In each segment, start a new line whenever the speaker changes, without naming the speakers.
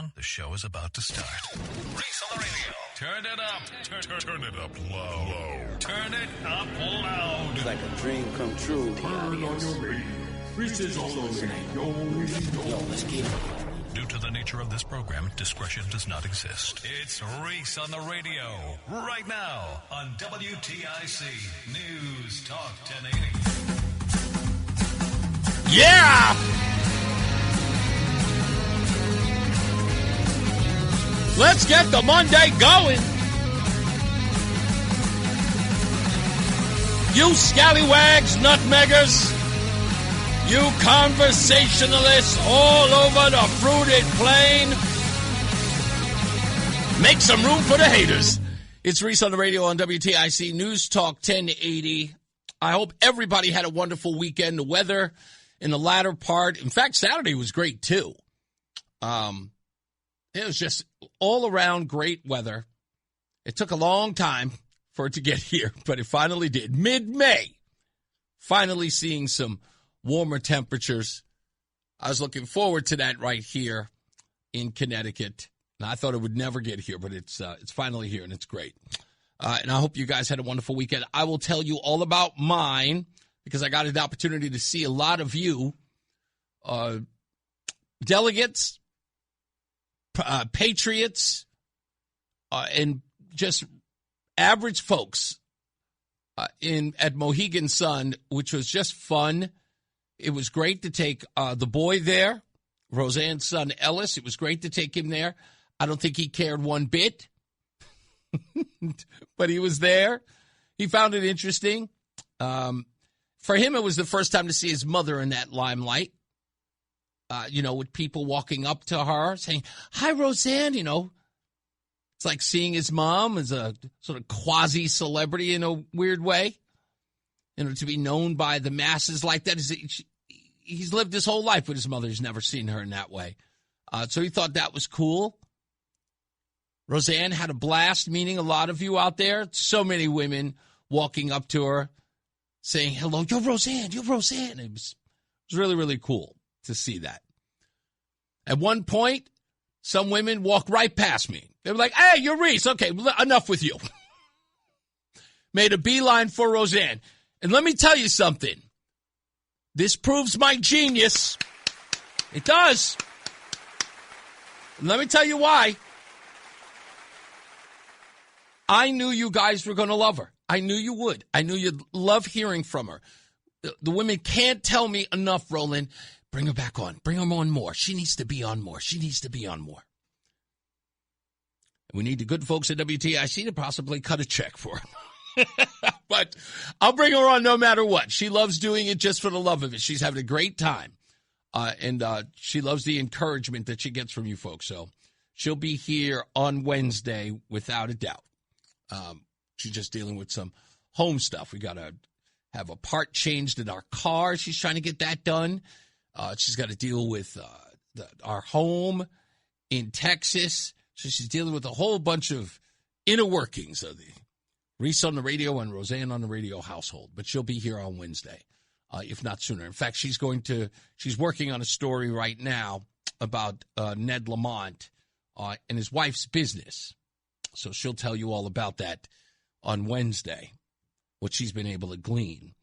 down. The show is about to start. Reese on the radio. Turn it up. Turn it up low. Turn it up loud.
It's like a dream come true.
Turn on your radio. Reese is on the radio.
Yo, let's get it.
Due to the nature of this program, discretion does not exist. It's Reese on the radio. Right now on WTIC News Talk 1080.
Yeah! Let's get the Monday going. You scallywags, nutmeggers, you conversationalists all over the fruited plain, make some room for the haters. It's Reese on the radio on WTIC News Talk 1080. I hope everybody had a wonderful weekend. The weather in the latter part, in fact, Saturday was great too. It was just all around great weather. It took a long time for it to get here, but it finally did. Mid-May, finally seeing some warmer temperatures. I was looking forward to that right here in Connecticut. And I thought it would never get here, but it's finally here, and it's great. And I hope you guys had a wonderful weekend. I will tell you all about mine because I got an opportunity to see a lot of you delegates, patriots, and just average folks at Mohegan Sun, which was just fun. It was great to take the boy there, Roseanne's son Ellis. It was great to take him there. I don't think he cared one bit, but he was there. He found it interesting. For him, it was the first time to see his mother in that limelight. With people walking up to her saying, "Hi, Roseanne," It's like seeing his mom as a sort of quasi-celebrity in a weird way. To be known by the masses like that. He's lived his whole life with his mother. He's never seen her in that way. So he thought that was cool. Roseanne had a blast meeting a lot of you out there. So many women walking up to her saying, "Hello, you're Roseanne, you're Roseanne." It was really, really cool to see that. At one point, some women walked right past me. They were like, "Hey, you're Reese. Okay, enough with you." Made a beeline for Roseanne. And let me tell you something. This proves my genius. It does. And let me tell you why. I knew you guys were going to love her. I knew you would. I knew you'd love hearing from her. The women can't tell me enough, Roland. Bring her back on. Bring her on more. She needs to be on more. She needs to be on more. We need the good folks at WTIC to possibly cut a check for her. But I'll bring her on no matter what. She loves doing it just for the love of it. She's having a great time. And she loves the encouragement that she gets from you folks. So she'll be here on Wednesday without a doubt. She's just dealing with some home stuff. We got to have a part changed in our car. She's trying to get that done. She's got to deal with our home in Texas. So she's dealing with a whole bunch of inner workings of the Reese on the radio and Roseanne on the radio household. But she'll be here on Wednesday, if not sooner. In fact, she's working on a story right now about Ned Lamont and his wife's business. So she'll tell you all about that on Wednesday, what she's been able to glean.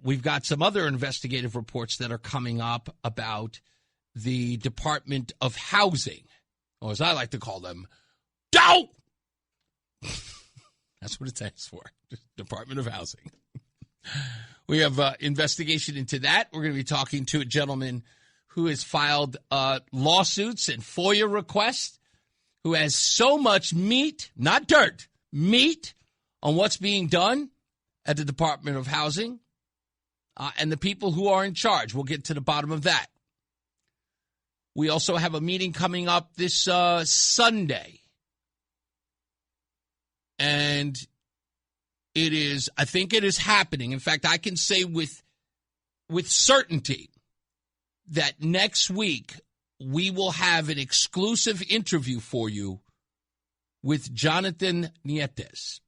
We've got some other investigative reports that are coming up about the Department of Housing, or as I like to call them, DOE! That's what it stands for, Department of Housing. We have investigation into that. We're going to be talking to a gentleman who has filed lawsuits and FOIA requests, who has so much meat, not dirt, meat on what's being done at the Department of Housing and the people who are in charge. We'll get to the bottom of that. We also have a meeting coming up this Sunday. And I think it is happening. In fact, I can say with certainty that next week we will have an exclusive interview for you with Jonathan Nietes.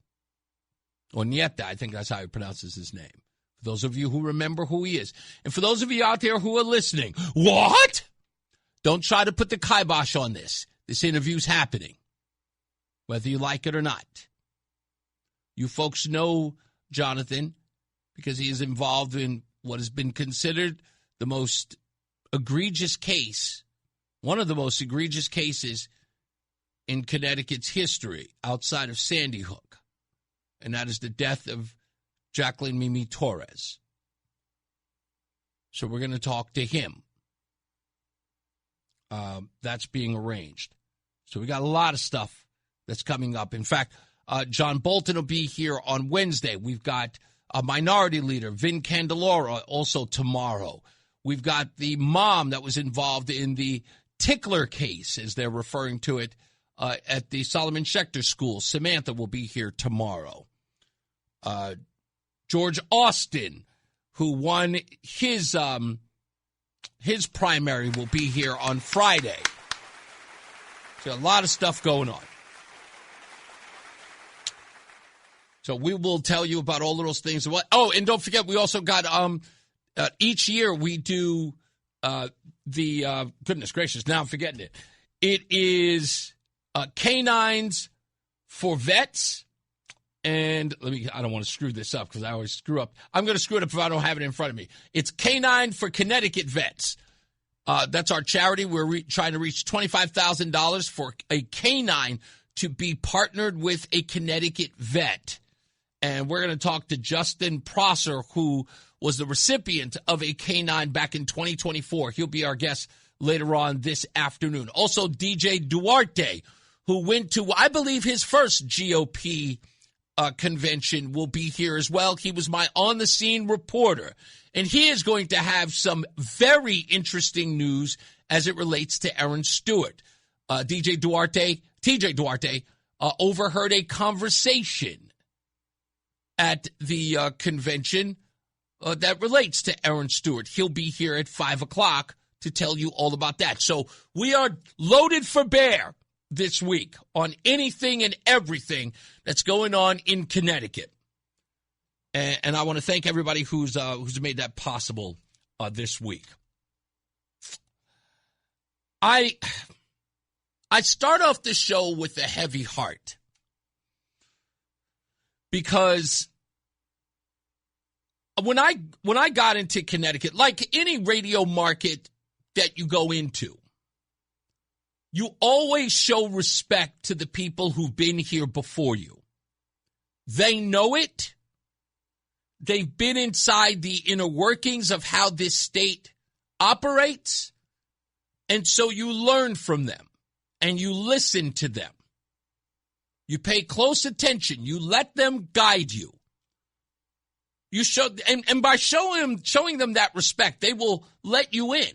Or Nieta, I think that's how he pronounces his name. For those of you who remember who he is. And for those of you out there who are listening, what? Don't try to put the kibosh on this. This interview's happening, whether you like it or not. You folks know Jonathan because he is involved in what has been considered the most egregious case, one of the most egregious cases in Connecticut's history outside of Sandy Hook, and that is the death of Jacqueline Mimi Torres. So we're going to talk to him. That's being arranged. So we got a lot of stuff that's coming up. In fact, John Bolton will be here on Wednesday. We've got a minority leader, Vin Candelora, also tomorrow. We've got the mom that was involved in the tickler case, as they're referring to it, at the Solomon Schechter School. Samantha will be here tomorrow. George Austin, who won his primary, will be here on Friday. So a lot of stuff going on. So we will tell you about all of those things. Oh, and don't forget, we also got each year we do goodness gracious, now I'm forgetting it. It is Canines for Vets. And I don't want to screw this up because I always screw up. I'm going to screw it up if I don't have it in front of me. It's Canine for Connecticut Vets. That's our charity. We're trying to reach $25,000 for a canine to be partnered with a Connecticut vet. And we're going to talk to Justin Prosser, who was the recipient of a canine back in 2024. He'll be our guest later on this afternoon. Also, DJ Duarte, who went to, I believe, his first GOP convention, will be here as well. He was my on-the-scene reporter, and he is going to have some very interesting news as it relates to Aaron Stewart. TJ Duarte, overheard a conversation at the convention that relates to Aaron Stewart. He'll be here at 5 o'clock to tell you all about that. So we are loaded for bear this week on anything and everything that's going on in Connecticut. And I want to thank everybody who's made that possible this week. I start off the show with a heavy heart because when I got into Connecticut, like any radio market that you go into, you always show respect to the people who've been here before you. They know it. They've been inside the inner workings of how this state operates. And so you learn from them and you listen to them. You pay close attention. You let them guide you. You show, and by showing them that respect, they will let you in.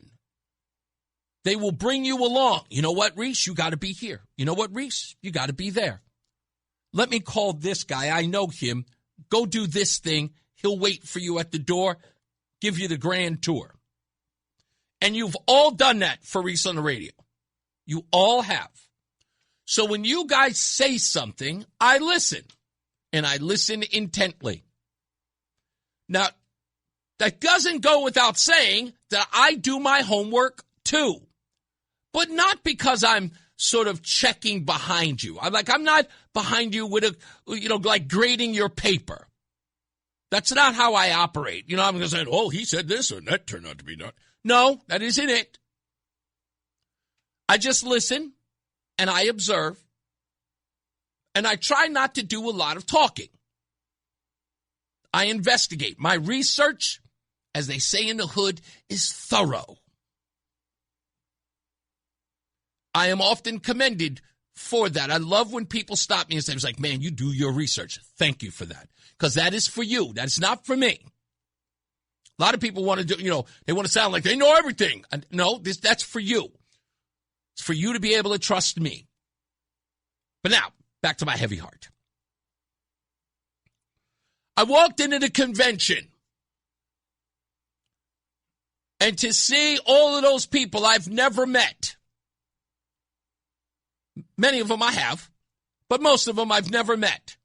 They will bring you along. You know what, Reese? You got to be here. You know what, Reese? You got to be there. Let me call this guy. I know him. Go do this thing. He'll wait for you at the door, give you the grand tour. And you've all done that for Reese on the radio. You all have. So when you guys say something, I listen. And I listen intently. Now, that doesn't go without saying that I do my homework too. But not because I'm sort of checking behind you. I'm not behind you with like grading your paper. That's not how I operate. I'm going to say, oh, he said this and that turned out to be not. No, that isn't it. I just listen and I observe and I try not to do a lot of talking. I investigate. My research, as they say in the hood, is thorough. I am often commended for that. I love when people stop me and say, it's like, man, you do your research. Thank you for that. Because that is for you. That's not for me. A lot of people want to do, they want to sound like they know everything. No, that's for you. It's for you to be able to trust me. But now, back to my heavy heart. I walked into the convention. And to see all of those people I've never met. Many of them I have, but most of them I've never met.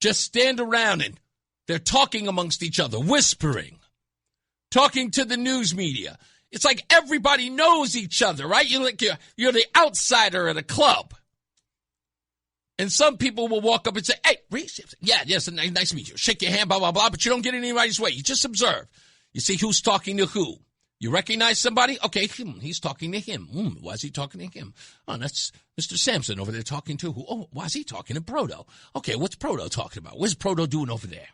Just stand around and they're talking amongst each other, whispering, talking to the news media. It's like everybody knows each other, right? You're the outsider at a club. And some people will walk up and say, hey, Reese. Yeah, yes, nice to meet you. Shake your hand, blah, blah, blah, but you don't get in anybody's way. You just observe. You see who's talking to who. You recognize somebody? Okay, he's talking to him. Why is he talking to him? Oh, that's Mr. Sampson over there talking to who? Oh, why is he talking to Proto? Okay, what's Proto talking about? What's Proto doing over there?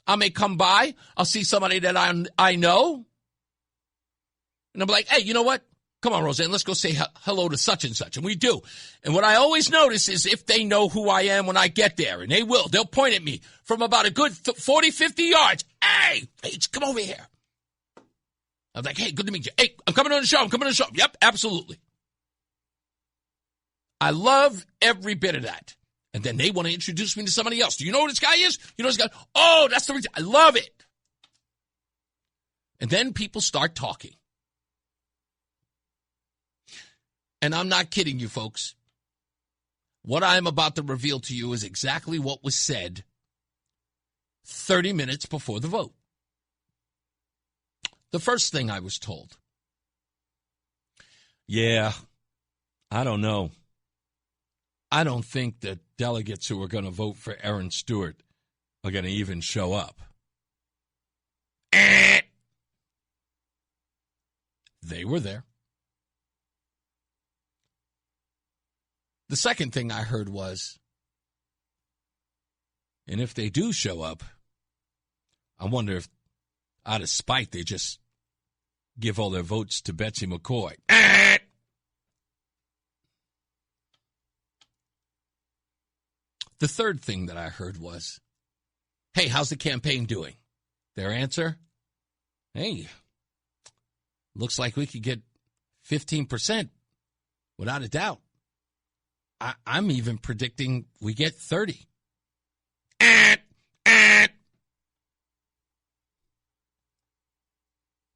I may come by. I'll see somebody that I know. And I'm like, hey, you know what? Come on, Roseanne, let's go say hello to such and such. And we do. And what I always notice is if they know who I am when I get there, and they will, they'll point at me from about a good 40, 50 yards. Hey, come over here. I was like, hey, good to meet you. Hey, I'm coming on the show. Yep, absolutely. I love every bit of that. And then they want to introduce me to somebody else. Do you know who this guy is? You know this guy? Oh, that's the reason. I love it. And then people start talking. And I'm not kidding you, folks. What I'm about to reveal to you is exactly what was said 30 minutes before the vote. The first thing I was told. Yeah, I don't know. I don't think the delegates who are going to vote for Aaron Stewart are going to even show up. They were there. The second thing I heard was, and if they do show up, I wonder if out of spite they just give all their votes to Betsy McCoy. The third thing that I heard was, hey, how's the campaign doing? Their answer, hey, looks like we could get 15% without a doubt. I'm even predicting we get 30.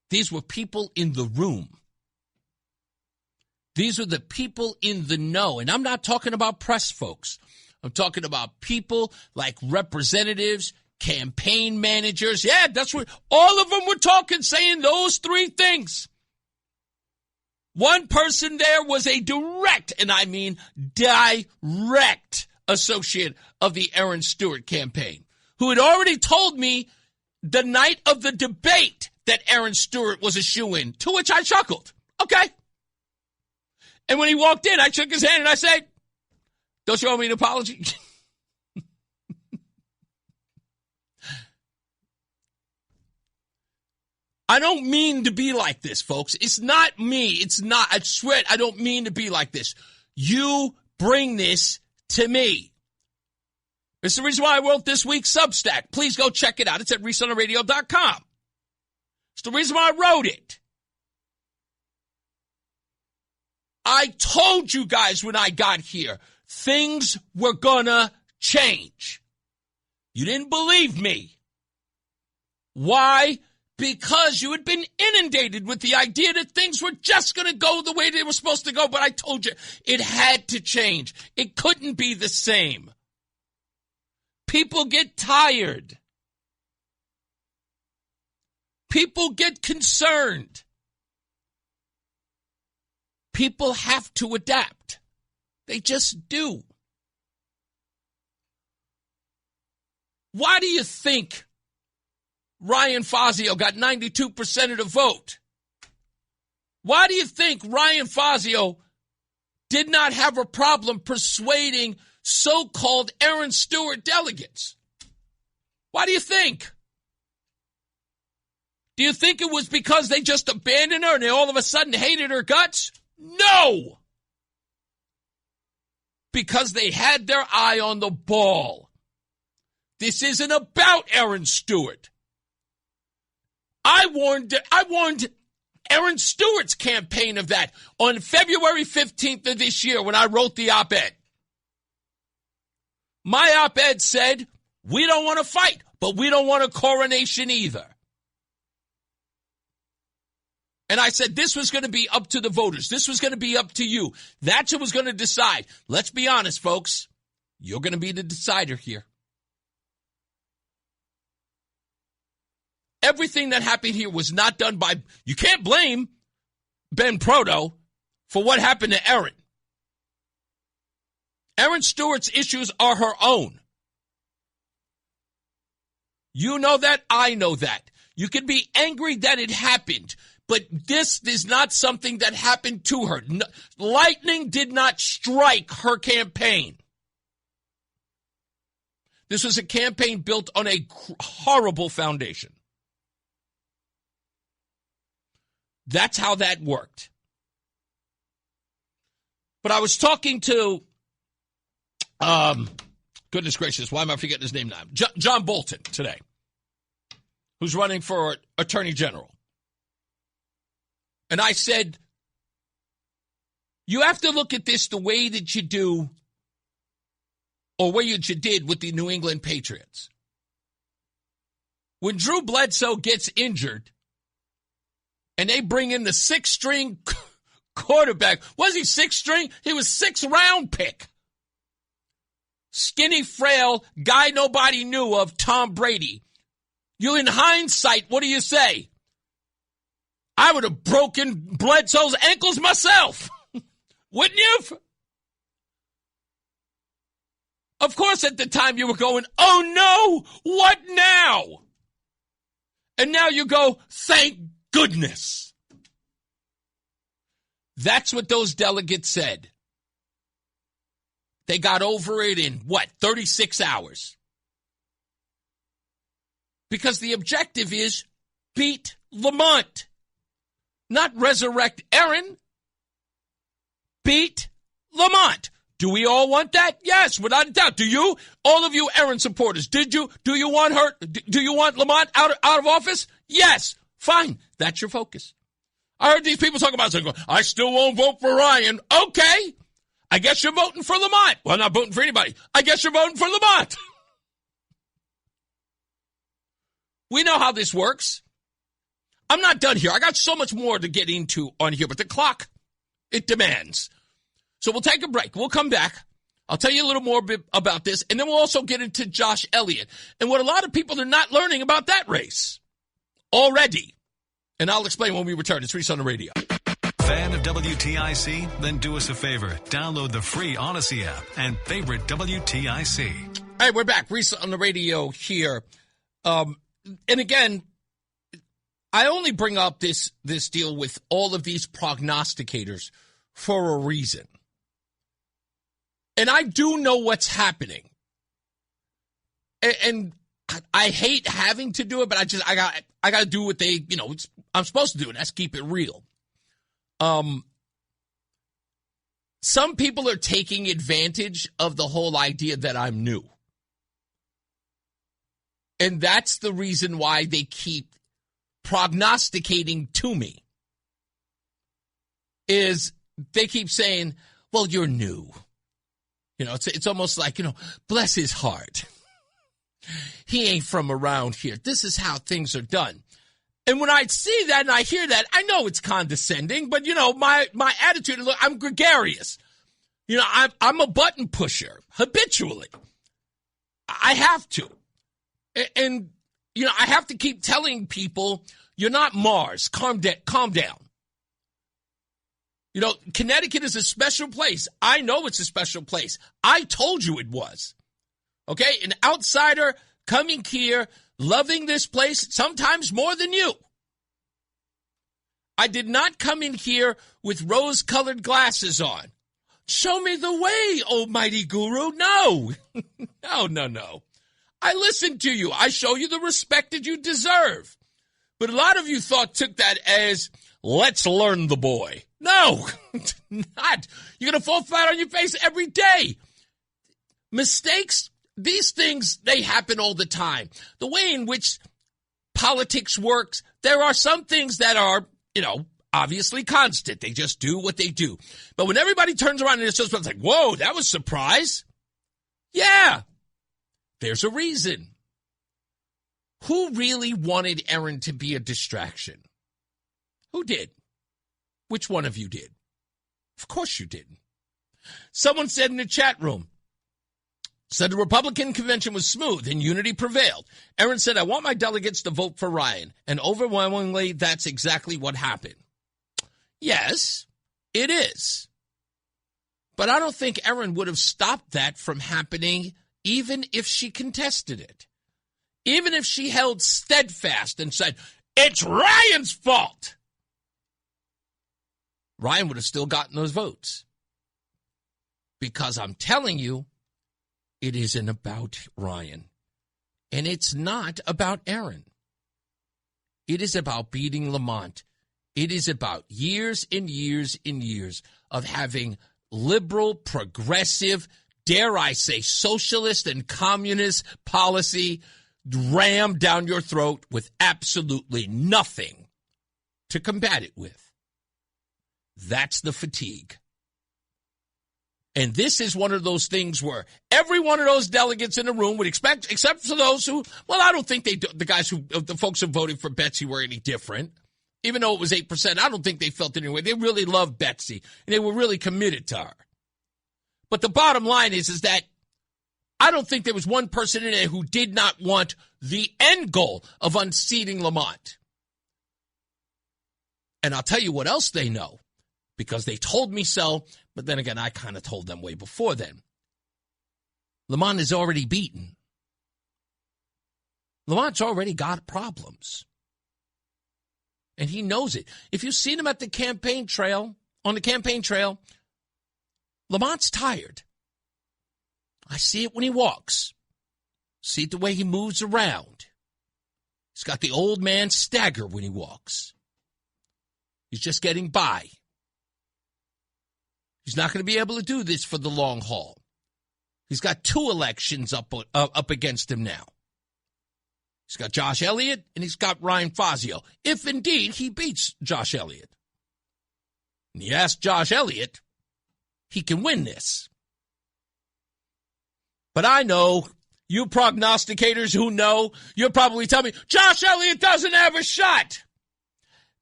These were people in the room. These are the people in the know. And I'm not talking about press folks. I'm talking about people like representatives, campaign managers. Yeah, that's what all of them were talking, saying those three things. One person there was a direct, and I mean direct, associate of the Aaron Stewart campaign, who had already told me the night of the debate that Aaron Stewart was a shoo-in, to which I chuckled. Okay. And when he walked in, I shook his hand and I said, don't you owe me an apology? I don't mean to be like this, folks. It's not me. It's not. I swear I don't mean to be like this. You bring this to me. It's the reason why I wrote this week's Substack. Please go check it out. It's at ReeseOnTheRadio.com. It's the reason why I wrote it. I told you guys when I got here, things were gonna change. You didn't believe me. Why? Because you had been inundated with the idea that things were just going to go the way they were supposed to go. But I told you, it had to change. It couldn't be the same. People get tired. People get concerned. People have to adapt. They just do. Why do you think Ryan Fazio got 92% of the vote? Why do you think Ryan Fazio did not have a problem persuading so-called Aaron Stewart delegates? Why do you think? Do you think it was because they just abandoned her and they all of a sudden hated her guts? No! Because they had their eye on the ball. This isn't about Aaron Stewart. I warned Aaron Stewart's campaign of that on February 15th of this year when I wrote the op-ed. My op-ed said, we don't want to fight, but we don't want a coronation either. And I said this was going to be up to the voters. This was going to be up to you. That's who was going to decide. Let's be honest, folks. You're going to be the decider here. everything that happened here was not done by, you can't blame Ben Proto for what happened to Erin. Erin Stewart's issues are her own. You know that, I know that. You can be angry that it happened, but this is not something that happened to her. No, lightning did not strike her campaign. This was a campaign built on a horrible foundation. That's how that worked. But I was talking to, goodness gracious, why am I forgetting his name now? John Bolton today, who's running for Attorney General. And I said, you have to look at this the way that you do, or way that you did with the New England Patriots. When Drew Bledsoe gets injured, and they bring in the sixth-string quarterback. Was he sixth-string? He was sixth-round pick. Skinny, frail, guy nobody knew of, Tom Brady. You, in hindsight, what do you say? I would have broken Bledsoe's ankles myself. Wouldn't you? Of course, at the time, you were going, oh, no, what now? And now you go, thank goodness. That's what those delegates said. They got over it in, 36 hours? Because the objective is beat Lamont, not resurrect Erin. Beat Lamont. Do we all want that? Yes, without a doubt. Do you? All of you Erin supporters, do you want her? Do you want Lamont out of office? Yes. Fine. That's your focus. I heard these people talk about it, I still won't vote for Ryan. Okay. I guess you're voting for Lamont. Well, I'm not voting for anybody. I guess you're voting for Lamont. We know how this works. I'm not done here. I got so much more to get into on here, but the clock, it demands. So we'll take a break. We'll come back. I'll tell you a little more about this, and then we'll also get into Josh Elliott and what a lot of people are not learning about that race already. And I'll explain when we return. It's Reese on the radio.
Fan of WTIC? Then do us a favor. Download the free Odyssey app and favorite WTIC.
All right, we're back. Reese on the radio here. And again, I only bring up this deal with all of these prognosticators for a reason. And I do know what's happening. And I hate having to do it, but I got to do what they, I'm supposed to do, and that's keep it real. Some people are taking advantage of the whole idea that I'm new. And that's the reason why they keep prognosticating to me. Is they keep saying, well, you're new. It's almost like, bless his heart. He ain't from around here. This is how things are done. And when I see that and I hear that, I know it's condescending, but, my attitude, look, I'm gregarious. I'm a button pusher habitually. I have to. And I have to keep telling people, you're not Mars. Calm down. Connecticut is a special place. I know it's a special place. I told you it was. Okay? An outsider coming here, loving this place, sometimes more than you. I did not come in here with rose-colored glasses on. Show me the way, almighty guru. No. No. I listen to you. I show you the respect that you deserve. But a lot of you took that as, let's learn the boy. No, not. You're going to fall flat on your face every day. Mistakes, these things, they happen all the time. The way in which politics works, there are some things that are, obviously constant. They just do what they do. But when everybody turns around and it's just like, whoa, that was a surprise. Yeah, there's a reason. Who really wanted Erin to be a distraction? Who did? Which one of you did? Of course you didn't. Someone said in the chat room, said the Republican convention was smooth and unity prevailed. Aaron said, I want my delegates to vote for Ryan. And overwhelmingly, that's exactly what happened. Yes, it is. But I don't think Aaron would have stopped that from happening even if she contested it. Even if she held steadfast and said, it's Ryan's fault. Ryan would have still gotten those votes. Because I'm telling you, it isn't about Ryan. And it's not about Aaron. It is about beating Lamont. It is about years and years and years of having liberal, progressive, dare I say, socialist and communist policy rammed down your throat with absolutely nothing to combat it with. That's the fatigue. And this is one of those things where every one of those delegates in the room would expect, except for those who, well, I don't think the folks who voted for Betsy were any different. Even though it was 8%, I don't think they felt it anyway. They really loved Betsy, and they were really committed to her. But the bottom line is that I don't think there was one person in there who did not want the end goal of unseating Lamont. And I'll tell you what else they know, because they told me so, but then again, I kind of told them way before then. Lamont is already beaten. Lamont's already got problems. And he knows it. If you've seen him at the campaign trail, Lamont's tired. I see it when he walks. See it the way he moves around. He's got the old man stagger when he walks. He's just getting by. He's not going to be able to do this for the long haul. He's got 2 elections up against him now. He's got Josh Elliott, and he's got Ryan Fazio, if indeed he beats Josh Elliott. And you ask Josh Elliott, he can win this. But I know, you prognosticators who know, you'll probably tell me, Josh Elliott doesn't have a shot.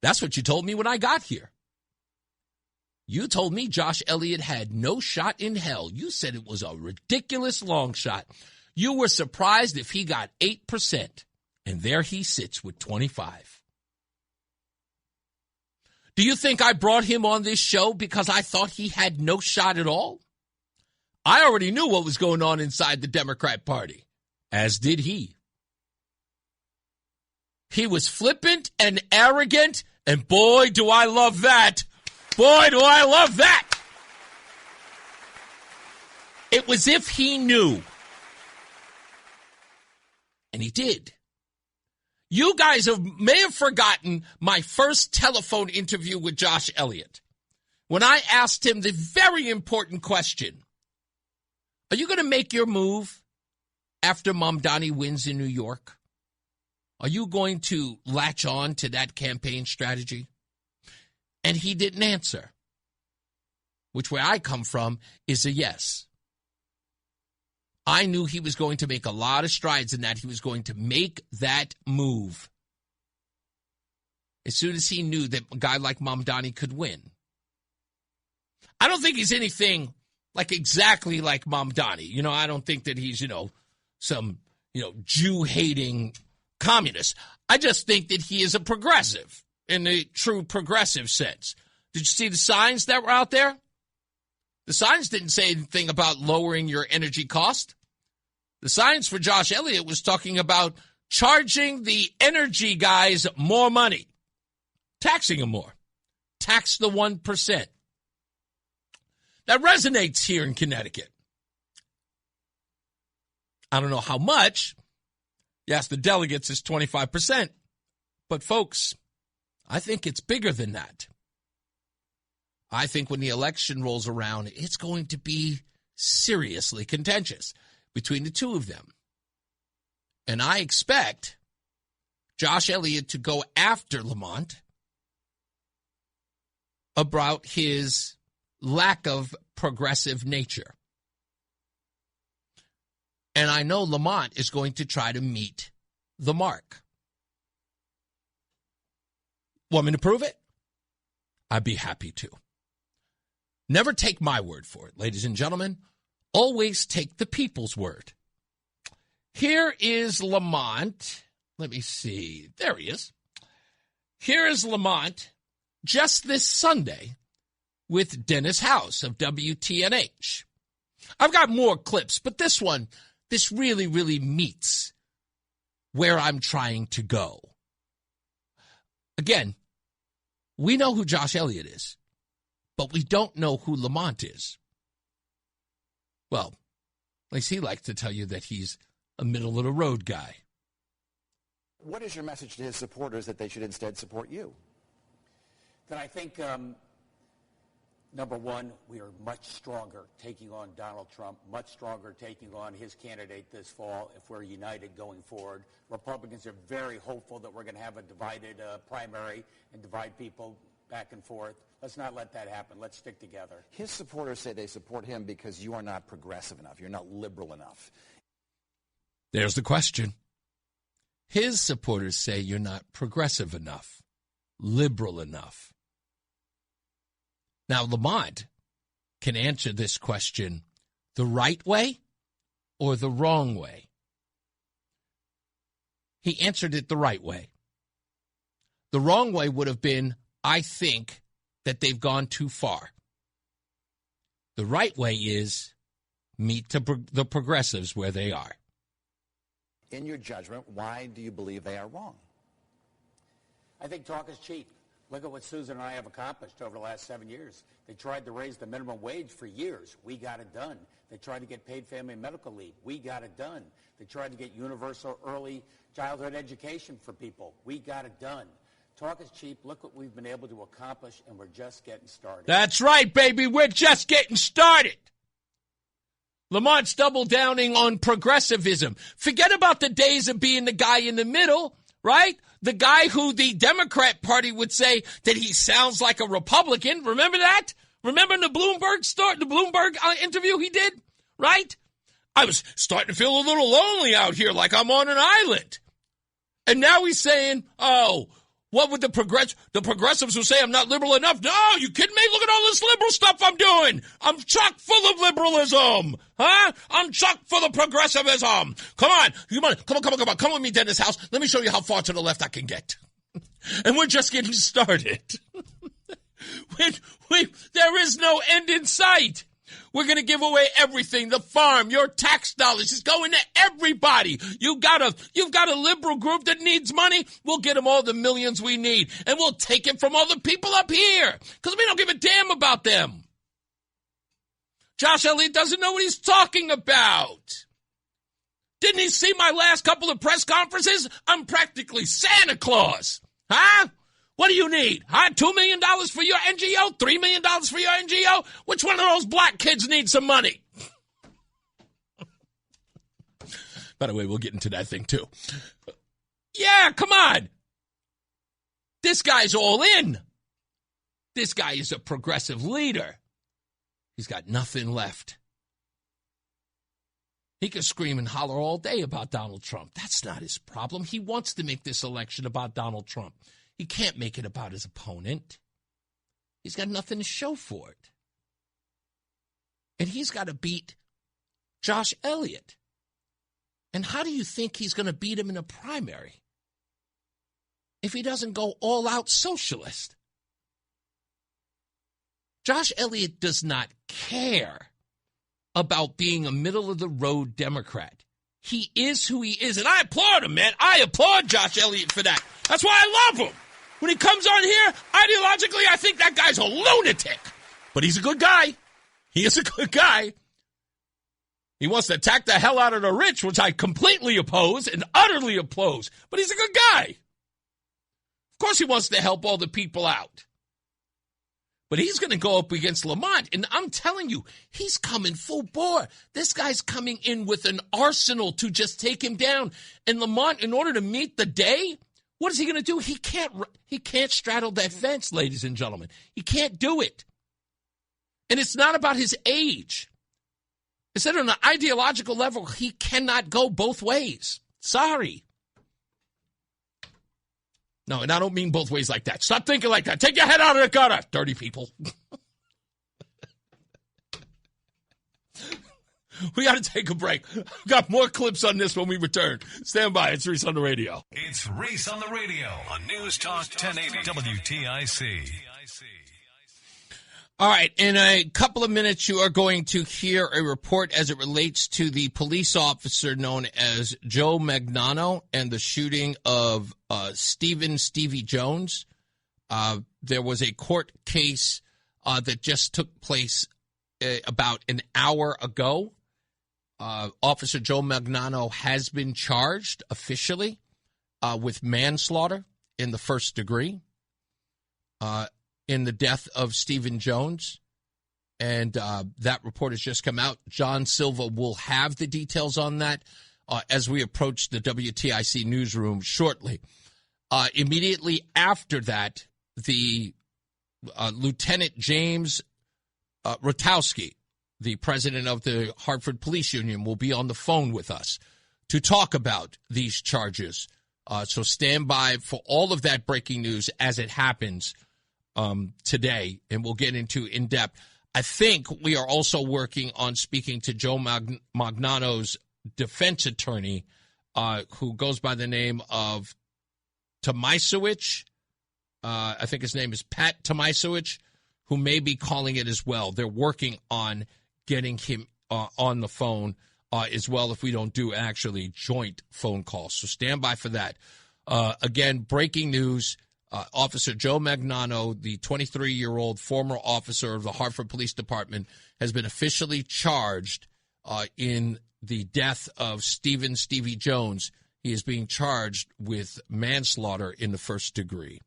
That's what you told me when I got here. You told me Josh Elliott had no shot in hell. You said it was a ridiculous long shot. You were surprised if he got 8%, and there he sits with 25. Do you think I brought him on this show because I thought he had no shot at all? I already knew what was going on inside the Democrat Party, as did he. He was flippant and arrogant, and boy, do I love that. Boy, do I love that. It was if he knew. And he did. You guys may have forgotten my first telephone interview with Josh Elliott, when I asked him the very important question, are you going to make your move after Mamdani wins in New York? Are you going to latch on to that campaign strategy? And he didn't answer, which where I come from is a yes. I knew he was going to make a lot of strides in that. He was going to make that move as soon as he knew that a guy like Mamdani could win. I don't think he's anything like exactly like Mamdani. I don't think that he's, some, Jew-hating communist. I just think that he is a progressive in the true progressive sense. Did you see the signs that were out there? The signs didn't say anything about lowering your energy cost. The signs for Josh Elliott was talking about charging the energy guys more money, taxing them more. Tax the 1%. That resonates here in Connecticut. I don't know how much. Yes, the delegates is 25%. But, folks, I think it's bigger than that. I think when the election rolls around, it's going to be seriously contentious between the two of them. And I expect Josh Elliott to go after Lamont about his lack of progressive nature. And I know Lamont is going to try to meet the mark. Want me to prove it? I'd be happy to. Never take my word for it, ladies and gentlemen. always take the people's word. Here is Lamont. Let me see. There he is. Here is Lamont just this Sunday with Dennis House of WTNH. I've got more clips, but this really, really meets where I'm trying to go. Again, we know who Josh Elliott is, but we don't know who Lamont is. Well, at least he likes to tell you that he's a middle-of-the-road guy.
What is your message to his supporters that they should instead support you?
That I think, number one, we are much stronger taking on Donald Trump, much stronger taking on his candidate this fall if we're united going forward. Republicans are very hopeful that we're going to have a divided primary and divide people back and forth. Let's not let that happen. Let's stick together.
His supporters say they support him because you are not progressive enough. You're not liberal enough.
There's the question. His supporters say you're not progressive enough, liberal enough. Now, Lamont can answer this question the right way or the wrong way. He answered it the right way. The wrong way would have been, I think that they've gone too far. The right way is meet the progressives where they are.
In your judgment, why do you believe they are wrong?
I think talk is cheap. Look at what Susan and I have accomplished over the last 7 years. They tried to raise the minimum wage for years. We got it done. They tried to get paid family and medical leave. We got it done. They tried to get universal early childhood education for people. We got it done. Talk is cheap. Look what we've been able to accomplish, and we're just getting started.
That's right, baby. We're just getting started. Lamont's double-downing on progressivism. Forget about the days of being the guy in the middle, right? The guy who the Democrat Party would say that he sounds like a Republican. Remember that? Remember in the Bloomberg interview he did, right? I was starting to feel a little lonely out here, like I'm on an island. And now he's saying, oh, what would the progressives will say I'm not liberal enough? No, you kidding me? Look at all this liberal stuff I'm doing. I'm chock full of liberalism. Huh? I'm chock full of progressivism. Come on. Come with me, Dennis House. Let me show you how far to the left I can get. And we're just getting started. There is no end in sight. We're going to give away everything. The farm, your tax dollars is going to everybody. You've got a liberal group that needs money. We'll get them all the millions we need. And we'll take it from all the people up here because we don't give a damn about them. Josh Elliott doesn't know what he's talking about. Didn't he see my last couple of press conferences? I'm practically Santa Claus. Huh? What do you need? Huh? $2 million for your NGO? $3 million for your NGO? Which one of those black kids needs some money? By the way, we'll get into that thing too. Yeah, come on. This guy's all in. This guy is a progressive leader. He's got nothing left. He can scream and holler all day about Donald Trump. That's not his problem. He wants to make this election about Donald Trump. He can't make it about his opponent. He's got nothing to show for it. And he's got to beat Josh Elliott. And how do you think he's going to beat him in a primary if he doesn't go all-out socialist? Josh Elliott does not care about being a middle-of-the-road Democrat. He is who he is, and I applaud him, man. I applaud Josh Elliott for that. That's why I love him. When he comes on here, ideologically, I think that guy's a lunatic. But he's a good guy. He is a good guy. He wants to attack the hell out of the rich, which I completely oppose and utterly oppose. But he's a good guy. Of course he wants to help all the people out. But he's going to go up against Lamont, and I'm telling you, he's coming full bore. This guy's coming in with an arsenal to just take him down. And Lamont, in order to meet the day, what is he going to do? He can't straddle that fence, ladies and gentlemen. He can't do it. And it's not about his age. It's that on an ideological level, he cannot go both ways. Sorry. No, and I don't mean both ways like that. Stop thinking like that. Take your head out of the gutter, dirty people. We got to take a break. Got more clips on this when we return. Stand by. It's Reese on the radio.
It's Reese on the radio on NewsTalk 1080 WTIC.
All right. In a couple of minutes, you are going to hear a report as it relates to the police officer known as Joe Magnano and the shooting of Stevie Jones. There was a court case that just took place about an hour ago. Officer Joe Magnano has been charged officially with manslaughter in the first degree in the death of Stephen Jones. And that report has just come out. John Silva will have the details on that as we approach the WTIC newsroom shortly. Immediately after that, the Lieutenant James Rutkauski, the president of the Hartford Police Union, will be on the phone with us to talk about these charges. So stand by for all of that breaking news as it happens today, and we'll get into in depth. I think we are also working on speaking to Joe Magnano's defense attorney, who goes by the name of Tomisewicz. I think his name is Pat Tomisewicz, who may be calling it as well. They're working on getting him on the phone as well if we don't do actually joint phone calls. So stand by for that. Again, breaking news. Officer Joe Magnano, the 23-year-old former officer of the Hartford Police Department, has been officially charged in the death of Stevie Jones. He is being charged with manslaughter in the first degree.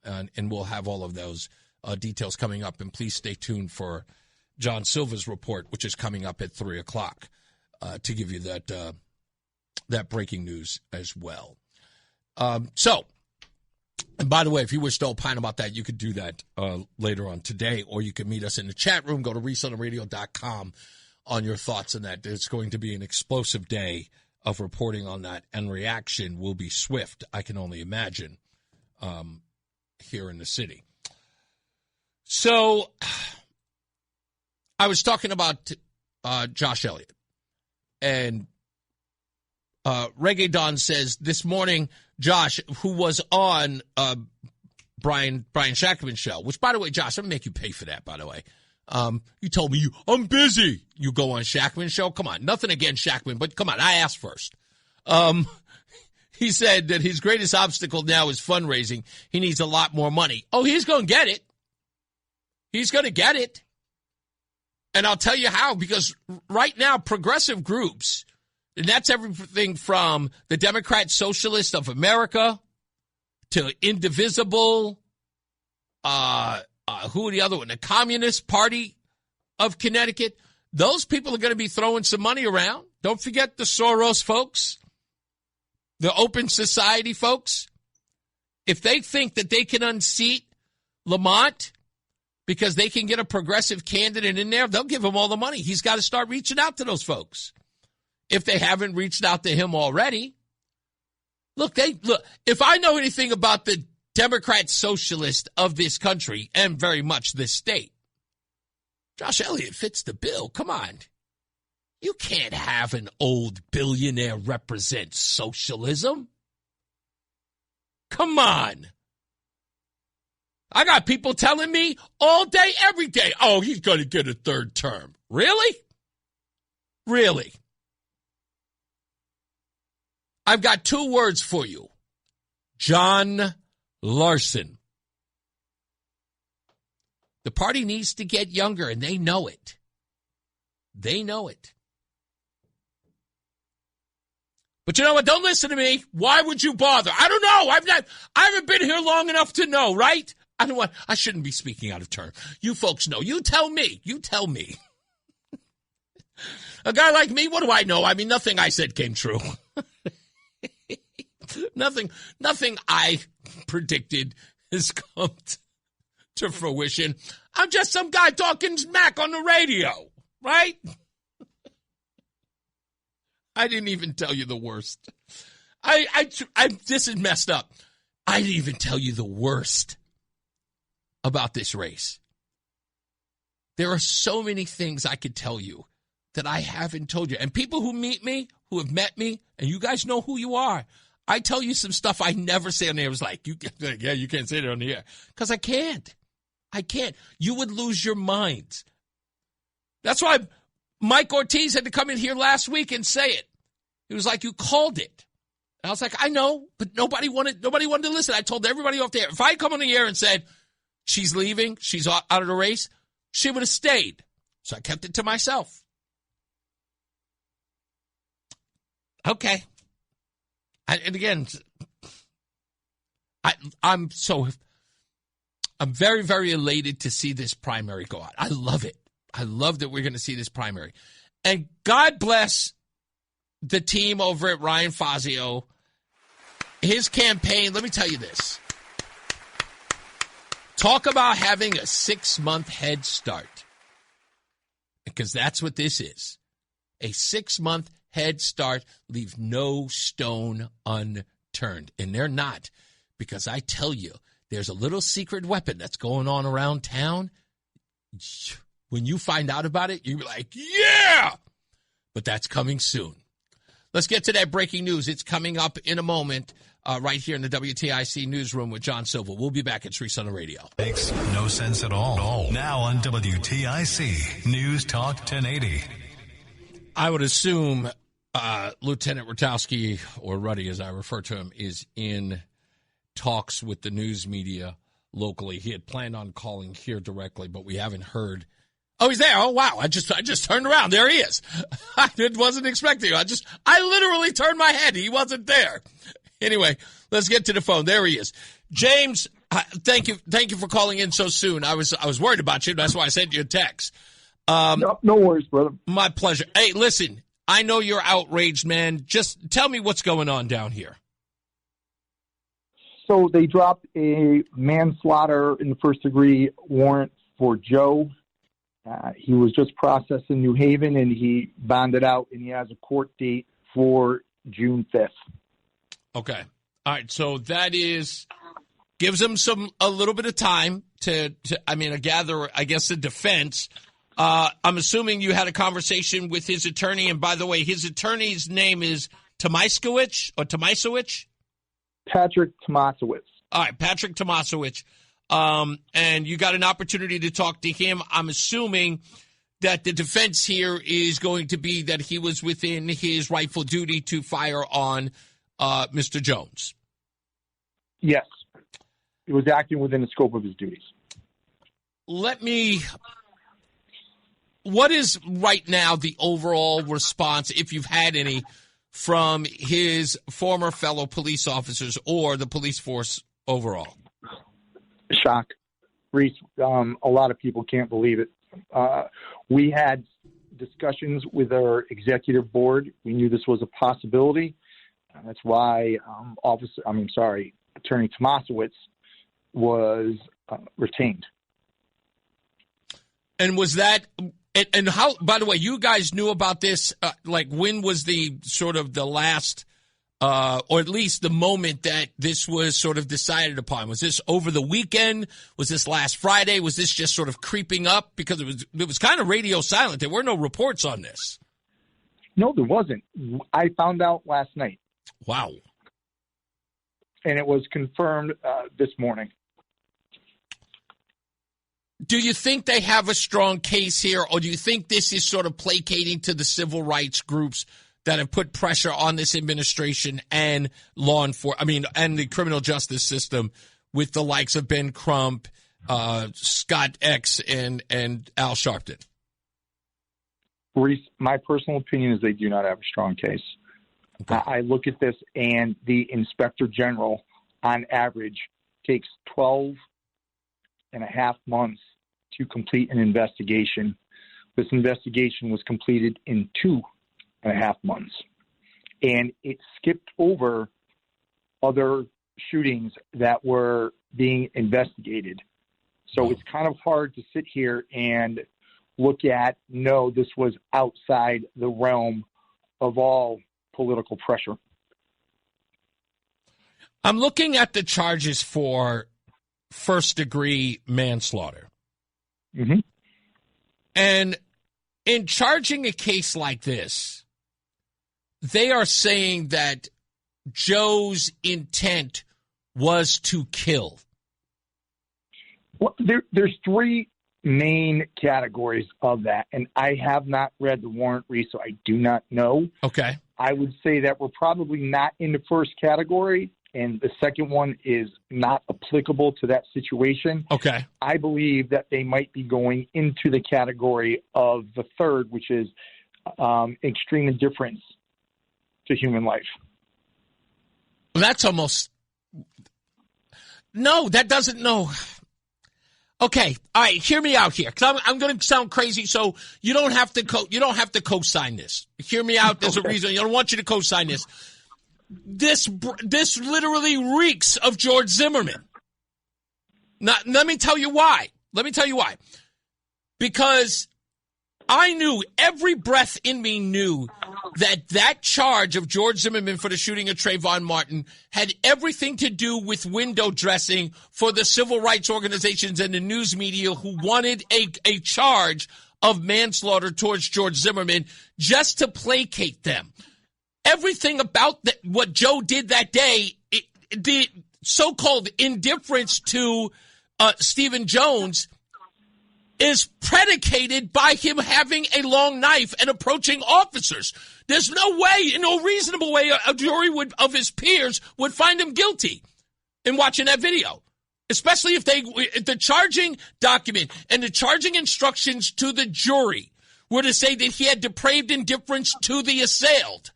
And we'll have all of those details coming up. And please stay tuned for John Silva's report, which is coming up at 3 o'clock, to give you that breaking news as well. And by the way, if you wish to opine about that, you could do that later on today, or you can meet us in the chat room. Go to ReeseOnTheRadio.com on your thoughts on that. It's going to be an explosive day of reporting on that, and reaction will be swift, I can only imagine, here in the city. So I was talking about Josh Elliott, and Reggae Don says this morning, Josh, who was on Brian Shackman's show, which, by the way, Josh, I'm going to make you pay for that, by the way. You told me, I'm busy. You go on Shackman's show? Come on. Nothing against Shackman, but come on. I asked first. He said that his greatest obstacle now is fundraising. He needs a lot more money. Oh, he's going to get it. He's going to get it. And I'll tell you how, because right now, progressive groups, and that's everything from the Democrat Socialist of America to Indivisible, who are the other one? The Communist Party of Connecticut. Those people are going to be throwing some money around. Don't forget the Soros folks, the Open Society folks. If they think that they can unseat Lamont because they can get a progressive candidate in there, they'll give him all the money. He's got to start reaching out to those folks if they haven't reached out to him already. Look, if I know anything about the Democrat Socialist of this country and very much this state, Josh Elliott fits the bill. Come on. You can't have an old billionaire represent socialism. Come on. I got people telling me all day, every day, oh, he's going to get a third term. Really? Really? I've got two words for you. John Larson. The party needs to get younger, and they know it. They know it. But you know what? Don't listen to me. Why would you bother? I don't know. I haven't been here long enough to know, right? I shouldn't be speaking out of turn. You folks know. You tell me. You tell me. A guy like me, what do I know? I mean, nothing I said came true. Nothing I predicted has come to fruition. I'm just some guy talking smack on the radio, right? I didn't even tell you the worst. This is messed up. I didn't even tell you the worst about this race. There are so many things I could tell you that I haven't told you. And people who meet me, who have met me, and you guys know who you are, I tell you some stuff I never say on the air. It was like, you can't say it on the air. Because I can't. You would lose your minds. That's why Mike Ortiz had to come in here last week and say it. He was like, you called it. And I was like, I know, but nobody wanted to listen. I told everybody off the air. If I had come on the air and said, she's leaving, she's out of the race, she would have stayed. So I kept it to myself. Okay. And again, I'm very, very elated to see this primary go out. I love it. I love that we're going to see this primary. And God bless the team over at Ryan Fazio. His campaign, let me tell you this. Talk about having a 6-month head start. Because that's what this is. A 6-month head start, leave no stone unturned. And they're not. Because I tell you, there's a little secret weapon that's going on around town. When you find out about it, you're like, yeah! But that's coming soon. Let's get to that breaking news. It's coming up in a moment right here in the WTIC newsroom with John Silva. We'll be back. It's Reese on the radio.
Makes no sense at all. Now on WTIC News Talk 1080.
I would assume Lieutenant Rutkauski, or Ruddy as I refer to him, is in talks with the news media locally. He had planned on calling here directly, but we haven't heard. Oh, he's there. Oh, wow. I just turned around. There he is. I wasn't expecting him. I literally turned my head. He wasn't there. Anyway, let's get to the phone. There he is. James, thank you for calling in so soon. I was worried about you. That's why I sent you a text.
No worries, brother.
My pleasure. Hey, listen, I know you're outraged, man. Just tell me what's going on down here.
So they dropped a manslaughter in the first degree warrant for Joe. He was just processed in New Haven, and he bonded out, and he has a court date for June 5th. Okay.
All right. So that gives him a little bit of time to gather, I guess, the defense. I'm assuming you had a conversation with his attorney. And by the way, his attorney's name is Tomasowicz?
Patrick Tomasowicz.
All right. Patrick Tomasowicz. And you got an opportunity to talk to him. I'm assuming that the defense here is going to be that he was within his rightful duty to fire on Mr. Jones.
Yes. He was acting within the scope of his duties.
What is right now the overall response, if you've had any, from his former fellow police officers or the police force overall?
Shock. Reese, a lot of people can't believe it. We had discussions with our executive board. We knew this was a possibility. That's why Attorney Tomasowicz was retained.
And was that, and how, by the way, you guys knew about this, when was the sort of the last, or at least the moment that this was sort of decided upon? Was this over the weekend? Was this last Friday? Was this just sort of creeping up? Because it was kind of radio silent. There were no reports on this.
No, there wasn't. I found out last night.
Wow.
And it was confirmed this morning.
Do you think they have a strong case here, or do you think this is sort of placating to the civil rights groups that have put pressure on this administration and law enforcement, and the criminal justice system with the likes of Ben Crump, Scott X, and Al Sharpton?
Reese, my personal opinion is they do not have a strong case. Okay. I look at this, and the inspector general, on average, takes 12 and a half months to complete an investigation. This investigation was completed in 2.5 months, and it skipped over other shootings that were being investigated. So it's kind of hard to sit here and look at, no, this was outside the realm of all political pressure.
I'm looking at the charges for first-degree manslaughter.
Mm-hmm.
And in charging a case like this, they are saying that Joe's intent was to kill.
Well, there's three main categories of that, and I have not read the warrant, Reese, so I do not know.
Okay.
I would say that we're probably not in the first category, and the second one is not applicable to that situation.
Okay.
I believe that they might be going into the category of the third, which is extreme indifference to human life.
That's almost... No, that doesn't... No. Okay, all right. Hear me out here, because I'm going to sound crazy. So you don't have to co-sign this. Hear me out. There's a reason. I don't want you to co-sign this. This literally reeks of George Zimmerman. Now, let me tell you why. Because I knew, every breath in me knew that charge of George Zimmerman for the shooting of Trayvon Martin had everything to do with window dressing for the civil rights organizations and the news media who wanted a charge of manslaughter towards George Zimmerman just to placate them. Everything about what Joe did that day, the so-called indifference to Stephen Jones, is predicated by him having a long knife and approaching officers. There's no way, no reasonable way, a jury of his peers would find him guilty in watching that video. Especially if the charging document and the charging instructions to the jury were to say that he had depraved indifference to the assailed.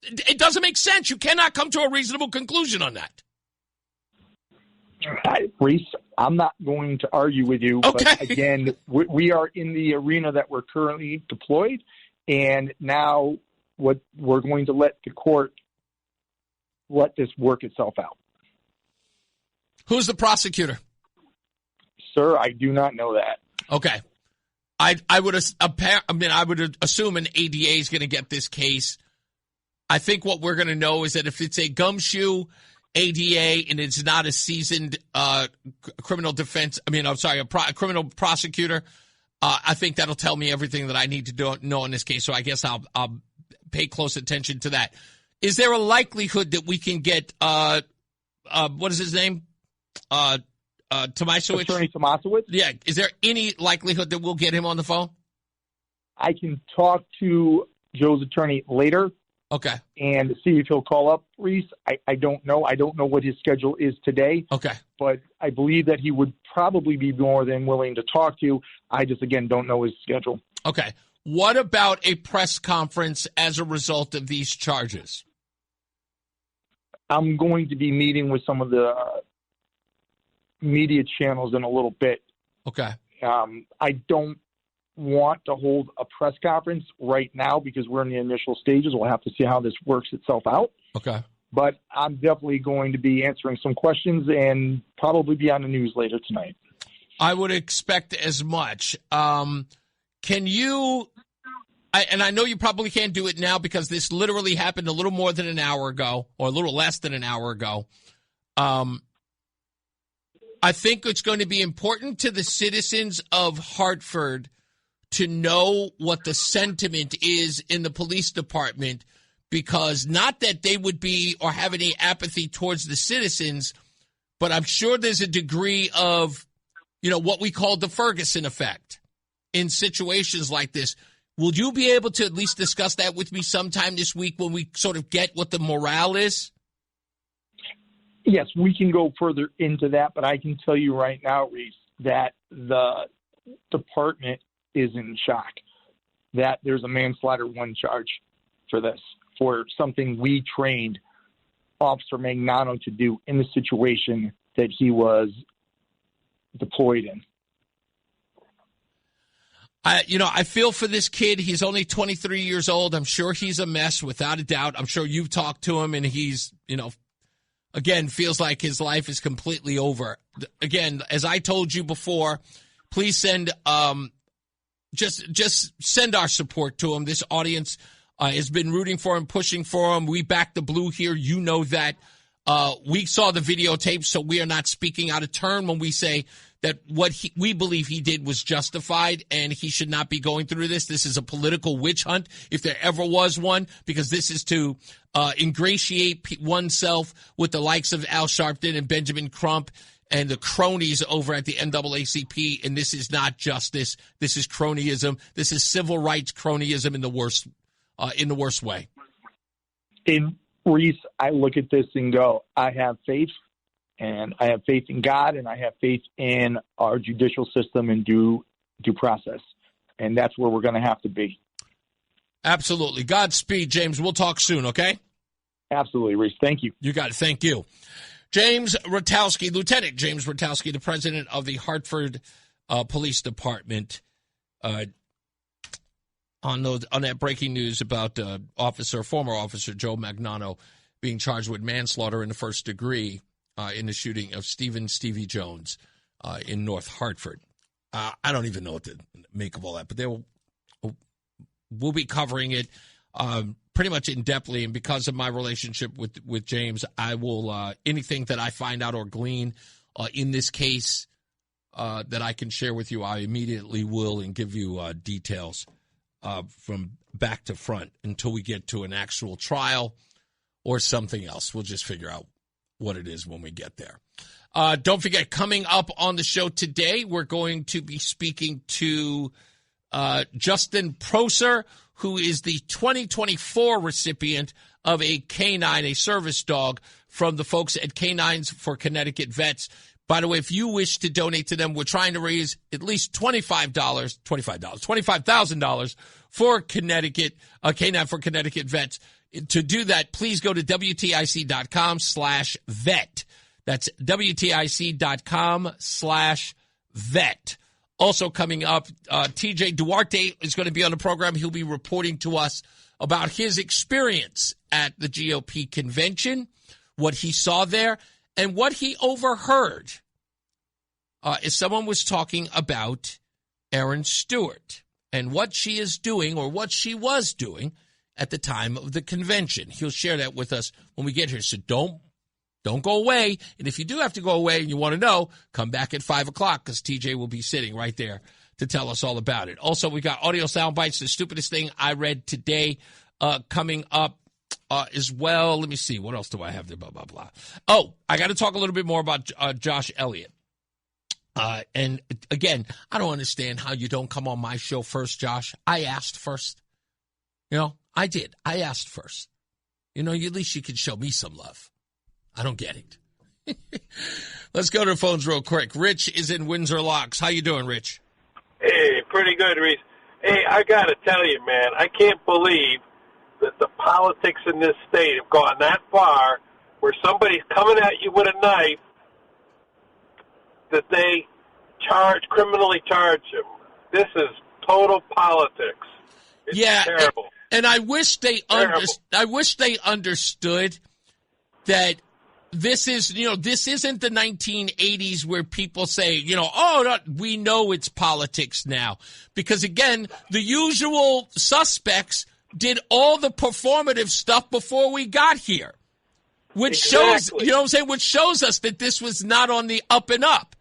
It doesn't make sense. You cannot come to a reasonable conclusion on that.
Reese, I'm not going to argue with you,
okay.
But again, we are in the arena that we're currently deployed, and now what we're going to let the court let this work itself out.
Who's the prosecutor?
Sir, I do not know that.
Okay. I would assume an ADA is going to get this case. I think what we're going to know is that if it's a gumshoe ADA and it's not a seasoned criminal criminal prosecutor, I think that'll tell me everything that I need to know in this case. So I guess I'll pay close attention to that. Is there a likelihood that we can get what is his name? Tomasowicz?
Attorney Tomasowicz?
Yeah. Is there any likelihood that we'll get him on the phone?
I can talk to Joe's attorney later.
Okay.
And see if he'll call up, Reese. I don't know. I don't know what his schedule is today.
Okay.
But I believe that he would probably be more than willing to talk to you. I just, again, don't know his schedule.
Okay. What about a press conference as a result of these charges?
I'm going to be meeting with some of the media channels in a little bit.
Okay.
I don't want to hold a press conference right now because we're in the initial stages. We'll have to see how this works itself out.
Okay.
But I'm definitely going to be answering some questions and probably be on the news later tonight.
I would expect as much. Can you, and I know you probably can't do it now because this literally happened a little more than an hour ago or a little less than an hour ago. I think it's going to be important to the citizens of Hartford to know what the sentiment is in the police department, because not that they would be or have any apathy towards the citizens, but I'm sure there's a degree of, what we call the Ferguson effect in situations like this. Will you be able to at least discuss that with me sometime this week when we sort of get what the morale is?
Yes, we can go further into that, but I can tell you right now, Reese, that the department is in shock that there's a manslaughter 1 charge for this, for something we trained Officer Magnano to do in the situation that he was deployed in.
I feel for this kid. He's only 23 years old. I'm sure he's a mess, without a doubt. I'm sure you've talked to him, and he's, again, feels like his life is completely over. Again, as I told you before, please send just send our support to him. This audience has been rooting for him, pushing for him. We back the blue here. You know that. We saw the videotape, so we are not speaking out of turn when we say that what we believe he did was justified and he should not be going through this. This is a political witch hunt, if there ever was one, because this is to ingratiate oneself with the likes of Al Sharpton and Benjamin Crump and the cronies over at the NAACP. And this is not justice. This is cronyism. This is civil rights cronyism in the worst way.
In Reese, I look at this and go, I have faith. And I have faith in God, and I have faith in our judicial system and due process. And that's where we're going to have to be.
Absolutely. Godspeed, James. We'll talk soon, okay?
Absolutely, Reese. Thank you.
You got it. Thank you. James Rutkauski, Lieutenant James Rutkauski, the president of the Hartford Police Department, on that breaking news about former officer Joe Magnano being charged with manslaughter in the first degree in the shooting of Stevie Jones in North Hartford. I don't even know what to make of all that, but we'll be covering it pretty much in-depthly, and because of my relationship with James, I will anything that I find out or glean in this case that I can share with you, I immediately will, and give you details from back to front until we get to an actual trial or something else. We'll just figure out what it is when we get there. Don't forget, coming up on the show today, we're going to be speaking to Justin Prosser, who is the 2024 recipient of a canine, a service dog, from the folks at Canines for Connecticut Vets. By the way, if you wish to donate to them, we're trying to raise at least $25,000 for Connecticut, Canine for Connecticut Vets. To do that, please go to WTIC.com/vet. That's WTIC.com/vet. Also coming up, TJ Duarte is going to be on the program. He'll be reporting to us about his experience at the GOP convention, what he saw there, and what he overheard. As someone was talking about Erin Stewart and what she is doing, or what she was doing, at the time of the convention. He'll share that with us when we get here. So don't go away. And if you do have to go away and you want to know, come back at 5 o'clock, because TJ will be sitting right there to tell us all about it. Also, we got audio sound bites, the stupidest thing I read today, coming up as well. Let me see. What else do I have there? Blah, blah, blah. Oh, I got to talk a little bit more about Josh Elliott. And again, I don't understand how you don't come on my show first, Josh. I asked first. You know, I did. I asked first. You know, at least you could show me some love. I don't get it. Let's go to the phones real quick. Rich is in Windsor Locks. How you doing, Rich?
Hey, pretty good, Reese. Hey, I got to tell you, man, I can't believe that the politics in this state have gone that far where somebody's coming at you with a knife that they criminally charge him. This is total politics. It's terrible.
And I wish they understood that this is, this isn't the 1980s where people say, we know it's politics now. Because again, the usual suspects did all the performative stuff before we got here. Which shows, which shows us that this was not on the up and up.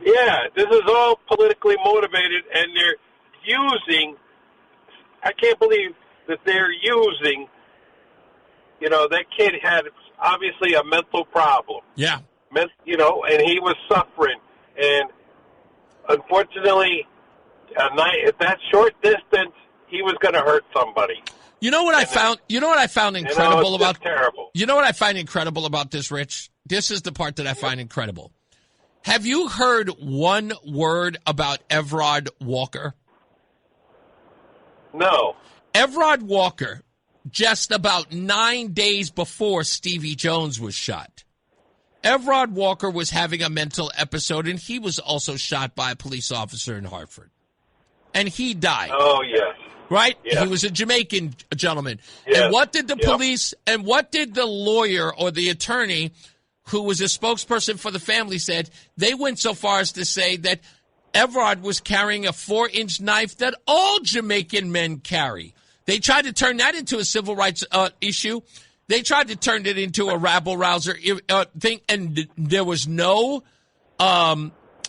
Yeah, this is all politically motivated, and they're using, I can't believe that they're using, that kid had obviously a mental problem.
Yeah.
And he was suffering. And unfortunately, at that short distance, he was going to hurt somebody.
You know what I found incredible about
terrible.
You know what I find incredible about this, Rich? This is the part that I find incredible. Have you heard one word about Everard Walker?
No.
Everard Walker, just about 9 days before Stevie Jones was shot, Everard Walker was having a mental episode, and he was also shot by a police officer in Hartford. And he died.
Oh, yes.
Right?
Yeah.
He was a Jamaican gentleman.
Yes.
And what did the police, and what did the lawyer or the attorney who was a spokesperson for the family said? They went so far as to say that Everard was carrying a 4-inch knife that all Jamaican men carry. They tried to turn that into a civil rights issue. They tried to turn it into a rabble-rouser thing, and there was no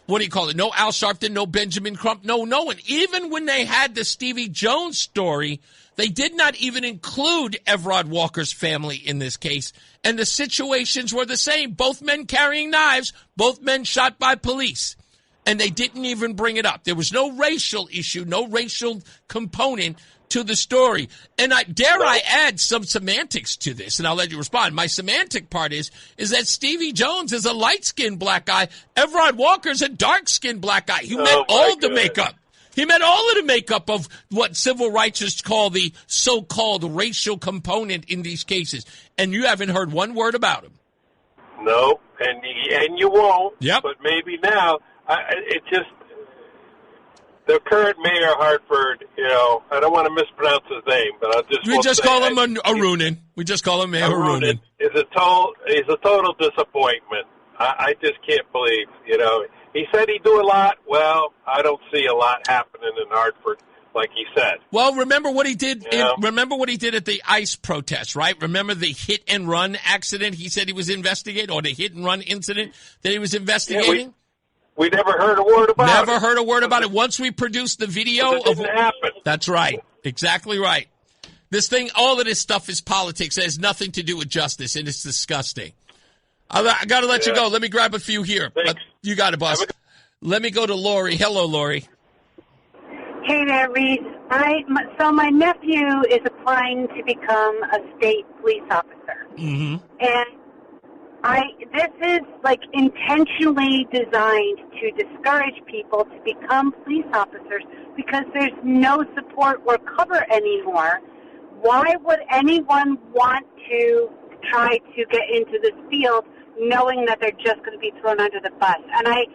what do you call it? No Al Sharpton, no Benjamin Crump, no one. Even when they had the Stevie Jones story, they did not even include Everard Walker's family in this case. And the situations were the same. Both men carrying knives, both men shot by police. And they didn't even bring it up. There was no racial issue, no racial component to the story. And I add some semantics to this, and I'll let you respond. My semantic part is that Stevie Jones is a light-skinned black guy. Everard Walker's a dark-skinned black guy. He met all the makeup. He met all of the makeup of what civil rightists call the so-called racial component in these cases. And you haven't heard one word about him.
No, and you won't.
Yep.
But maybe now, the current mayor of Hartford, I don't want to mispronounce his name, but
we just call him Arunin. We just call him Mayor Arunin.
He's a total disappointment. I just can't believe, He said he'd do a lot. Well, I don't see a lot happening in Hartford, like he said.
Well, remember what he did. Remember what he did at the ICE protest, right? Remember the hit and run accident he said he was investigating, or the hit and run incident that he was investigating?
Yeah, we never heard a word about it.
Never heard a word about it. Once we produced the video
it didn't happen.
That's right. Exactly right. This thing, all of this stuff is politics. It has nothing to do with justice, and it's disgusting. I got to let you go. Let me grab a few here. You got it, boss. Let me go to Lori. Hello, Lori.
Hey there, Reese. So my nephew is applying to become a state police officer.
Mm-hmm.
And this is like intentionally designed to discourage people to become police officers because there's no support or cover anymore. Why would anyone want to try to get into this field knowing that they're just going to be thrown under the bus? And I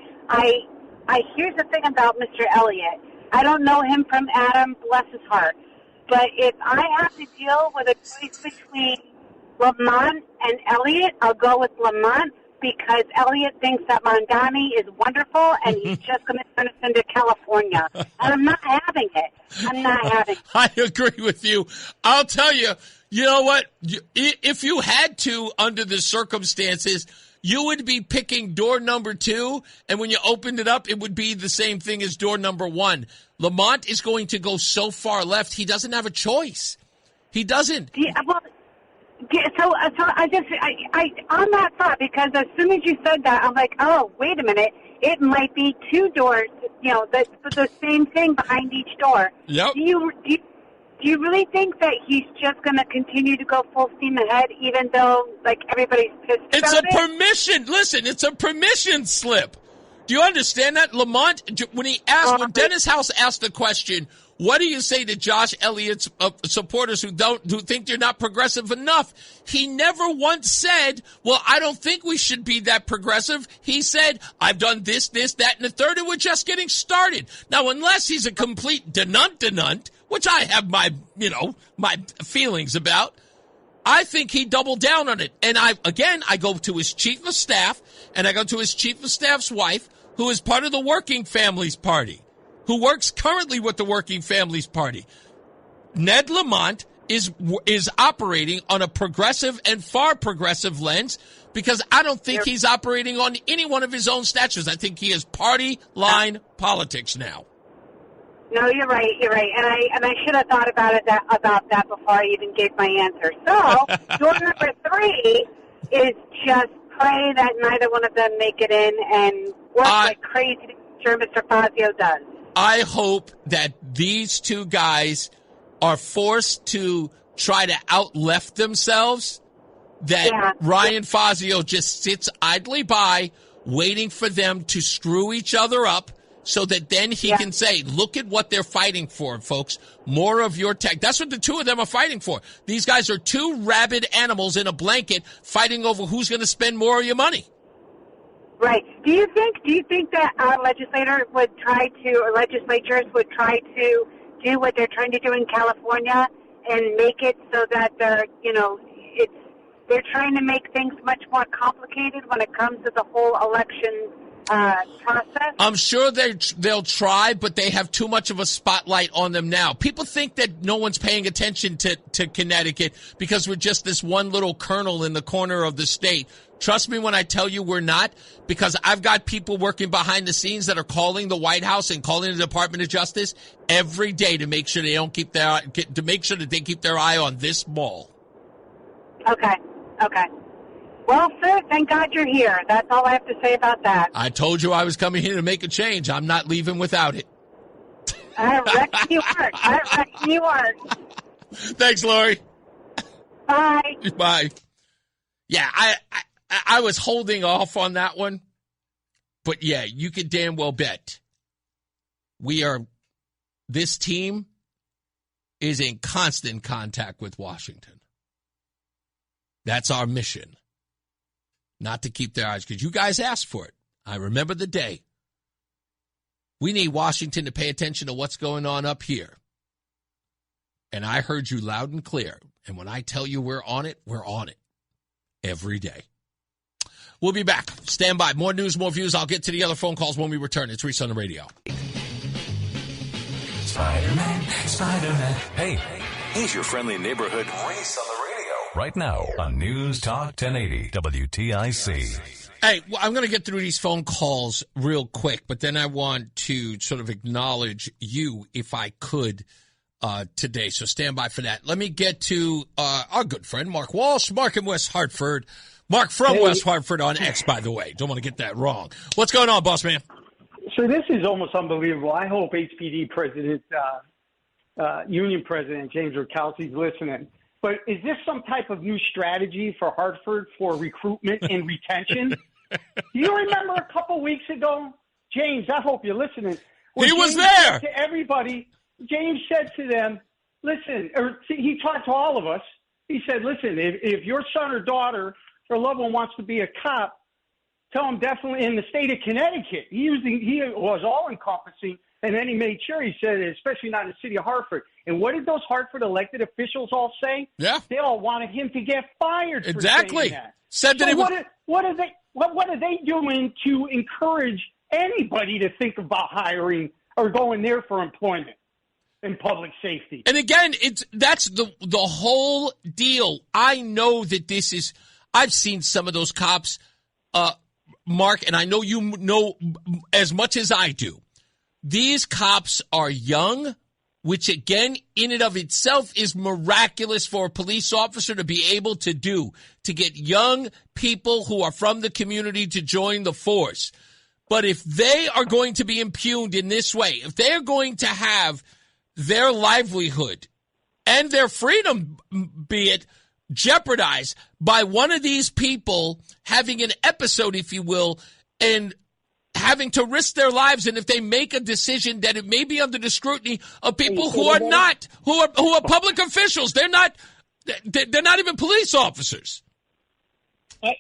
here's the thing about Mr. Elliot. I don't know him from Adam, bless his heart. But if I have to deal with a choice between Lamont and Elliot, I'll go with Lamont because Elliot thinks that Mondani is wonderful and he's just going to turn us into California. And I'm not having it.
I agree with you. I'll tell you, you know what? If you had to, under the circumstances, you would be picking door number 2, and when you opened it up, it would be the same thing as door number 1. Lamont is going to go so far left, he doesn't have a choice. He doesn't.
Yeah, well, so I on that thought, because as soon as you said that, I'm like, oh, wait a minute. It might be 2 doors, the same thing behind each door.
Yep.
Do you really think that he's just going to continue to go full steam ahead, even though, everybody's pissed about it?
It's a permission. Listen, it's a permission slip. Do you understand that? Lamont, when Dennis House asked the question, what do you say to Josh Elliott's supporters who think you're not progressive enough? He never once said, well, I don't think we should be that progressive. He said, I've done this, that, and the third, and we're just getting started. Now, unless he's a complete denunt, which I have my feelings about, I think he doubled down on it. And I go to his chief of staff, and I go to his chief of staff's wife, who is part of the Working Families Party, who works currently with the Working Families Party. Ned Lamont is operating on a progressive and far progressive lens because I don't think he's operating on any one of his own statutes. I think he is party line politics now.
No, you're right. And I should have thought about that before I even gave my answer. So, door number 3 is just pray that neither one of them make it in and work like crazy to make sure Mr. Fazio does.
I hope that these 2 guys are forced to try to out-left themselves, that Ryan Fazio just sits idly by waiting for them to screw each other up so that then he can say, look at what they're fighting for, folks. More of your tech. That's what the 2 of them are fighting for. These guys are 2 rabid animals in a blanket fighting over who's going to spend more of your money.
Right. Do you think that our legislators would try to do what they're trying to do in California and make it so that they're trying to make things much more complicated when it comes to the whole election process?
I'm sure they'll try, but they have too much of a spotlight on them now. People think that no one's paying attention to Connecticut because we're just this one little kernel in the corner of the state. Trust me when I tell you we're not, because I've got people working behind the scenes that are calling the White House and calling the Department of Justice every day to make sure they don't keep that they keep their eye on this mall.
Okay. Well, sir, thank God you're here. That's all I have to say about that.
I told you I was coming here to make a change. I'm not leaving without it.
I reckon you are.
Thanks, Lori.
Bye.
Bye. Yeah, I was holding off on that one. But, yeah, you could damn well bet this team is in constant contact with Washington. That's our mission. Not to keep their eyes, because you guys asked for it. I remember the day. We need Washington to pay attention to what's going on up here. And I heard you loud and clear. And when I tell you we're on it every day. We'll be back. Stand by. More news, more views. I'll get to the other phone calls when we return. It's Reese on the radio.
Spider-Man. Hey, he's your friendly neighborhood Reese on the radio. Right now on News Talk 1080 WTIC.
Hey, well, I'm going to get through these phone calls real quick, but then I want to sort of acknowledge you, if I could, today. So stand by for that. Let me get to our good friend, Mark Walsh. Mark in West Hartford. Mark from West Hartford on X, by the way. Don't want to get that wrong. What's going on, boss man?
So this is almost unbelievable. I hope HPD President, Union President James Rutkauski is listening. But is this some type of new strategy for Hartford for recruitment and retention? Do you remember a couple weeks ago, James, I hope you're listening.
He was there.
To everybody, James said to them, listen, he talked to all of us. He said, listen, if your son or daughter or loved one wants to be a cop, tell him definitely in the state of Connecticut. He was all-encompassing, and then he made sure, he said, especially not in the city of Hartford. And what did those Hartford elected officials all say?
Yeah.
They all wanted him to get fired for
saying
that.
Said that
what are they doing to encourage anybody to think about hiring or going there for employment in public safety?
And again, that's the whole deal. I know that I've seen some of those cops, Mark, and I know you know as much as I do. These cops are young, which again, in and of itself is miraculous for a police officer to be able to do, to get young people who are from the community to join the force. But if they are going to be impugned in this way, if they're going to have their livelihood and their freedom, be it jeopardized by one of these people having an episode, if you will, and having to risk their lives, and if they make a decision that it may be under the scrutiny of people who are public officials, they're not even police officers.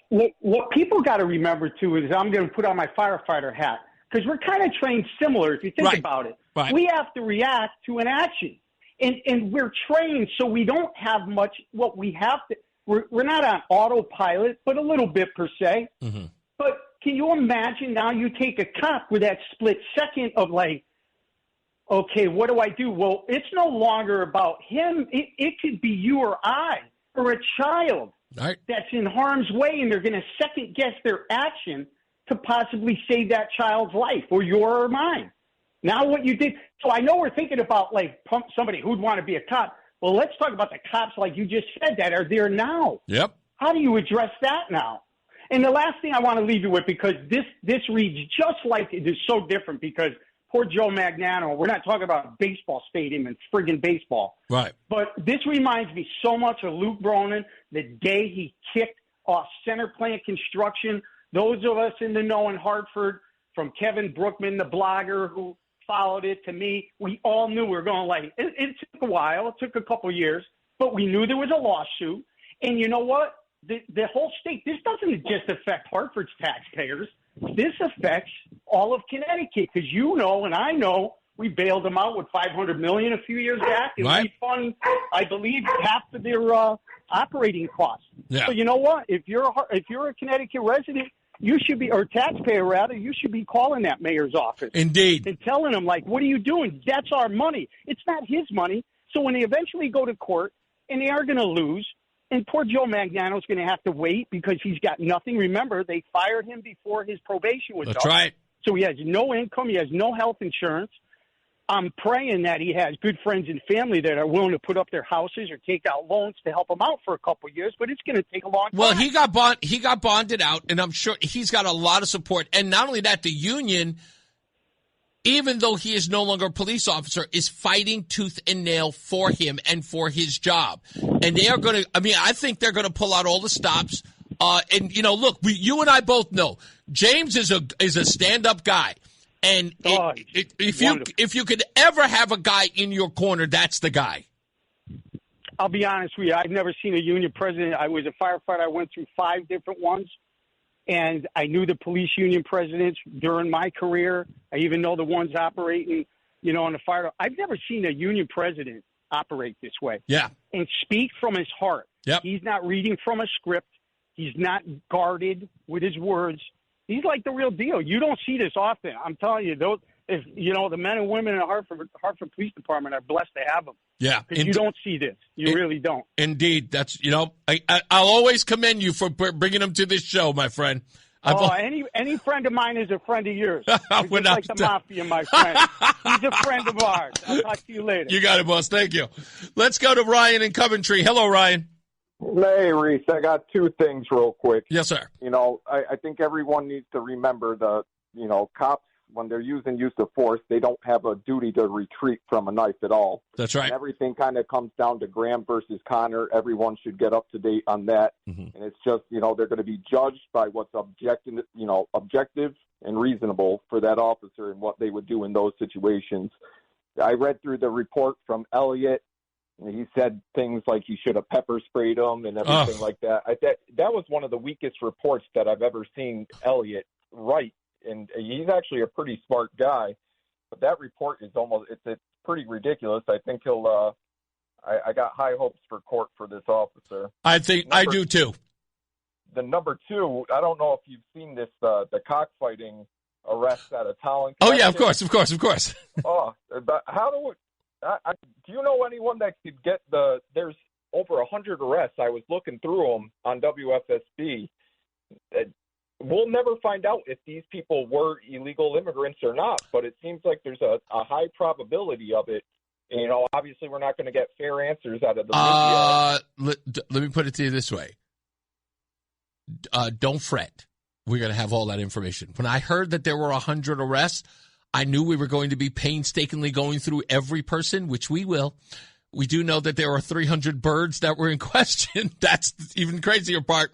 What people got to remember too is I'm going to put on my firefighter hat, because we're kind of trained similar if you think about it.
Right.
We have to react to an action, and we're trained so we don't have much. What we have to, we're not on autopilot, but a little bit per se.
Mm-hmm.
But can you imagine now you take a cop with that split second of like, okay, what do I do? Well, it's no longer about him. It could be you or I or a child that's in harm's way, and they're going to second guess their action to possibly save that child's life, or your or mine. Now what you did, so I know we're thinking about like somebody who'd want to be a cop. Well, let's talk about the cops like you just said that are there now.
Yep.
How do you address that now? And the last thing I want to leave you with, because this reads just like it is so different, because poor Joe Magnano, we're not talking about a baseball stadium and friggin' baseball.
Right.
But this reminds me so much of Luke Bronin, the day he kicked off Center Plant Construction. Those of us in the know in Hartford, from Kevin Brookman, the blogger who followed it, to me, we all knew we were going like, it took a while. It took a couple of years, but we knew there was a lawsuit. And you know what? The whole state, this doesn't just affect Hartford's taxpayers. This affects all of Connecticut, because you know and I know we bailed them out with $500 million a few years back, and we fund, I believe, half of their operating costs.
Yeah.
So you know what? If you're a Connecticut resident, you should be, or taxpayer rather, you should be calling that mayor's office.
Indeed.
And telling him, like, what are you doing? That's our money. It's not his money. So when they eventually go to court, and they are going to lose, and poor Joe Magnano is going to have to wait because he's got nothing. Remember, they fired him before his probation was up.
That's right.
So he has no income. He has no health insurance. I'm praying that he has good friends and family that are willing to put up their houses or take out loans to help him out for a couple of years, but it's going to take a long time.
Well, he got bonded out, and I'm sure he's got a lot of support. And not only that, the union, even though he is no longer a police officer, is fighting tooth and nail for him and for his job. And they are going to, I think they're going to pull out all the stops. And, look, you and I both know James is a stand-up guy. And if you could ever have a guy in your corner, that's the guy.
I'll be honest with you. I've never seen a union president. I was a firefighter. I went through 5 different ones. And I knew the police union presidents during my career. I even know the ones operating, on the fire. I've never seen a union president operate this way.
Yeah.
And speak from his heart.
Yep.
He's not reading from a script. He's not guarded with his words. He's like the real deal. You don't see this often. I'm telling you, the men and women in the Hartford Police Department are blessed to have them.
Yeah.
Because you don't see this. You really don't.
Indeed. That's, I'll always commend you for bringing them to this show, my friend.
Any friend of mine is a friend of yours. Just like the mafia, my friend. He's a friend of ours. I'll talk to you later.
You got it, boss. Thank you. Let's go to Ryan in Coventry. Hello, Ryan.
Hey, Reese, I got 2 things real quick.
Yes, sir.
I think everyone needs to remember cops, when they're using use of force, they don't have a duty to retreat from a knife at all.
That's right.
And everything kind of comes down to Graham versus Connor. Everyone should get up to date on that. Mm-hmm. And it's just, they're going to be judged by what's objective and reasonable for that officer and what they would do in those situations. I read through the report from Elliot. He said things like he should have pepper sprayed him and everything like that. That was one of the weakest reports that I've ever seen Elliot write, and he's actually a pretty smart guy. But that report is it's pretty ridiculous. I think he'll. I got high hopes for court for this officer.
I do too.
The number 2, I don't know if you've seen this, the cockfighting arrest out of Tallinn.
Oh yeah, of course.
Do you know anyone that could get there's over 100 arrests. I was looking through them on WFSB. We'll never find out if these people were illegal immigrants or not, but it seems like there's a high probability of it. And, obviously we're not going to get fair answers out of the media.
Let me put it to you this way. Don't fret. We're going to have all that information. When I heard that there were 100 arrests, I knew we were going to be painstakingly going through every person, which we will. We do know that there are 300 birds that were in question. That's the even crazier part.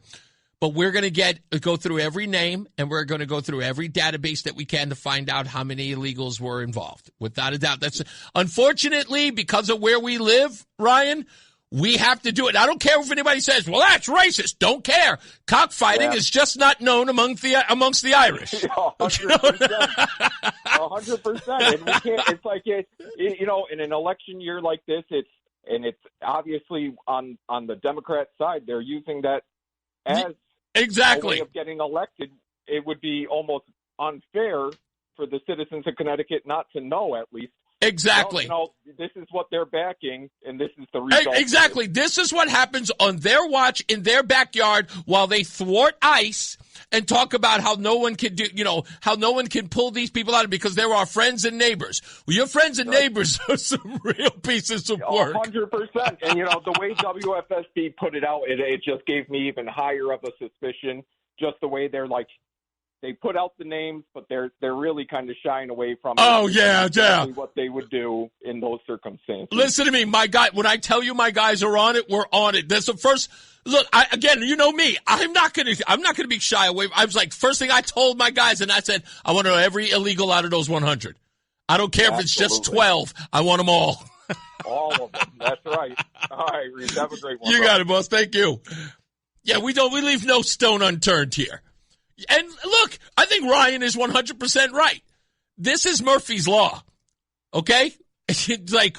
But we're going to go through every name, and we're going to go through every database that we can to find out how many illegals were involved. Without a doubt. That's unfortunately, because of where we live, Ryan, we have to do it. I don't care if anybody says, well, that's racist. Don't care. Cockfighting is just not known amongst the Irish.
100%. 100%. And we can't, it's like, in an election year like this, it's obviously on the Democrat side, they're using that as a way of getting elected. It would be almost unfair for the citizens of Connecticut not to know, at least.
Exactly.
This is what they're backing, and this is the result.
Exactly. This is what happens on their watch in their backyard while they thwart ICE and talk about how no one can how no one can pull these people out because they're our friends and neighbors. Well, your friends and neighbors are some real pieces of work.
100%. And, the way WFSB put it out, it just gave me even higher of a suspicion, just the way they're like, they put out the names, but they're really kind of shying away from it.
Oh, yeah.
What they would do in those circumstances.
Listen to me, my guy. When I tell you my guys are on it, we're on it. That's the first. Look, you know me. I'm not gonna be shy away. I was like, first thing I told my guys, and I said, I want to know every illegal out of those 100. I don't care if it's just 12. I want them all.
All of them. That's right. All right, Reese. Have a great one.
You got it, boss. Thank you. Yeah, we leave no stone unturned here. And look, I think Ryan is 100% right. This is Murphy's Law, okay? It's like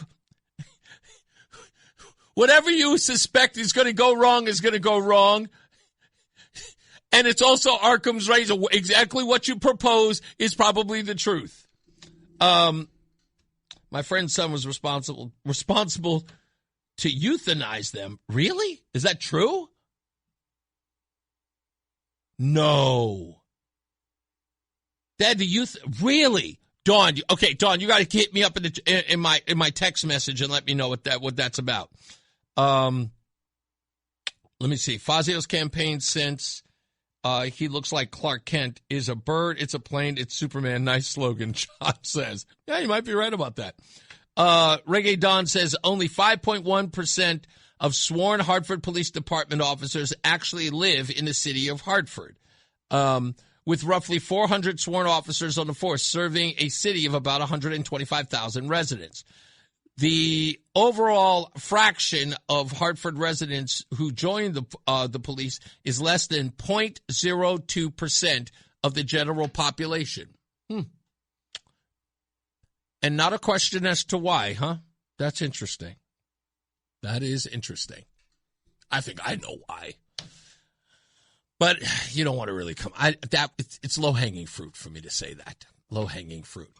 whatever you suspect is going to go wrong is going to go wrong. And it's also Arkham's razor. Exactly what you propose is probably the truth. My friend's son was responsible to euthanize them. Really? Is that true? No. Dad, the youth, really? Dawn, Dawn, you got to hit me up in my text message and let me know what that's about. Let me see. Fazio's campaign since he looks like Clark Kent is a bird, it's a plane, it's Superman. Nice slogan, John says. Yeah, you might be right about that. Reggae Don says only 5.1% of sworn Hartford Police Department officers actually live in the city of Hartford. With roughly 400 sworn officers on the force serving a city of about 125,000 residents. The overall fraction of Hartford residents who join the police is less than 0.02% of the general population. And not a question as to why, huh? That's interesting. That is interesting. I think I know why. But you don't want to really come. It's low-hanging fruit for me to say that. Low-hanging fruit.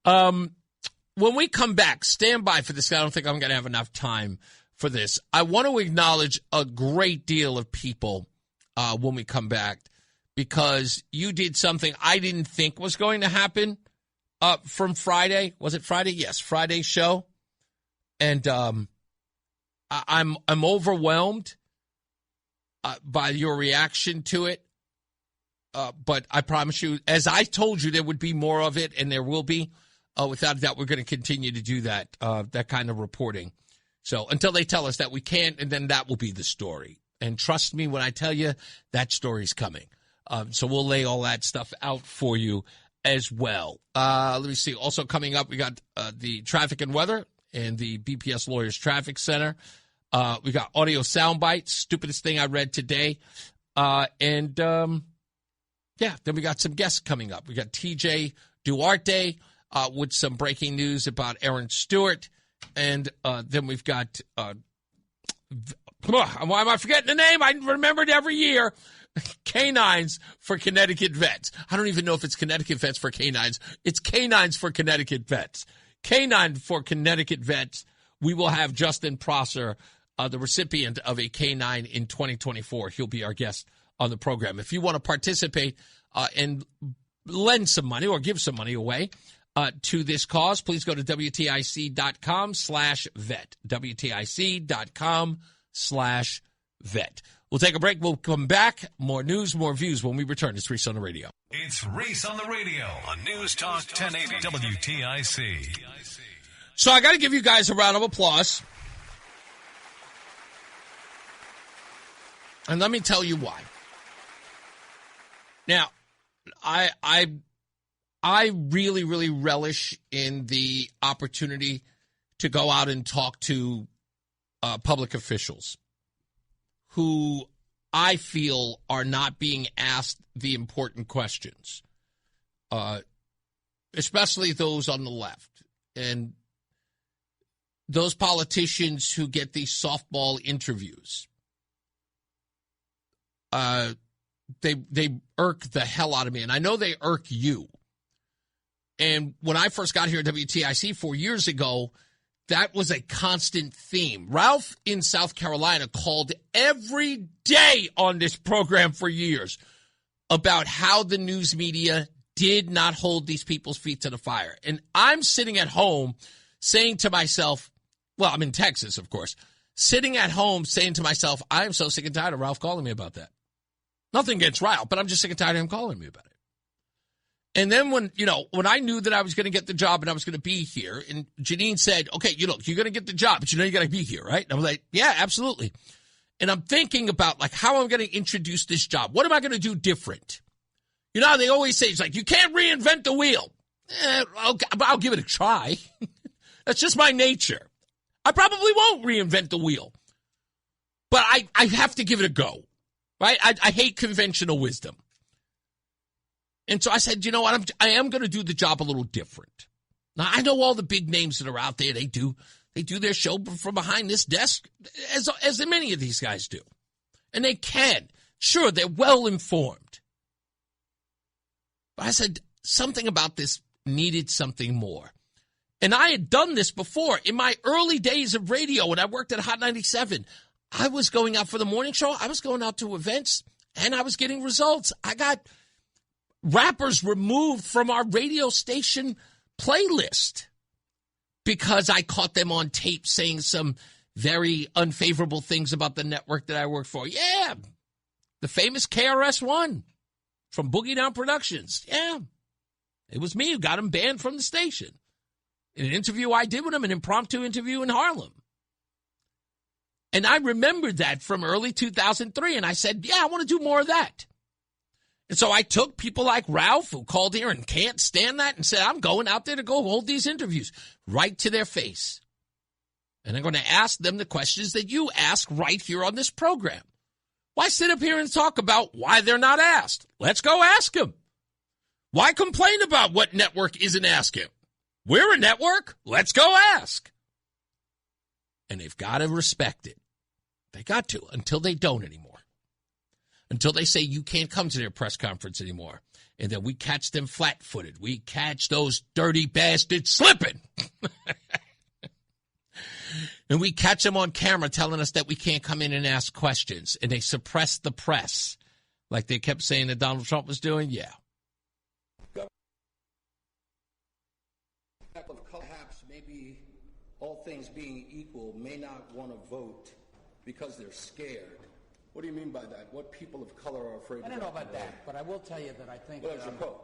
When we come back, stand by for this. I don't think I'm going to have enough time for this. I want to acknowledge a great deal of people when we come back because you did something I didn't think was going to happen from Friday. Was it Friday? Yes, Friday's show. And I'm overwhelmed by your reaction to it. But I promise you, as I told you, there would be more of it, and there will be. Without a doubt, we're going to continue to do that kind of reporting. So until they tell us that we can't, and then that will be the story. And trust me when I tell you, that story's coming. So we'll lay all that stuff out for you as well. Let me see. Also coming up, we got the traffic and weather and the BPS Lawyers Traffic Center. We got audio sound bites, stupidest thing I read today. Then we got some guests coming up. We got TJ Duarte with some breaking news about Aaron Stewart. And then we've got, why am I forgetting the name? I remember it every year. Canines for Connecticut Vets. I don't even know if it's Connecticut Vets for Canines. It's Canines for Connecticut Vets. Canine for Connecticut Vets. We will have Justin Prosser, the recipient of a canine in 2024. He'll be our guest on the program. If you want to participate and lend some money or give some money away to this cause, please go to WTIC.com/vet. WTIC.com/vet. We'll take a break. We'll come back. More news, more views when we return. It's Reese on the Radio.
It's Reese on the Radio on News Talk 1080 WTIC.
So I got to give you guys a round of applause. And let me tell you why. Now, I really, really relish in the opportunity to go out and talk to public officials who I feel are not being asked the important questions, especially those on the left. And those politicians who get these softball interviews, they irk the hell out of me. And I know they irk you. And when I first got here at WTIC 4 years ago, that was a constant theme. Ralph in South Carolina called every day on this program for years about how the news media did not hold these people's feet to the fire. And I'm sitting at home saying to myself, well, I'm in Texas, of course, sitting at home saying to myself, I am so sick and tired of Ralph calling me about that. Nothing against Ralph, but I'm just sick and tired of him calling me about it. And then when I knew that I was going to get the job and I was going to be here, and Janine said, okay, you're going to get the job, but you got to be here, right? And I was like, yeah, absolutely. And I'm thinking about how I'm going to introduce this job. What am I going to do different? You know how they always say, it's like, you can't reinvent the wheel. I'll give it a try. That's just my nature. I probably won't reinvent the wheel, but I have to give it a go, right? I hate conventional wisdom. And so I said, you know what, I am going to do the job a little different. Now, I know all the big names that are out there. They do their show from behind this desk, as many of these guys do. And they can. Sure, they're well-informed. But I said something about this needed something more. And I had done this before. In my early days of radio, when I worked at Hot 97, I was going out for the morning show. I was going out to events, and I was getting results. I got rappers removed from our radio station playlist because I caught them on tape saying some very unfavorable things about the network that I worked for. Yeah, the famous KRS-One from Boogie Down Productions. Yeah, it was me who got him banned from the station. In an interview I did with him, an impromptu interview in Harlem. And I remembered that from early 2003, and I said, yeah, I want to do more of that. And so I took people like Ralph, who called here and can't stand that, and said, I'm going out there to go hold these interviews right to their face. And I'm going to ask them the questions that you ask right here on this program. Why sit up here and talk about why they're not asked? Let's go ask them. Why complain about what network isn't asking? We're a network. Let's go ask. And they've got to respect it. They got to, until they don't anymore. Until they say you can't come to their press conference anymore. And then we catch them flat-footed. We catch those dirty bastards slipping. And we catch them on camera telling us that we can't come in and ask questions. And they suppress the press. Like they kept saying that Donald Trump was doing. Yeah.
Perhaps maybe all things being equal may not want to vote because they're scared. What do you mean by that? What people of color are afraid of?
I don't know about that, but I will tell you that I think...
Well, that's your quote.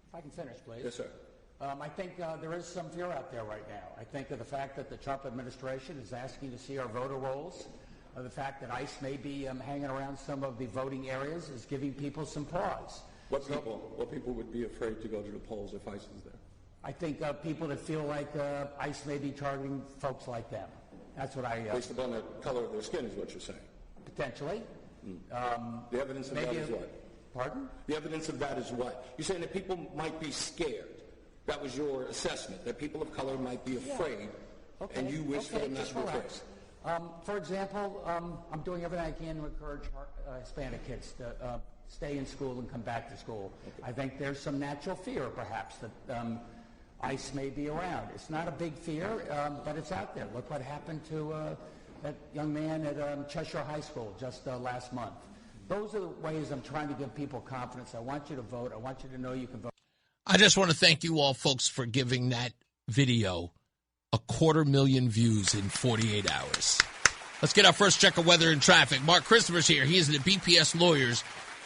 If I can finish, please.
Yes, sir.
I think there is some fear out there right now. I think of the fact that the Trump administration is asking to see our voter rolls. The fact that ICE may be hanging around some of the voting areas is giving people some pause.
What people would be afraid to go to the polls if ICE is there?
I think people that feel like ICE may be targeting folks like them. That's what I...
Based upon the color of their skin is what you're saying?
Potentially.
The evidence of that is what?
Pardon?
The evidence of that is what? You're saying that people might be scared. That was your assessment, that people of color might be afraid, and you wish for them not to be afraid.
For example, I'm doing everything I can to encourage Hispanic kids to stay in school and come back to school. Okay. I think there's some natural fear, perhaps, that ICE may be around. It's not a big fear, but it's out there. Look what happened to that young man at Cheshire High School just last month. Those are the ways I'm trying to give people confidence. I want you to vote. I want you to know you can vote.
I just want to thank you all, folks, for giving that video 250,000 views in 48 hours. Let's get our first check of weather and traffic. Mark Christopher's here. He is in the BPS Lawyers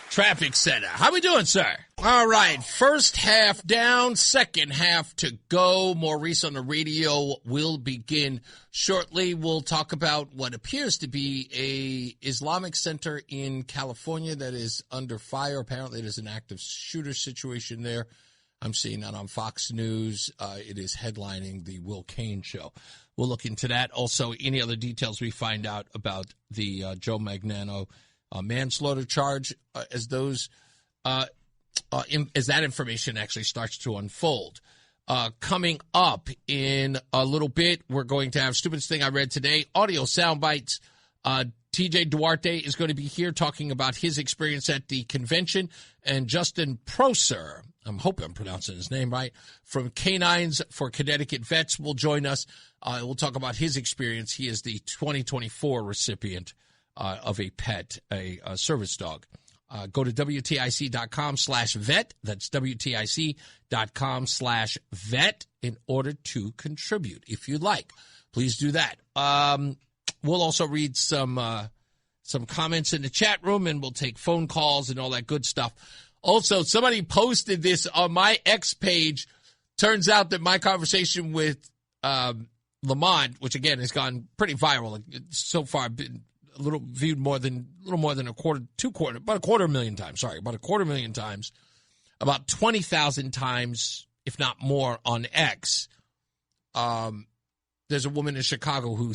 Traffic Center. How we doing, sir? All right, first half down, second half to go. More Reese on the radio will begin shortly. We'll talk about what appears to be a Islamic center in California that is under fire. Apparently, there's an active shooter situation there. I'm seeing that on Fox News. It is headlining the Will Cain show. We'll look into that. Also, any other details we find out about the Joe Magnano manslaughter charge as that information actually starts to unfold. Coming up in a little bit, we're going to have Stupidest Thing I Read Today, audio sound bites. TJ Duarte is going to be here talking about his experience at the convention, and Justin Proser, I'm hoping I'm pronouncing his name right, from Canines for Connecticut Vets will join us. We'll talk about his experience. He is the 2024 recipient of a pet, a service dog. Go to WTIC.com/vet. That's WTIC.com/vet in order to contribute. If you'd like, please do that. We'll also read some comments in the chat room, and we'll take phone calls and all that good stuff. Also, somebody posted this on my X page. Turns out that my conversation with Lamont, which again has gone pretty viral so far, been a little viewed about a quarter million times. About 20,000 times, if not more, on X. There's a woman in Chicago who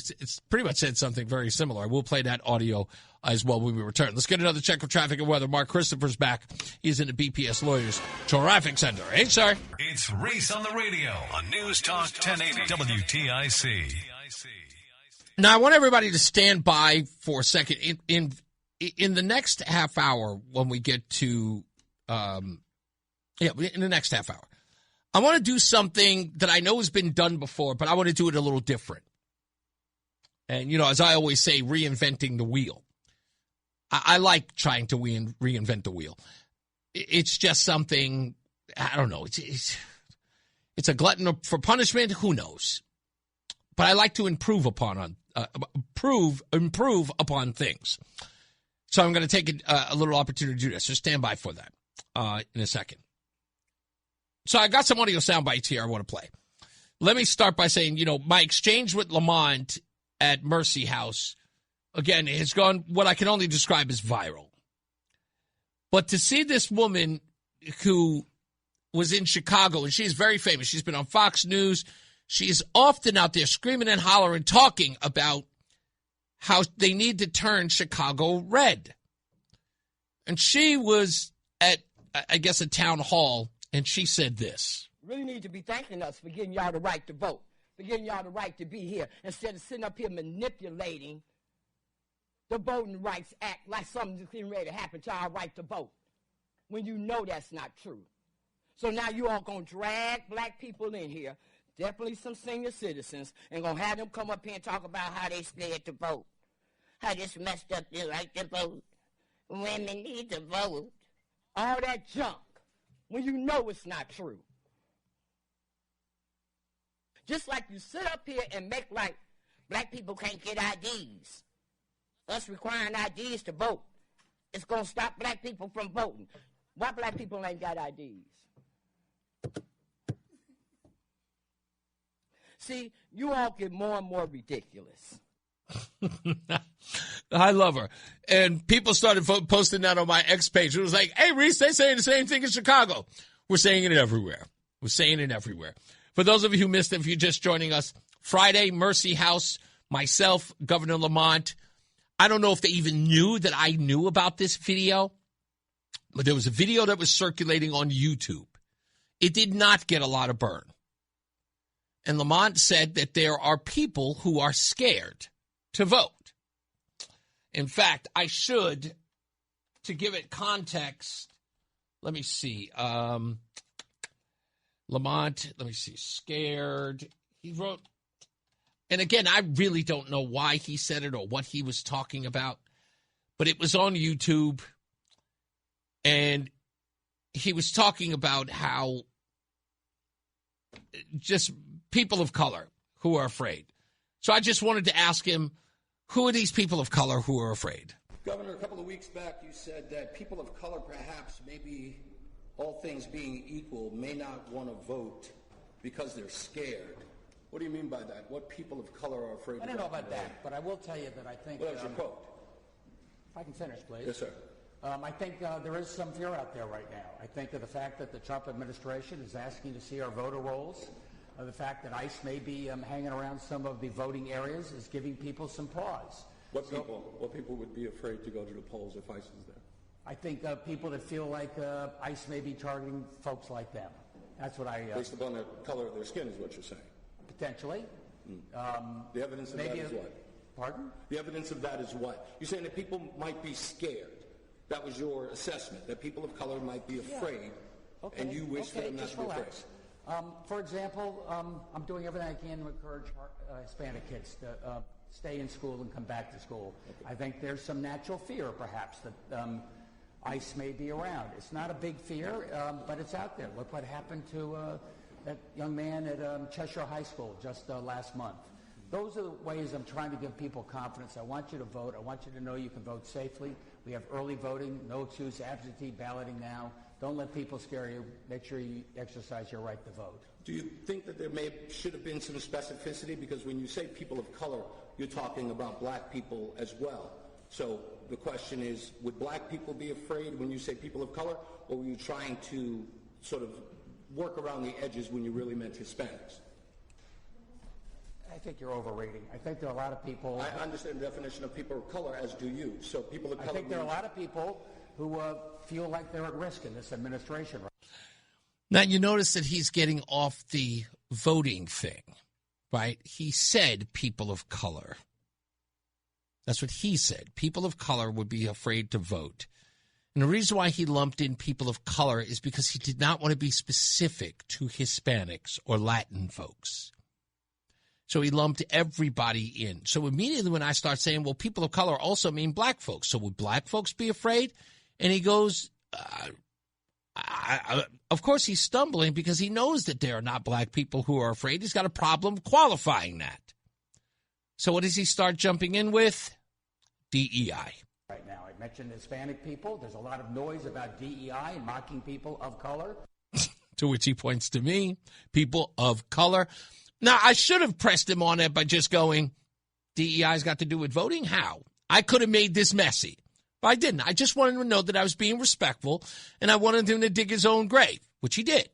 pretty much said something very similar. We'll play that audio as well when we return. Let's get another check of traffic and weather. Mark Christopher's back. He's in the BPS Lawyers Traffic Center. Hey, sir.
It's Reese on the radio on News Talk 1080 WTIC.
Now, I want everybody to stand by for a second. In in the next half hour, when we get to, in the next half hour, I want to do something that I know has been done before, but I want to do it a little different. And, as I always say, reinventing the wheel. I like trying to reinvent the wheel. It's just something, I don't know. It's a glutton for punishment. Who knows? But I like to improve upon things. So I'm going to take a little opportunity to do this. So stand by for that in a second. So I got some audio sound bites here I want to play. Let me start by saying, my exchange with Lamont at Mercy House, again, has gone what I can only describe as viral. But to see this woman who was in Chicago, and she's very famous. She's been on Fox News. She's often out there screaming and hollering, talking about how they need to turn Chicago red. And she was at, I guess, a town hall, and she said this.
Really need to be thanking us for getting y'all the right to vote, for getting y'all the right to be here, instead of sitting up here manipulating the Voting Rights Act like something's getting ready to happen to our right to vote, when you know that's not true. So now you all going to drag black people in here, definitely some senior citizens, and going to have them come up here and talk about how they scared to vote, how this messed up their right to vote, women need to vote, all that junk, when you know it's not true. Just like you sit up here and make like black people can't get IDs. Us requiring IDs to vote, it's going to stop black people from voting. Why black people ain't got IDs? See, you all get more and more ridiculous.
I love her. And people started posting that on my X page. It was like, hey, Reese, they're saying the same thing in Chicago. We're saying it everywhere. We're saying it everywhere. For those of you who missed it, if you're just joining us, Friday, Mercy House, myself, Governor Lamont. I don't know if they even knew that I knew about this video, but there was a video that was circulating on YouTube. It did not get a lot of burn. And Lamont said that there are people who are scared to vote. In fact, I should, to give it context, let me see. Lamont, let me see, scared. He wrote, and again, I really don't know why he said it or what he was talking about, but it was on YouTube, and he was talking about how just people of color who are afraid. So I just wanted to ask him, who are these people of color who are afraid?
Governor, a couple of weeks back you said that people of color, perhaps, maybe all things being equal, may not want to vote because they're scared. What do you mean by that? What people of color are afraid of?
I don't know about that, but I will tell you that I think...
Well, that was your quote.
If I can finish, please.
Yes, sir.
I think there is some fear out there right now. I think of the fact that the Trump administration is asking to see our voter rolls. The fact that ICE may be hanging around some of the voting areas is giving people some pause.
What people would be afraid to go to the polls if ICE is there?
I think people that feel like ICE may be targeting folks like them. That's what I...
Based upon the color of their skin is what you're saying?
Potentially.
The evidence of that is what?
Pardon?
The evidence of that is what? You're saying that people might be scared. That was your assessment, that people of color might be afraid,
okay.
And you wish for them not to be afraid.
For example, I'm doing everything I can to encourage Hispanic kids to stay in school and come back to school. Okay. I think there's some natural fear, perhaps, that ICE may be around. It's not a big fear, but it's out there. Look what happened to that young man at Cheshire High School just last month. Those are the ways I'm trying to give people confidence. I want you to vote. I want you to know you can vote safely. We have early voting, no excuse, absentee balloting now. Don't let people scare you. Make sure you exercise your right to vote.
Do you think that there should have been some specificity? Because when you say people of color, you're talking about black people as well. So the question is, would black people be afraid when you say people of color, or were you trying to sort of work around the edges when you really meant Hispanics?
I think you're overrating. I think there are a lot of people...
I understand the definition of people of color, as do you. So people of color...
I think there are a lot of people who feel like they're at risk in this administration.
Now, you notice that he's getting off the voting thing, right? He said people of color. That's what he said. People of color would be afraid to vote. And the reason why he lumped in people of color is because he did not want to be specific to Hispanics or Latin folks. So he lumped everybody in. So immediately when I start saying, well, people of color also mean black folks. So would black folks be afraid? And he goes, of course he's stumbling because he knows that there are not black people who are afraid. He's got a problem qualifying that. So what does he start jumping in with? DEI.
Right now, I mentioned Hispanic people. There's a lot of noise about DEI and mocking people of color.
To which he points to me, people of color. Now, I should have pressed him on it by just going, DEI's got to do with voting? How? I could have made this messy, but I didn't. I just wanted him to know that I was being respectful, and I wanted him to dig his own grave, which he did.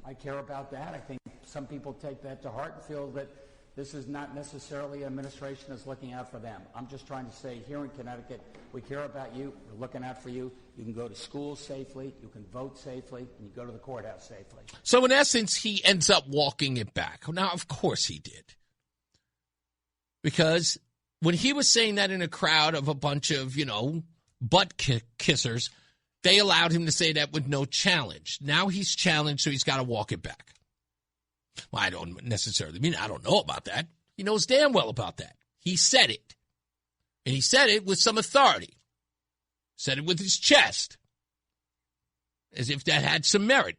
I care about that. I think some people take that to heart and feel that this is not necessarily an administration that's looking out for them. I'm just trying to say, here in Connecticut, we care about you. We're looking out for you. You can go to school safely. You can vote safely. And you go to the courthouse safely.
So, in essence, he ends up walking it back. Now, of course he did. Because when he was saying that in a crowd of a bunch of, butt kissers, they allowed him to say that with no challenge. Now he's challenged, so he's got to walk it back. Well, I don't necessarily mean I don't know about that. He knows damn well about that. He said it. And he said it with some authority. Said it with his chest. As if that had some merit.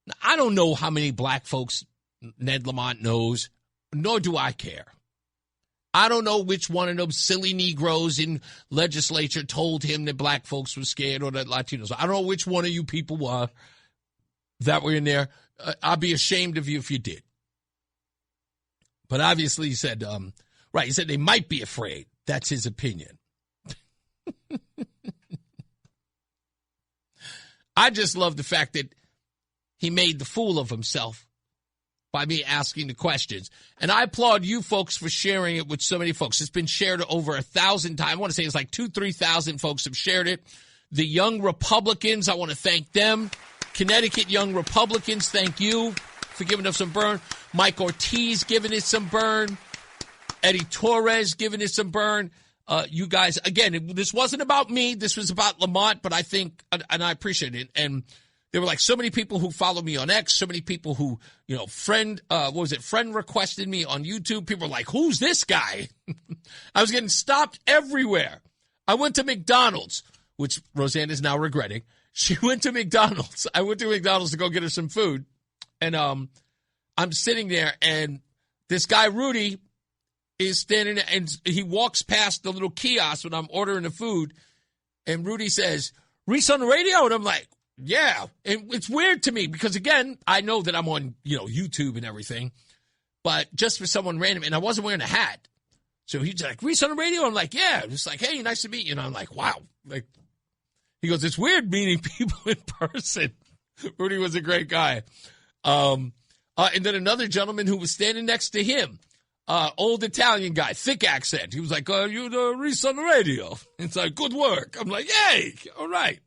Now, I don't know how many black folks Ned Lamont knows, nor do I care. I don't know which one of those silly Negroes in legislature told him that black folks were scared or that Latinos. I don't know which one of you people were that were in there. I'll be ashamed of you if you did. But obviously he said, he said they might be afraid. That's his opinion. I just love the fact that he made the fool of himself by me asking the questions. And I applaud you folks for sharing it with so many folks. It's been shared over 1,000 times. I want to say it's like 3,000 folks have shared it. The young Republicans, I want to thank them. Connecticut young Republicans, thank you for giving us some burn. Mike Ortiz giving it some burn. Eddie Torres giving it some burn. You guys, again, this wasn't about me. This was about Lamont, but I think, and I appreciate it. And there were like so many people who follow me on X, so many people who, friend requested me on YouTube. People were like, who's this guy? I was getting stopped everywhere. I went to McDonald's, which Roseanne is now regretting. She went to McDonald's. I went to McDonald's to go get her some food. And I'm sitting there, and this guy, Rudy, is standing there, and he walks past the little kiosk when I'm ordering the food. And Rudy says, Reese on the radio? And I'm like, yeah. And it's weird to me because, again, I know that I'm on, YouTube and everything. But just for someone random, and I wasn't wearing a hat. So he's like, Reese on the radio? I'm like, yeah. Just like, hey, nice to meet you. And I'm like, wow. Like, he goes, it's weird meeting people in person. Rudy was a great guy. And then another gentleman who was standing next to him, old Italian guy, thick accent. He was like, you the Reese on the radio. It's like, good work. I'm like, hey, all right.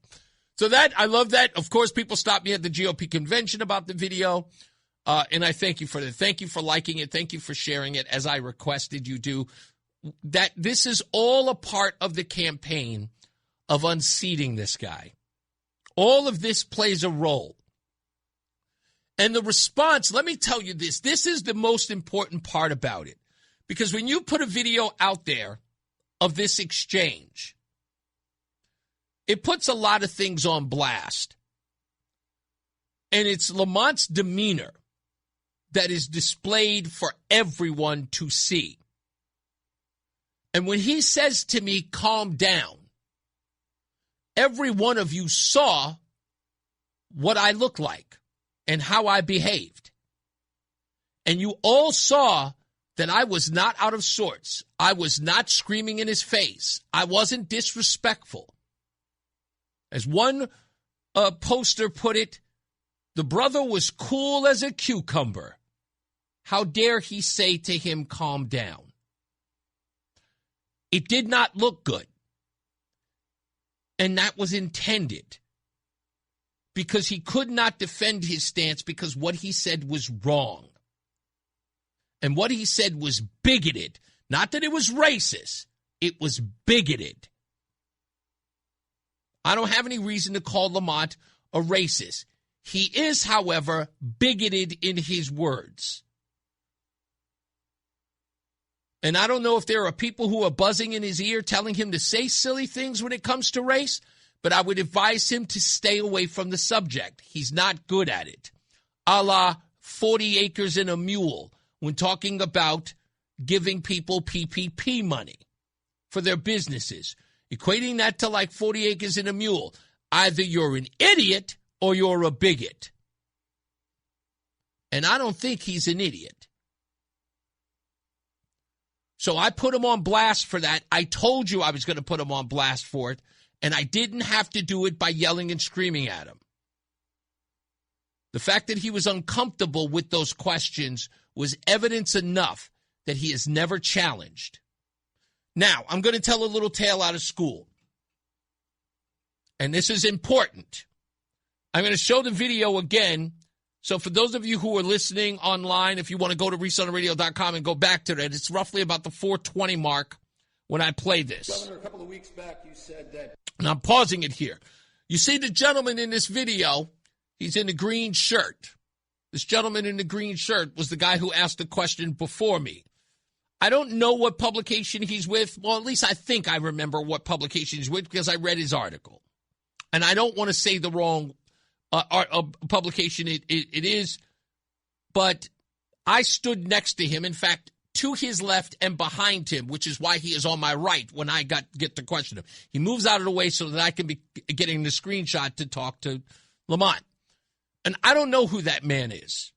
So I love that. Of course, people stopped me at the GOP convention about the video. And I thank you for that. Thank you for liking it. Thank you for sharing it as I requested you do. That this is all a part of the campaign of unseating this guy. All of this plays a role. And the response, let me tell you this is the most important part about it. Because when you put a video out there of this exchange, it puts a lot of things on blast. And it's Lamont's demeanor that is displayed for everyone to see. And when he says to me, calm down, every one of you saw what I look like and how I behaved. And you all saw that I was not out of sorts. I was not screaming in his face. I wasn't disrespectful. As one poster put it, the brother was cool as a cucumber. How dare he say to him, calm down? It did not look good. And that was intended. Because he could not defend his stance because what he said was wrong. And what he said was bigoted, Not that it was racist. It was bigoted. I don't have any reason to call Lamont a racist. He is, however, bigoted in his words. And I don't know if there are people who are buzzing in his ear telling him to say silly things when it comes to race, but I would advise him to stay away from the subject. He's not good at it. A la 40 acres and a mule when talking about giving people PPP money for their businesses. Equating that to like 40 acres and a mule. Either you're an idiot or you're a bigot. And I don't think he's an idiot. So I put him on blast for that. I told you I was going to put him on blast for it, and I didn't have to do it by yelling and screaming at him. The fact that he was uncomfortable with those questions was evidence enough that he is never challenged. Now, I'm going to tell a little tale out of school. And this is important. I'm going to show the video again. So for those of you who are listening online, if you want to go to ReeseOnTheRadio.com and go back to that, it's roughly about the 4:20 mark when I play this.
Governor, a couple of weeks back you said that...
And I'm pausing it here. You see the gentleman in this video, he's in the green shirt. This gentleman in the green shirt was the guy who asked the question before me. I don't know what publication he's with. Well, at least I think I remember what publication he's with because I read his article. And I don't want to say the wrong publication it is, but I stood next to him. In fact, to his left and behind him, which is why he is on my right when I get to question him. He moves out of the way so that I can be getting the screenshot to talk to Lamont. And I don't know who that man is.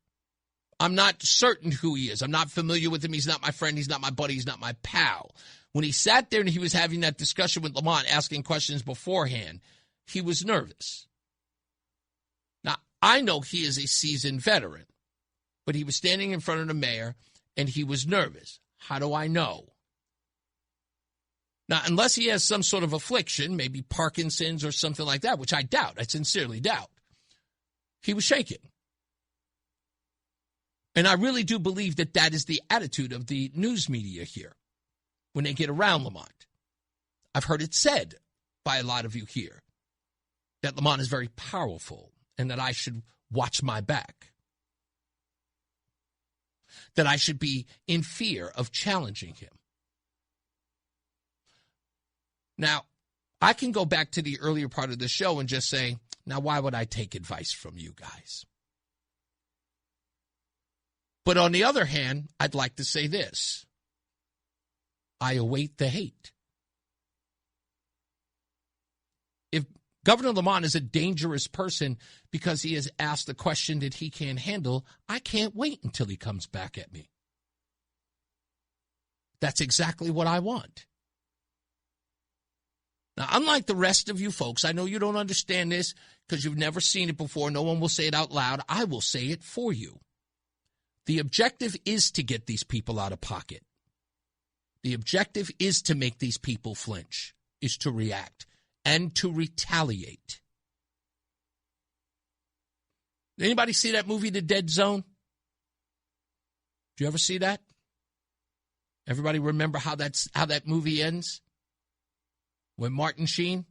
I'm not certain who he is. I'm not familiar with him. He's not my friend. He's not my buddy. He's not my pal. When he sat there and he was having that discussion with Lamont, asking questions beforehand, he was nervous. Now, I know he is a seasoned veteran, but he was standing in front of the mayor and he was nervous. How do I know? Now, unless he has some sort of affliction, maybe Parkinson's or something like that, which I doubt, I sincerely doubt, he was shaking. And I really do believe that that is the attitude of the news media here when they get around Lamont. I've heard it said by a lot of you here that Lamont is very powerful and that I should watch my back, that I should be in fear of challenging him. Now, I can go back to the earlier part of the show and just say, now, why would I take advice from you guys? But on the other hand, I'd like to say this. I await the hate. If Governor Lamont is a dangerous person because he has asked a question that he can't handle, I can't wait until he comes back at me. That's exactly what I want. Now, unlike the rest of you folks, I know you don't understand this because you've never seen it before. No one will say it out loud. I will say it for you. The objective is to get these people out of pocket. The objective is to make these people flinch, is to react, and to retaliate. Anybody see that movie, The Dead Zone? Do you ever see that? Everybody remember how that movie ends? When Martin Sheen?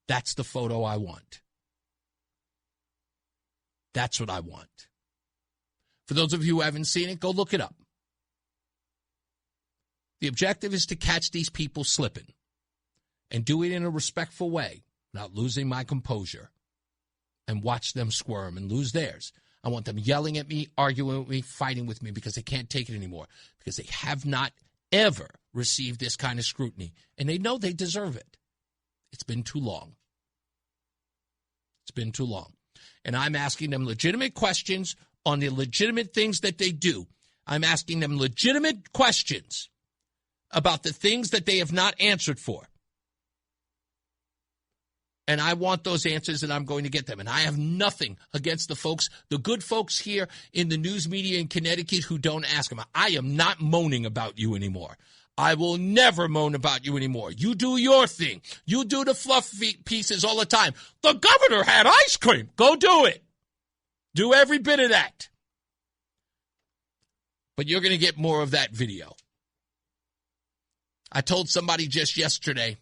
That's the photo I want. That's what I want. For those of you who haven't seen it, go look it up. The objective is to catch these people slipping and do it in a respectful way, not losing my composure, and watch them squirm and lose theirs. I want them yelling at me, arguing with me, fighting with me because they can't take it anymore, because they have not ever received this kind of scrutiny, and they know they deserve it. It's been too long. It's been too long. And I'm asking them legitimate questions on the legitimate things that they do. I'm asking them legitimate questions about the things that they have not answered for. And I want those answers, and I'm going to get them. And I have nothing against the folks, the good folks here in the news media in Connecticut who don't ask them. I am not moaning about you anymore. I will never moan about you anymore. You do your thing. You do the fluffy pieces all the time. The governor had ice cream. Go do it. Do every bit of that. But you're going to get more of that video. I told somebody just yesterday,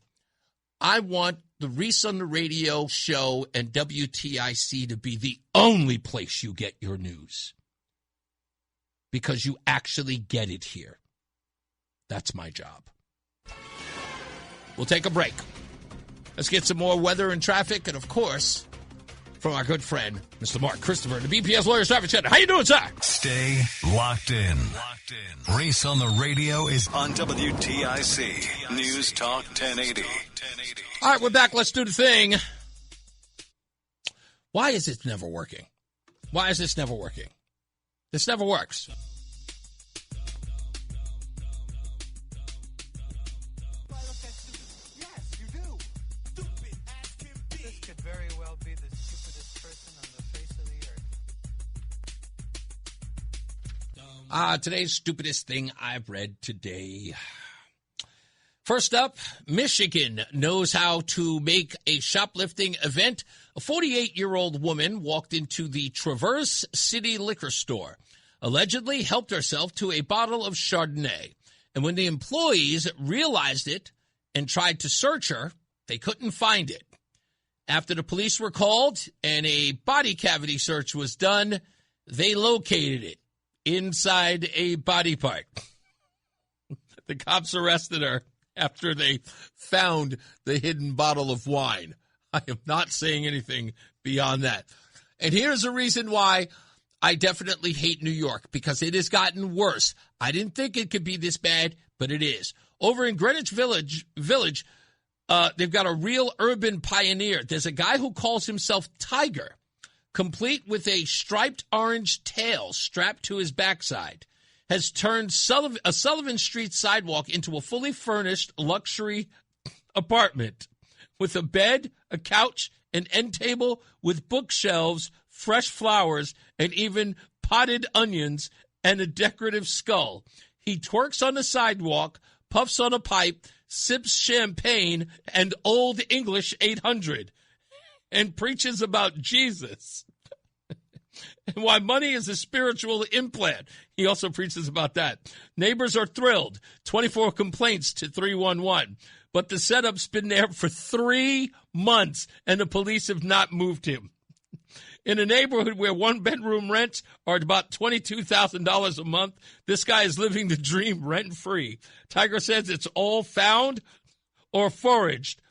I want the Reese on the Radio show and WTIC to be the only place you get your news. Because you actually get it here. That's my job. We'll take a break. Let's get some more weather and traffic. And, of course, from our good friend, Mr. Mark Christopher, the BPS Lawyers Traffic Center. How you doing, sir?
Stay locked in. Reese on the Radio is on WTIC. News Talk 1080.
All right, we're back. Let's do the thing. Why is it never working? Why is this never working? This never works. Today's stupidest thing I've read today. First up, Michigan knows how to make a shoplifting event. A 48-year-old woman walked into the Traverse City liquor store, allegedly helped herself to a bottle of Chardonnay. And when the employees realized it and tried to search her, they couldn't find it. After the police were called and a body cavity search was done, they located it inside a body part. The cops arrested her after they found the hidden bottle of wine. I am not saying anything beyond that. And here's a reason why I definitely hate New York, because it has gotten worse. I didn't think it could be this bad, but it is. Over in Greenwich Village, they've got a real urban pioneer. There's a guy who calls himself Tiger, complete with a striped orange tail strapped to his backside, has turned a Sullivan Street sidewalk into a fully furnished luxury apartment with a bed, a couch, an end table with bookshelves, fresh flowers, and even potted onions and a decorative skull. He twerks on the sidewalk, puffs on a pipe, sips champagne and Old English 800, and preaches about Jesus. And why money is a spiritual implant. He also preaches about that. Neighbors are thrilled. 24 complaints to 311. But the setup's been there for 3 months, and the police have not moved him. In a neighborhood where one-bedroom rents are about $22,000 a month, this guy is living the dream rent-free. Tiger says it's all found or foraged.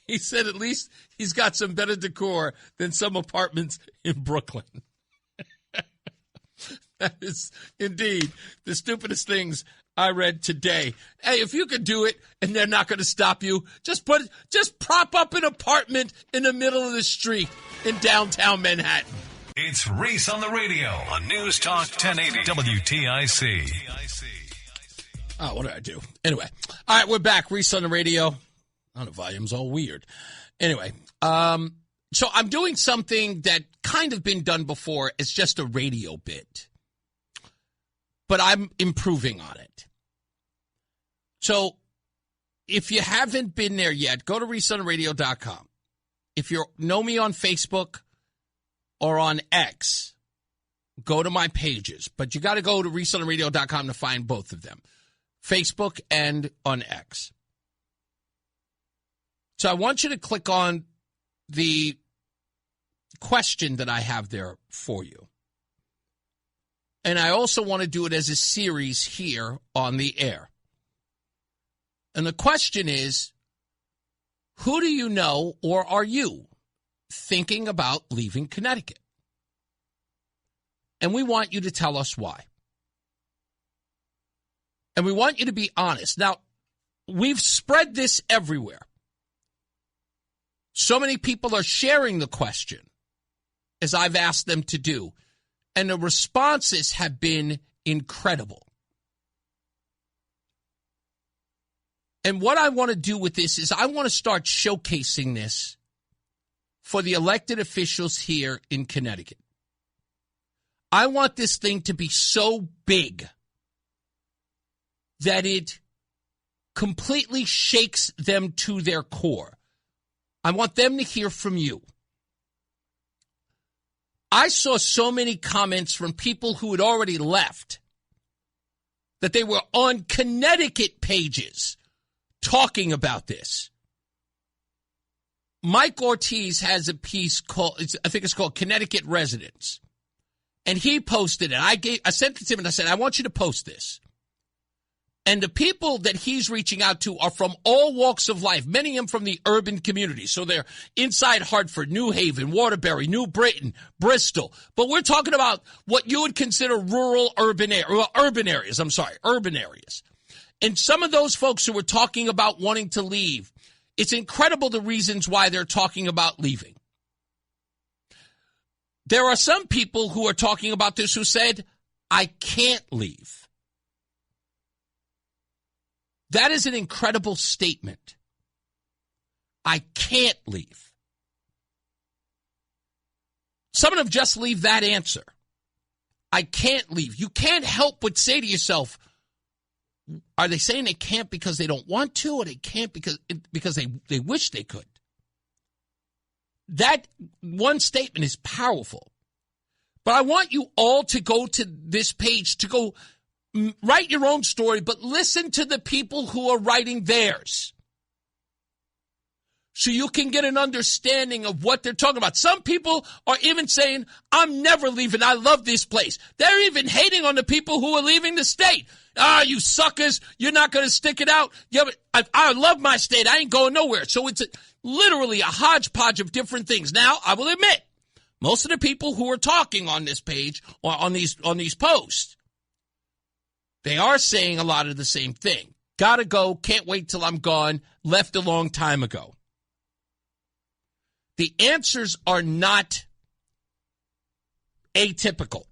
He said at least he's got some better decor than some apartments in Brooklyn. That is indeed the stupidest things I read today. Hey, if you could do it and they're not going to stop you, just prop up an apartment in the middle of the street in downtown Manhattan.
It's Reese on the Radio on News Talk 1080 WTIC.
Oh, what did I do? Anyway, all right, we're back. Reese on the Radio. Oh, the volume's all weird. Anyway, so I'm doing something that kind of been done before. It's just a radio bit. But I'm improving on it. So if you haven't been there yet, go to ReeseOnTheRadio.com. If you know me on Facebook or on X, go to my pages. But you got to go to ReeseOnTheRadio.com to find both of them, Facebook and on X. So I want you to click on the question that I have there for you. And I also want to do it as a series here on the air. And the question is, who do you know, or are you thinking about leaving Connecticut? And we want you to tell us why. And we want you to be honest. Now, we've spread this everywhere. So many people are sharing the question, as I've asked them to do, and the responses have been incredible. And what I want to do with this is I want to start showcasing this for the elected officials here in Connecticut. I want this thing to be so big that it completely shakes them to their core. I want them to hear from you. I saw so many comments from people who had already left that they were on Connecticut pages talking about this. Mike Ortiz has a piece called, I think it's called Connecticut Residents. And he posted it. I sent it to him and I said, I want you to post this. And the people that he's reaching out to are from all walks of life, many of them from the urban community. So they're inside Hartford, New Haven, Waterbury, New Britain, Bristol. But we're talking about what you would consider urban areas. And some of those folks who were talking about wanting to leave, it's incredible the reasons why they're talking about leaving. There are some people who are talking about this who said, I can't leave. That is an incredible statement. I can't leave. Some of them just leave that answer. I can't leave. You can't help but say to yourself, are they saying they can't because they don't want to, or they can't because they wish they could? That one statement is powerful. But I want you all to go to this page, to go write your own story, but listen to the people who are writing theirs, so you can get an understanding of what they're talking about. Some people are even saying, I'm never leaving. I love this place. They're even hating on the people who are leaving the state. You suckers, you're not going to stick it out. Yeah, but I love my state. I ain't going nowhere. So it's literally a hodgepodge of different things. Now, I will admit, most of the people who are talking on this page or on these posts, they are saying a lot of the same thing. Gotta go, can't wait till I'm gone, left a long time ago. The answers are not atypical.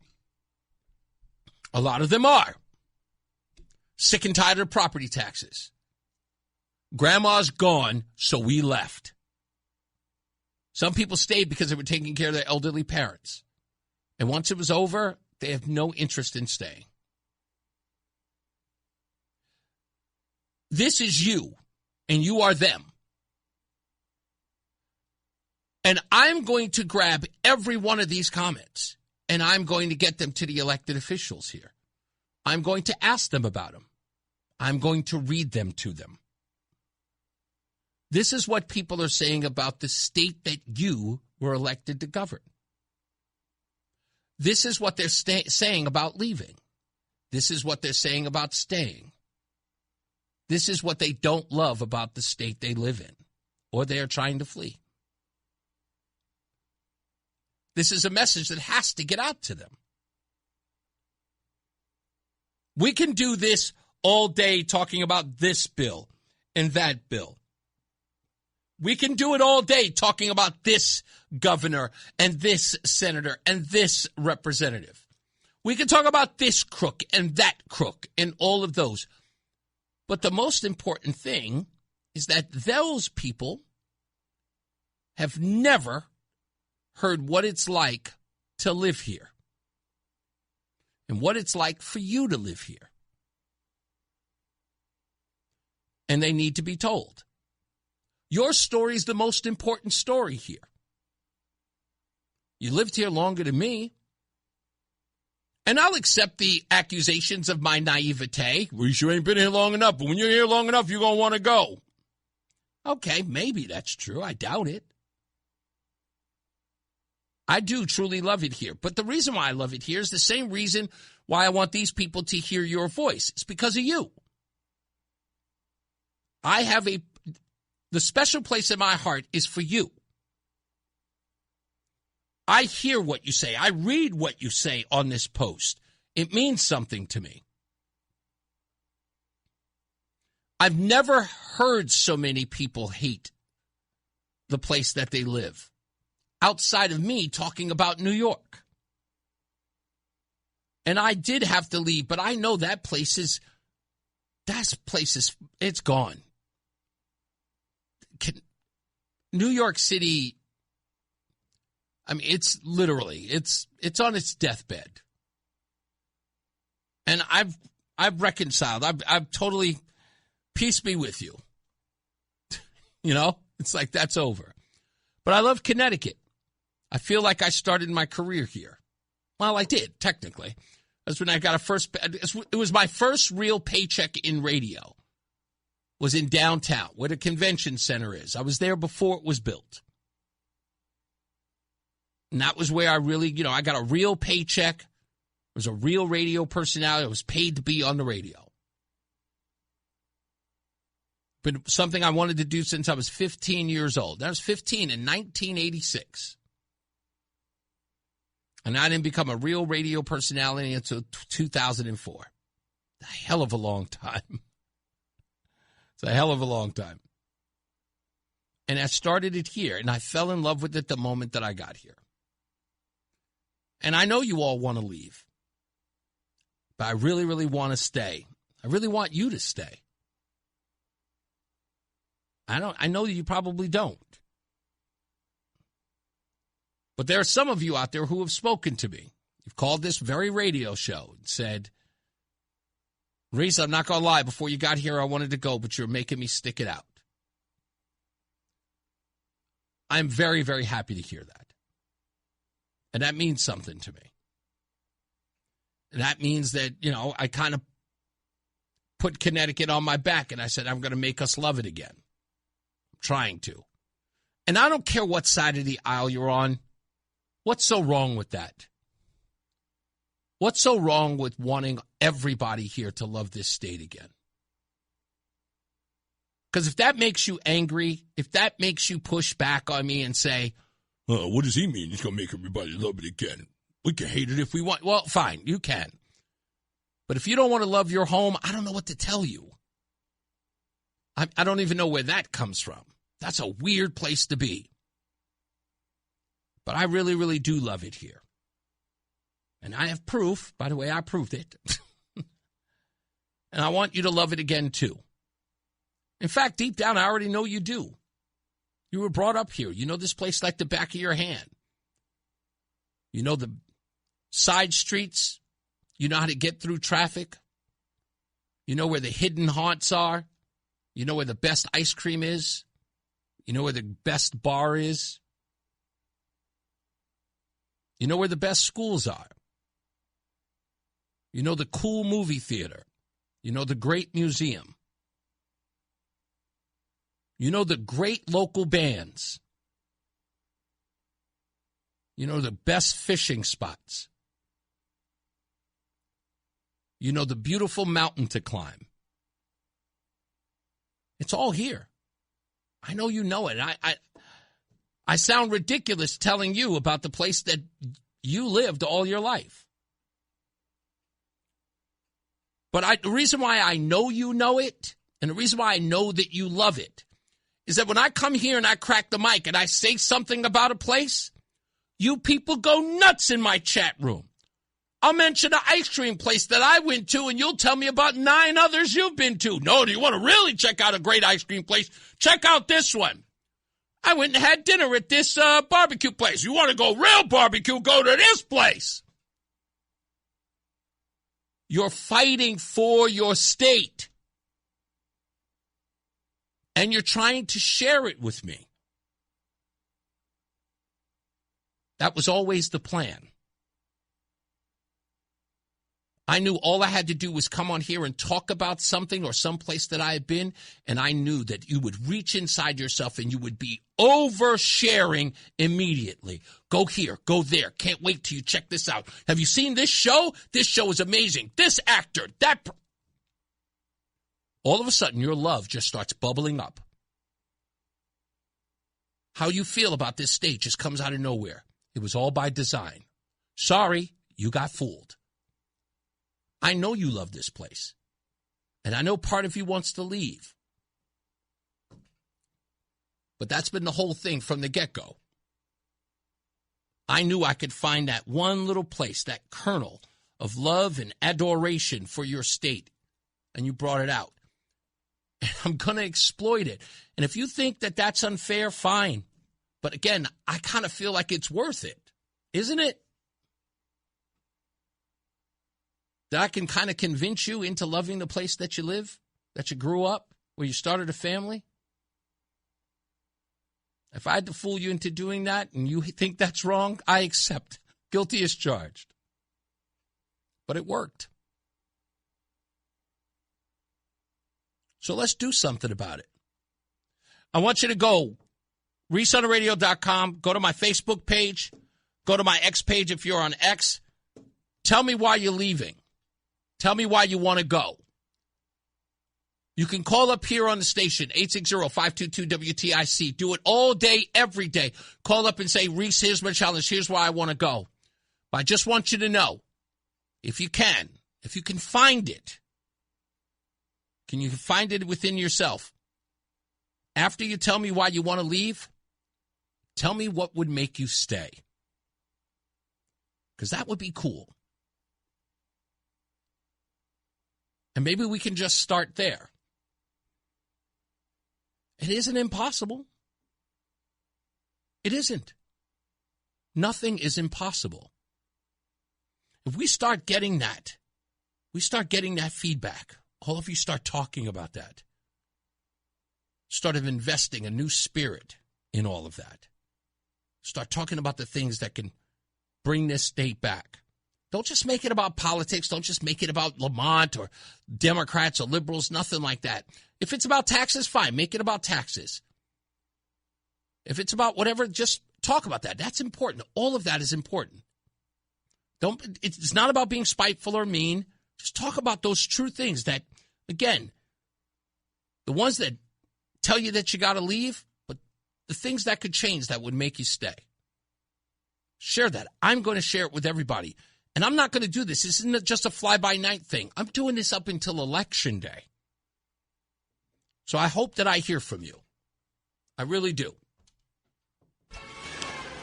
A lot of them are. Sick and tired of property taxes. Grandma's gone, so we left. Some people stayed because they were taking care of their elderly parents. And once it was over, they have no interest in staying. This is you, and you are them. And I'm going to grab every one of these comments, and I'm going to get them to the elected officials here. I'm going to ask them about them. I'm going to read them to them. This is what people are saying about the state that you were elected to govern. This is what they're saying about leaving. This is what they're saying about staying. This is what they don't love about the state they live in, or they are trying to flee. This is a message that has to get out to them. We can do this all day talking about this bill and that bill. We can do it all day talking about this governor and this senator and this representative. We can talk about this crook and that crook and all of those. But the most important thing is that those people have never heard what it's like to live here and what it's like for you to live here. And they need to be told. Your story is the most important story here. You lived here longer than me. And I'll accept the accusations of my naivete. Reese, you ain't been here long enough, but when you're here long enough, you're going to want to go. Okay, maybe that's true. I doubt it. I do truly love it here. But the reason why I love it here is the same reason why I want these people to hear your voice. It's because of you. I have the special place in my heart is for you. I hear what you say. I read what you say on this post. It means something to me. I've never heard so many people hate the place that they live outside of me talking about New York. And I did have to leave, but I know that place is, it's gone. New York City, I mean, it's literally, it's on its deathbed. And I've reconciled. I've totally, peace be with you. You know, it's like that's over. But I love Connecticut. I feel like I started my career here. Well, I did, technically. That's when I got it was my first real paycheck in radio. Was in downtown, where the convention center is. I was there before it was built. And that was where I really, I got a real paycheck. I was a real radio personality. I was paid to be on the radio. But something I wanted to do since I was 15 years old. I was 15 in 1986. And I didn't become a real radio personality until 2004. A hell of a long time. It's a hell of a long time. And I started it here, and I fell in love with it the moment that I got here. And I know you all want to leave. But I really, really want to stay. I really want you to stay. I know you probably don't. But there are some of you out there who have spoken to me. You've called this very radio show and said, Reese, I'm not going to lie. Before you got here, I wanted to go, but you're making me stick it out. I'm very, very happy to hear that. And that means something to me. And that means that, I kind of put Connecticut on my back, and I said, I'm going to make us love it again. I'm trying to. And I don't care what side of the aisle you're on. What's so wrong with that? What's so wrong with wanting everybody here to love this state again? Because if that makes you angry, if that makes you push back on me and say, what does he mean? He's going to make everybody love it again. We can hate it if we want. Well, fine, you can. But if you don't want to love your home, I don't know what to tell you. I don't even know where that comes from. That's a weird place to be. But I really, really do love it here. And I have proof. By the way, I proved it. And I want you to love it again, too. In fact, deep down, I already know you do. You were brought up here. You know this place like the back of your hand. You know the side streets. You know how to get through traffic. You know where the hidden haunts are. You know where the best ice cream is. You know where the best bar is. You know where the best schools are. You know the cool movie theater. You know the great museum. You know the great local bands. You know the best fishing spots. You know the beautiful mountain to climb. It's all here. I know you know it. I sound ridiculous telling you about the place that you lived all your life. But the reason why I know you know it, and the reason why I know that you love it, is that when I come here and I crack the mic and I say something about a place, you people go nuts in my chat room. I'll mention an ice cream place that I went to, and you'll tell me about 9 others you've been to. No, do you want to really check out a great ice cream place? Check out this one. I went and had dinner at this barbecue place. You want to go real barbecue, go to this place. You're fighting for your state. And you're trying to share it with me. That was always the plan. I knew all I had to do was come on here and talk about something or some place that I had been, and I knew that you would reach inside yourself and you would be oversharing immediately. Go here, go there. Can't wait till you check this out. Have you seen this show? This show is amazing. This actor, that. All of a sudden, your love just starts bubbling up. How you feel about this state just comes out of nowhere. It was all by design. Sorry, you got fooled. I know you love this place. And I know part of you wants to leave. But that's been the whole thing from the get-go. I knew I could find that one little place, that kernel of love and adoration for your state. And you brought it out. And I'm going to exploit it. And if you think that that's unfair, fine. But again, I kind of feel like it's worth it. Isn't it? That I can kind of convince you into loving the place that you live, that you grew up, where you started a family. If I had to fool you into doing that and you think that's wrong, I accept. Guilty as charged. but it worked. So let's do something about it. I want you to go ReeseOnTheRadio.com, go to my Facebook page, go to my X page if you're on X. Tell me why you're leaving. Tell me why you want to go. You can call up here on the station, 860-522-WTIC. Do it all day, every day. Call up and say, Reese, here's my challenge. Here's why I want to go. But I just want you to know, if you can find it, can you find it within yourself? After you tell me why you want to leave, tell me what would make you stay. Because that would be cool. And maybe we can just start there. It isn't impossible. It isn't. Nothing is impossible. If we start getting that, feedback, all of you start talking about that, start investing a new spirit in all of that. Start talking about the things that can bring this state back. Don't just make it about politics. Don't just make it about Lamont or Democrats or liberals, nothing like that. If it's about taxes, fine, make it about taxes. If it's about whatever, just talk about that. That's important. All of that is important. It's not about being spiteful or mean. Just talk about those true things that, again, the ones that tell you that you got to leave, but the things that could change that would make you stay. Share that. I'm going to share it with everybody. And I'm not going to do this. This isn't just a fly-by-night thing. I'm doing this up until Election Day. So I hope that I hear from you. I really do.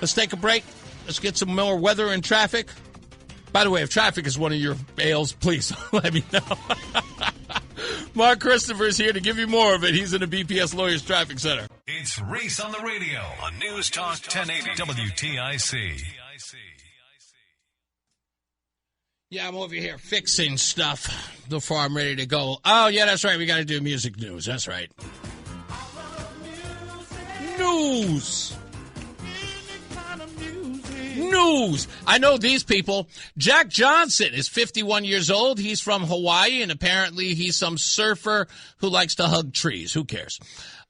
Let's take a break. Let's get some more weather and traffic. By the way, if traffic is one of your bails, please let me know. Mark Christopher is here to give you more of it. He's in the BPS Lawyers Traffic Center.
It's Reese on the radio on NewsTalk 1080 WTIC.
Yeah, I'm over here fixing stuff before I'm ready to go. Oh, yeah, that's right. We got to do music news. That's right. News. I know these people. Jack Johnson is 51 years old. He's from Hawaii, and apparently he's some surfer who likes to hug trees. Who cares?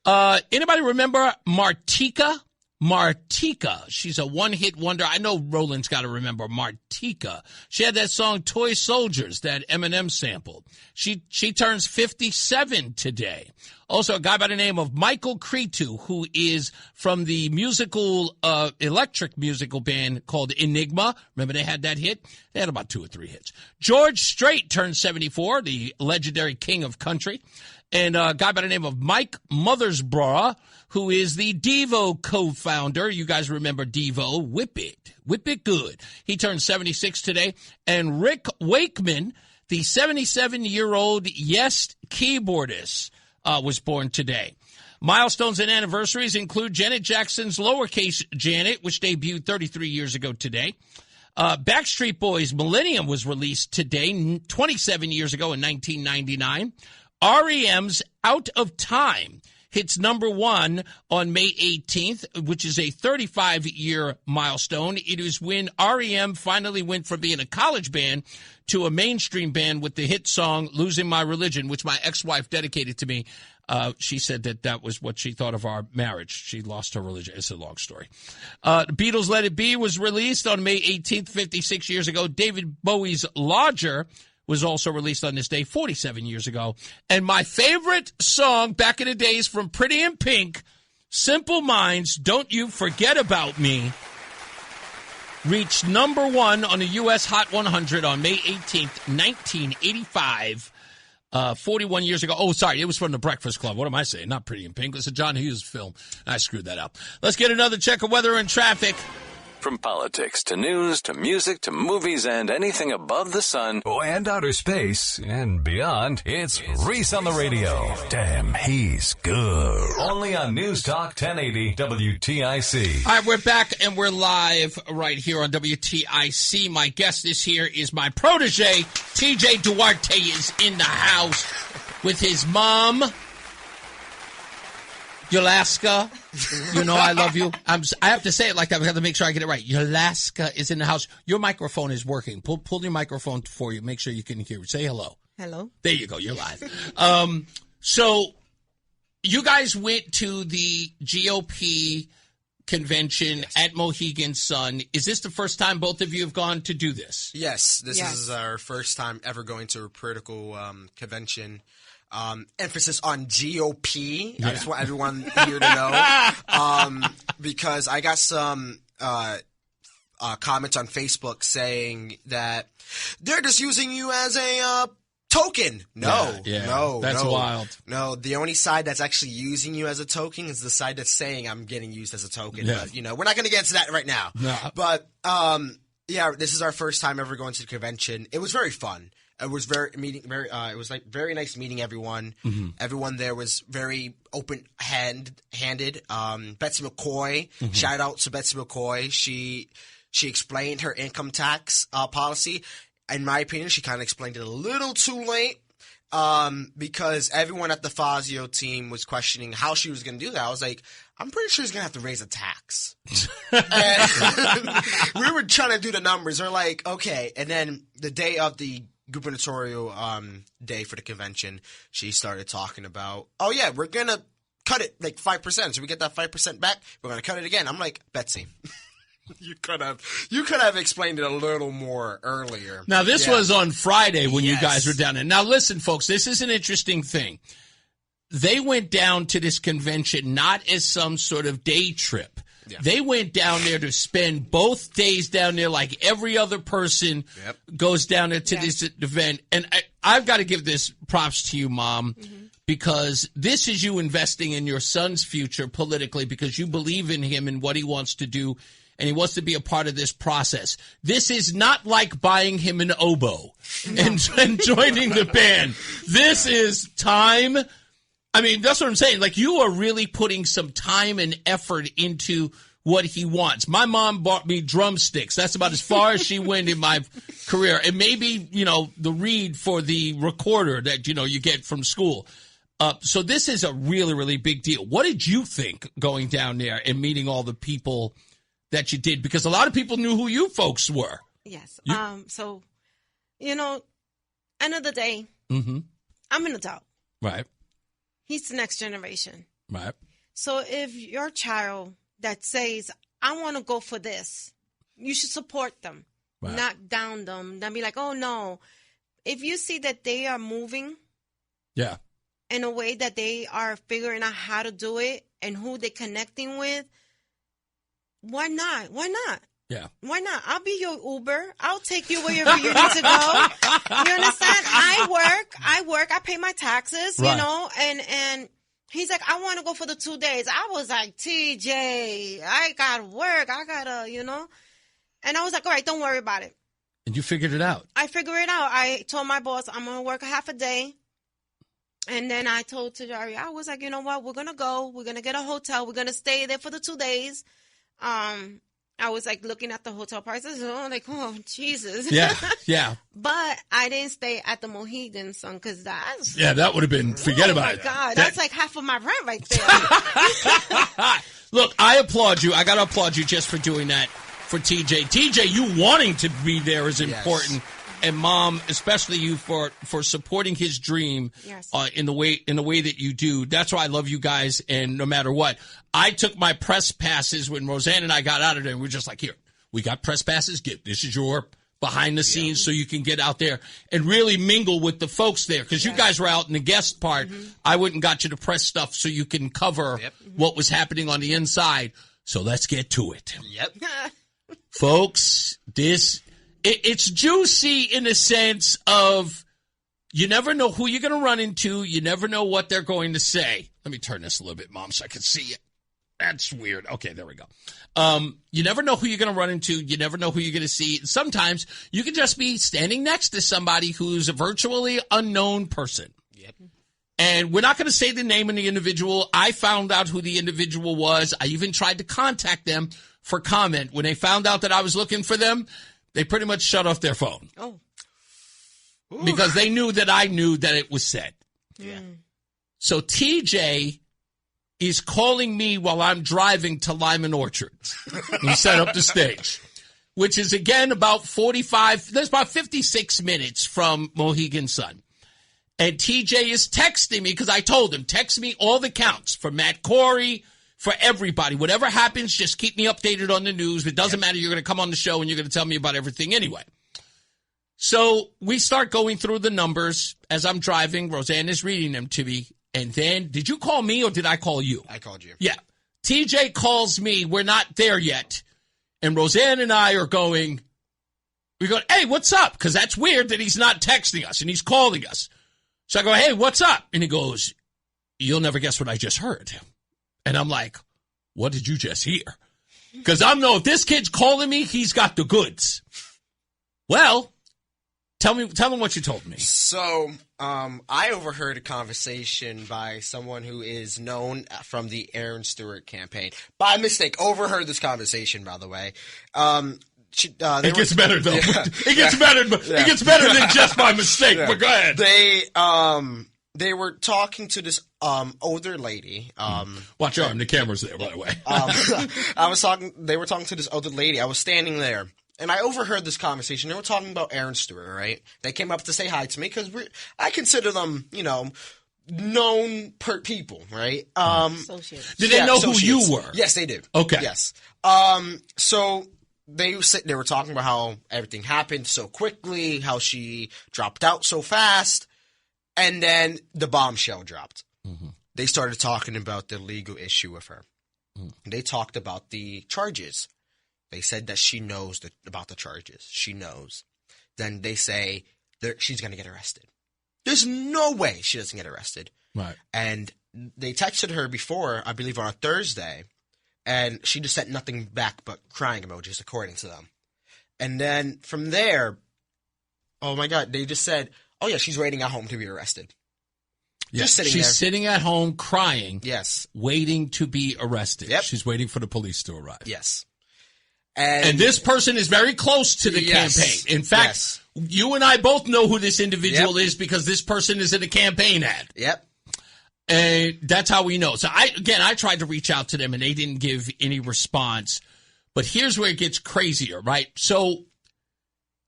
Anybody remember Martika? Martika. She's a one-hit wonder. I know Roland's got to remember Martika. She had that song Toy Soldiers that Eminem sampled. She turns 57 today. Also, a guy by the name of Michael Cretu, who is from the musical, electric musical band called Enigma. Remember they had that hit? They had about 2 or 3 hits. George Strait turned 74, the legendary king of country. And a guy by the name of Mike Mothersbaugh, who is the Devo co-founder. You guys remember Devo. Whip it good. He turned 76 today. And Rick Wakeman, the 77-year-old Yes keyboardist, was born today. Milestones and anniversaries include Janet Jackson's Lowercase Janet, which debuted 33 years ago today. Backstreet Boys' Millennium was released today, 27 years ago in 1999. REM's Out of Time hits number 1 on May 18th, which is a 35-year milestone. It is when REM finally went from being a college band to a mainstream band with the hit song Losing My Religion, which my ex-wife dedicated to me. She said that was what she thought of our marriage. She lost her religion. It's a long story. The Beatles' Let It Be was released on May 18th, 56 years ago. David Bowie's Lodger was also released on this day 47 years ago. And my favorite song back in the days from Pretty in Pink, Simple Minds, Don't You Forget About Me, reached number 1 on the U.S. Hot 100 on May 18th, 1985, 41 years ago. Oh, sorry, it was from The Breakfast Club. What am I saying? Not Pretty in Pink. It's a John Hughes film. I screwed that up. Let's get another check of weather and traffic.
From politics to news to music to movies and anything above the sun.
Oh, and outer space and beyond, it's Reese on the radio. Damn, he's good. Only on NewsTalk 1080 WTIC.
All right, we're back and we're live right here on WTIC. My guest this here is my protege, TJ Duarte, is in the house with his mom. Yalaska, you know I love you. I have to say it like that. I have to make sure I get it right. Yalaska is in the house. Your microphone is working. Pull your microphone for you. Make sure you can hear. Say hello.
Hello.
There you go. You're live. So you guys went to the GOP convention at Mohegan Sun. Is this the first time both of you have gone to do this?
Yes, this is our first time ever going to a political convention. Emphasis on GOP. I just want everyone here to know because I got some comments on Facebook saying that they're just using you as a token. No,
that's wild.
No, the only side that's actually using you as a token is the side that's saying I'm getting used as a token.
Yeah.
But, we're not going to get into that right now.
No.
But, this is our first time ever going to the convention. It was very fun. It was very nice meeting everyone.
Mm-hmm.
Everyone there was very open-handed. Betsy McCoy, shout out to Betsy McCoy. She explained her income tax policy. In my opinion, she kind of explained it a little too late because everyone at the Fazio team was questioning how she was going to do that. I was like, I'm pretty sure she's going to have to raise a tax. And we were trying to do the numbers. We're like, okay. And then the day of the gubernatorial day for the convention, she started talking about, oh, yeah, we're going to cut it like 5%. So we get that 5% back. We're going to cut it again. I'm like, Betsy. You could have explained it a little more earlier.
Now, this was on Friday when you guys were down there. Now, listen, folks, this is an interesting thing. They went down to this convention not as some sort of day trip. Yeah. They went down there to spend both days down there like every other person goes down there to this event. And I've got to give this props to you, Mom, because this is you investing in your son's future politically because you believe in him and what he wants to do. And he wants to be a part of this process. This is not like buying him an oboe and joining the band. This is time. I mean, that's what I'm saying. Like, you are really putting some time and effort into what he wants. My mom bought me drumsticks. That's about as far as she went in my career. And maybe, the reed for the recorder that, you get from school. So this is a really, really big deal. What did you think going down there and meeting all the people that you did? Because a lot of people knew who you folks were.
Yes. So, end of the day, I'm an adult.
Right.
He's the next generation.
Right.
So if your child that says, I want to go for this, you should support them, not down them. Then be like, oh, no. If you see that they are moving in a way that they are figuring out how to do it and who they're connecting with, why not? Why not?
Yeah.
Why not? I'll be your Uber. I'll take you wherever you need to go. You understand? I work. I pay my taxes, and he's like, I want to go for the 2 days. I was like, TJ, I got to work. I got to, And I was like, all right, don't worry about it.
And you figured it out.
I figured it out. I told my boss, I'm going to work a half a day. And then I told Tajari, I was like, you know what? We're going to go. We're going to get a hotel. We're going to stay there for the 2 days. I was like looking at the hotel prices. Oh, Jesus.
Yeah.
But I didn't stay at the Mohegan Sun because that's.
Yeah, that would have been, forget about it.
Oh, my God. That's like half of my rent right there.
Look, I applaud you. I got to applaud you just for doing that for TJ. TJ, you wanting to be there is important. Yes. And Mom, especially you for supporting his dream in the way that you do. That's why I love you guys. And no matter what, I took my press passes when Roseanne and I got out of there. And we were just like, here, we got press passes. This is your behind the scenes so you can get out there and really mingle with the folks there. Because you guys were out in the guest part. I went and got you the press stuff so you can cover what was happening on the inside. So let's get to it. Folks, it's juicy in the sense of you never know who you're going to run into. You never know what they're going to say. Let me turn this a little bit, Mom, so I can see it. That's weird. Okay, there we go. You never know who you're going to run into. You never know who you're going to see. Sometimes you can just be standing next to somebody who's a virtually unknown person. And we're not going to say the name of the individual. I found out who the individual was. I even tried to contact them for comment. When they found out that I was looking for them, they pretty much shut off their phone.
Oh.
Because they knew that I knew that it was said. So TJ is calling me while I'm driving to Lyman Orchard. He set up the stage, which is, again, about 56 minutes from Mohegan Sun. And TJ is texting me because I told him, text me all the counts for Matt Corey, for everybody. Whatever happens, just keep me updated on the news. It doesn't matter. You're going to come on the show and you're going to tell me about everything anyway. So we start going through the numbers as I'm driving. Roseanne is reading them to me. And then, did you call me or did I call you?
I called you.
Yeah. TJ calls me. We're not there yet. And Roseanne and I are going, we go, hey, what's up? Because that's weird that he's not texting us and he's calling us. So I go, hey, what's up? And he goes, you'll never guess what I just heard. And I'm like, what did you just hear? Because I know if this kid's calling me, he's got the goods. Well, tell me what you told me.
So I overheard a conversation by someone who is known from the Aaron Stewart campaign. By mistake, overheard this conversation, by the way.
It gets better, though. Yeah. It gets better. Yeah. It gets better than just by mistake, but go ahead.
They were talking to this older lady.
Watch your arm. The camera's there, by the way.
They were talking to this older lady. I was standing there, and I overheard this conversation. They were talking about Aaron Stewart, right? They came up to say hi to me because I consider them, known people, right?
Associates.
Did they know who you were?
Yes, they did.
Okay.
Yes. So they were talking about how everything happened so quickly, how she dropped out so fast, and then the bombshell dropped. Mm-hmm. They started talking about the legal issue with her. Mm-hmm. They talked about the charges. They said that she knows about the charges. She knows. Then they say she's going to get arrested. There's no way she doesn't get arrested.
Right.
And they texted her before, I believe on a Thursday, and she just sent nothing back but crying emojis, according to them. And then from there, oh my God, they just said, oh yeah, she's waiting at home to be arrested.
Yeah,
just sitting
she's
there.
Sitting at home crying.
Yes.
Waiting to be arrested.
Yep.
She's waiting for the police to arrive.
Yes.
And this person is very close to the campaign. In fact, you and I both know who this individual is because this person is in a campaign ad.
Yep.
And that's how we know. So I tried to reach out to them and they didn't give any response. But here's where it gets crazier, right? So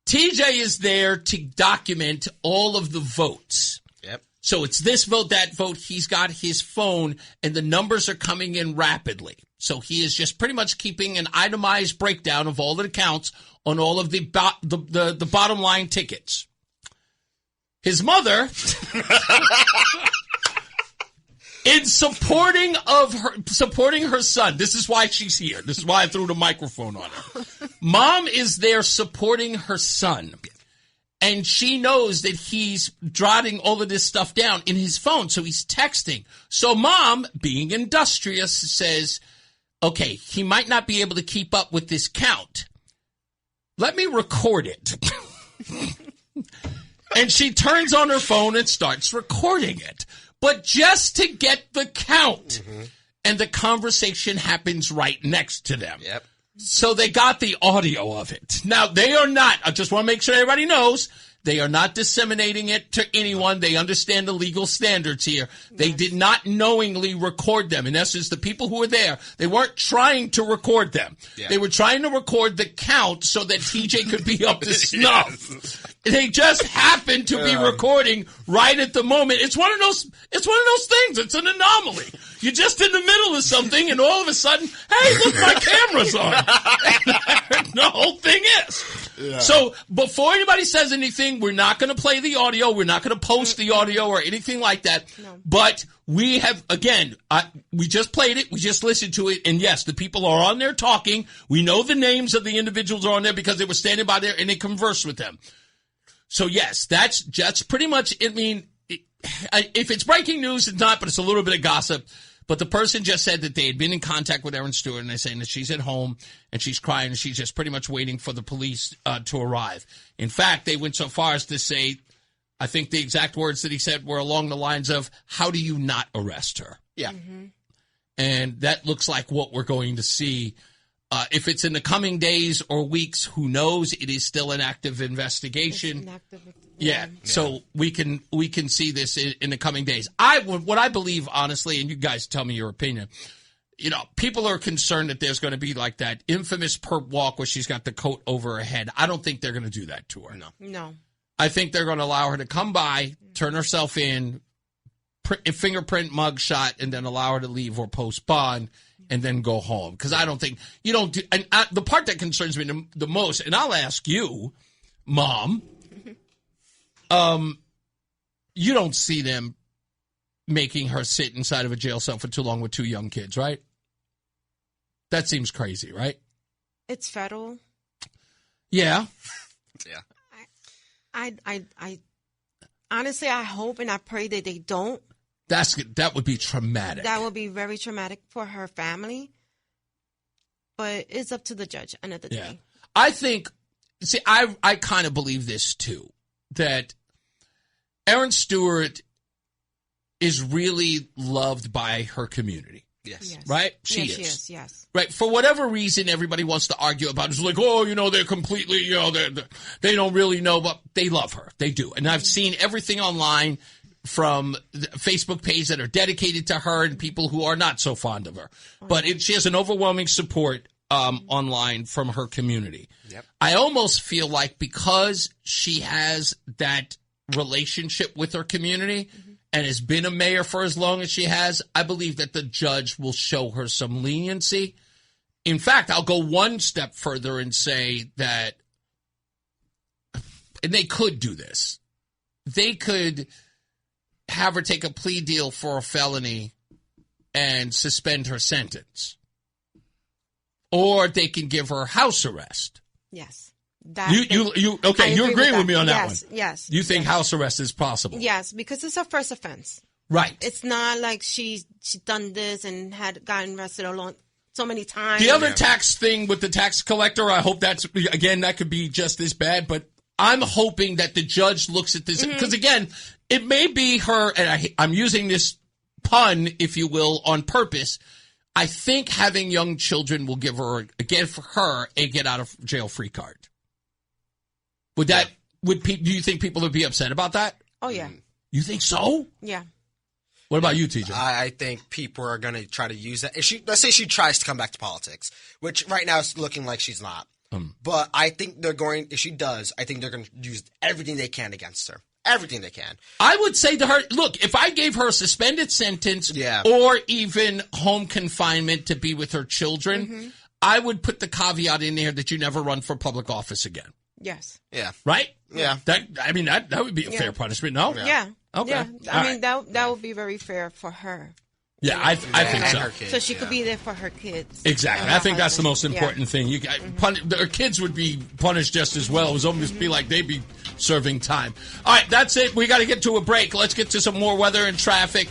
TJ is there to document all of the votes.
Yep.
So it's this vote, that vote. He's got his phone and the numbers are coming in rapidly. So he is just pretty much keeping an itemized breakdown of all the counts on all of the bottom line tickets. His mother, in supporting her son, this is why she's here. This is why I threw the microphone on her. Mom is there supporting her son. And she knows that he's jotting all of this stuff down in his phone. So he's texting. So Mom, being industrious, says, okay, he might not be able to keep up with this count. Let me record it. And she turns on her phone and starts recording it. But just to get the count. Mm-hmm. And the conversation happens right next to them.
Yep.
So they got the audio of it. Now, they are not, I just want to make sure everybody knows, they are not disseminating it to anyone. They understand the legal standards here. They did not knowingly record them. In essence, the people who were there, they weren't trying to record them. Yeah. They were trying to record the count so that TJ could be up to snuff. Yes. They just happened to be recording right at the moment. It's one of those things. It's an anomaly. You're just in the middle of something, and all of a sudden, hey, look, my camera's on. The whole thing is. Yeah. So before anybody says anything, we're not going to play the audio. We're not going to post the audio or anything like that. No. But we have, again, we just played it. We just listened to it. And yes, the people are on there talking. We know the names of the individuals are on there because they were standing by there and they conversed with them. So yes, that's pretty much, I mean, if it's breaking news, it's not, but it's a little bit of gossip. But the person just said that they had been in contact with Aaron Stewart, and they're saying that she's at home and she's crying and she's just pretty much waiting for the police to arrive. In fact, they went so far as to say, I think the exact words that he said were along the lines of, how do you not arrest her?
Yeah.
Mm-hmm.
And that looks like what we're going to see. If it's in the coming days or weeks, who knows? It is still an active investigation. Yeah. So we can see this in the coming days. What I believe, honestly, and you guys tell me your opinion. People are concerned that there's going to be like that infamous perp walk where she's got the coat over her head. I don't think they're going to do that to her.
No.
I think they're going to allow her to come by, turn herself in, fingerprint mugshot, and then allow her to leave or post bond and then go home. Because I don't think you don't do. And the part that concerns me the most, and I'll ask you, Mom, you don't see them making her sit inside of a jail cell for too long with 2 young kids, right? That seems crazy, right?
It's federal.
Yeah.
Yeah.
I honestly, I hope and I pray that they don't.
That would be traumatic.
That would be very traumatic for her family. But it's up to the judge another day.
I think, I kind of believe this too, that Erin Stewart is really loved by her community.
Yes.
Right? She
She
is.
is, yes.
Right. For whatever reason, everybody wants to argue about it. It's like, they're completely, they don't really know, but they love her. They do. And I've seen everything online from the Facebook pages that are dedicated to her and people who are not so fond of her. But she has an overwhelming support online from her community.
Yep.
I almost feel like because she has that relationship with her community and has been a mayor for as long as she has, I believe that the judge will show her some leniency. In fact, I'll go one step further and say that, and they could do this, they could have her take a plea deal for a felony and suspend her sentence. Or they can give her house arrest.
Yes.
You agree with me on that one?
Yes.
You think house arrest is possible?
Yes, because it's her first offense.
Right.
It's not like she's done this and had gotten arrested so many times.
The other tax thing with the tax collector, I hope that could be just as bad, but I'm hoping that the judge looks at this, because again, it may be her, and I'm using this pun, if you will, on purpose. I think having young children will give her a get out of jail free card. Do you think people would be upset about that?
Oh, yeah.
You think so?
Yeah.
What about you, TJ?
I think people are going to try to use that. Let's say she tries to come back to politics, which right now is looking like she's not. But I think if she does, I think they're going to use everything they can against her. Everything they can.
I would say to her, look, if I gave her a suspended sentence or even home confinement to be with her children, I would put the caveat in there that you never run for public office again.
Yes.
Yeah.
Right?
Yeah.
That would be a fair punishment, no?
Yeah.
Okay.
Yeah. I mean, that would be very fair for her.
Yeah, I think so.
So she could be there for her kids.
Exactly. I think that's the most important thing. Their kids would be punished just as well. It would almost be like they'd be serving time. All right, that's it. We got to get to a break. Let's get to some more weather and traffic.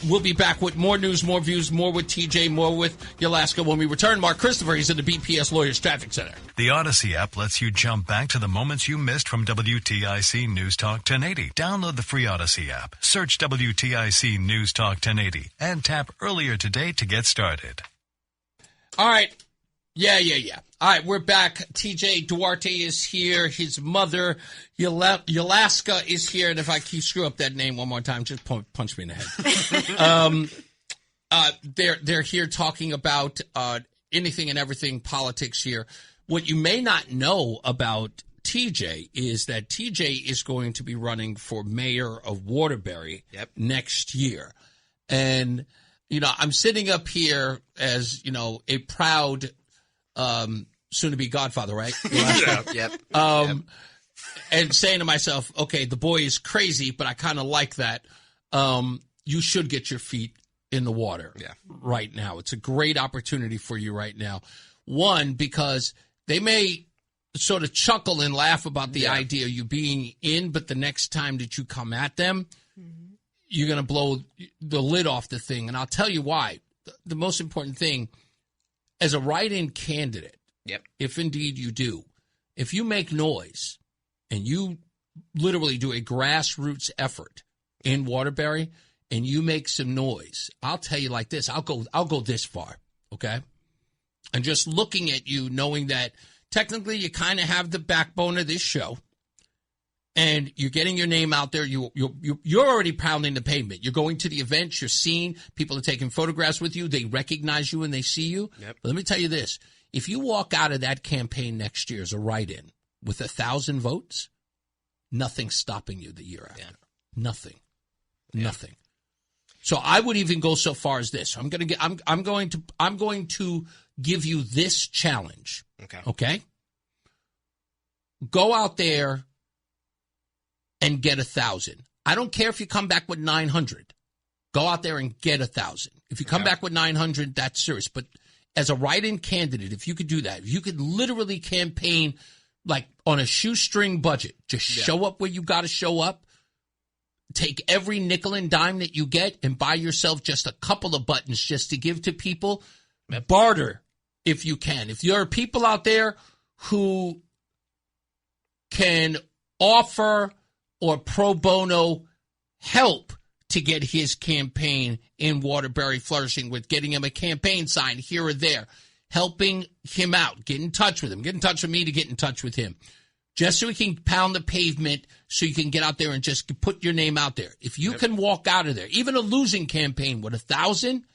We'll be back with more news, more views, more with TJ, more with Yalaska when we return. Mark Christopher, he's in the BPS Lawyers Traffic Center.
The Odyssey app lets you jump back to the moments you missed from WTIC News Talk 1080. Download the free Odyssey app, search WTIC News Talk 1080, and tap earlier today to get started.
All right. Yeah. All right, we're back. TJ Duarte is here. His mother, Yalaska, is here. And if I keep screw up that name one more time, just punch me in the head. They're here talking about anything and everything politics here. What you may not know about TJ is that TJ is going to be running for mayor of Waterbury next year. And, I'm sitting up here as, a proud soon-to-be godfather, right?
Yep.
And saying to myself, okay, the boy is crazy, but I kind of like that. You should get your feet in the water right now. It's a great opportunity for you right now. One, because they may sort of chuckle and laugh about the idea of you being in, but the next time that you come at them, you're going to blow the lid off the thing. And I'll tell you why. The most important thing, as a write-in candidate, if indeed you do, if you make noise and you literally do a grassroots effort in Waterbury and you make some noise, I'll tell you like this, I'll go this far, okay? And just looking at you, knowing that technically you kind of have the backbone of this show, and you're getting your name out there. You're already pounding the pavement. You're going to the events. You're seen. People are taking photographs with you. They recognize you and they see you.
Yep.
But let me tell you this. If you walk out of that campaign next year as a write-in with 1,000 votes, nothing's stopping you the year after. Yeah. Nothing. So I would even go so far as this. I'm going to give you this challenge. Okay? Go out there and get 1,000. I don't care if you come back with 900. Go out there and get 1,000. If you come back with 900, that's serious. But as a write-in candidate, if you could do that, if you could literally campaign like on a shoestring budget, just show up where you got to show up, take every nickel and dime that you get and buy yourself just a couple of buttons just to give to people. Barter if you can. If there are people out there who can offer or pro bono help to get his campaign in Waterbury flourishing with getting him a campaign sign here or there, helping him out, get in touch with him, get in touch with me to get in touch with him, just so we can pound the pavement so you can get out there and just put your name out there. If you can walk out of there, even a losing campaign with 1,000,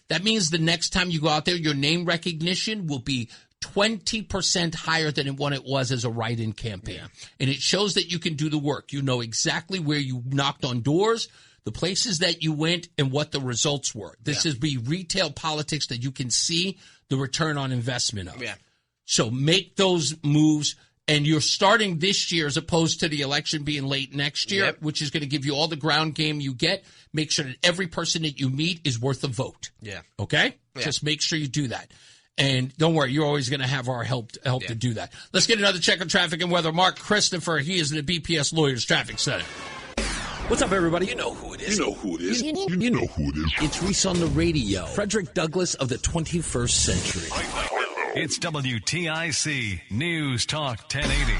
that means the next time you go out there, your name recognition will be 20% higher than what it was as a write-in campaign. And it shows that you can do the work. You know exactly where you knocked on doors, the places that you went, and what the results were. This is retail politics that you can see the return on investment of. So make those moves. And you're starting this year as opposed to the election being late next year, which is going to give you all the ground game you get. Make sure that every person that you meet is worth a vote. Okay? Just make sure you do that. And don't worry, you're always going to have our help to do that. Let's get another check on traffic and weather. Mark Christopher, he is in the BPS Lawyers Traffic Center. What's up, everybody? You know who it is.
You know who it is. You know who it is.
It's Reese on the radio. Frederick Douglass of the 21st century.
It's WTIC News Talk 1080.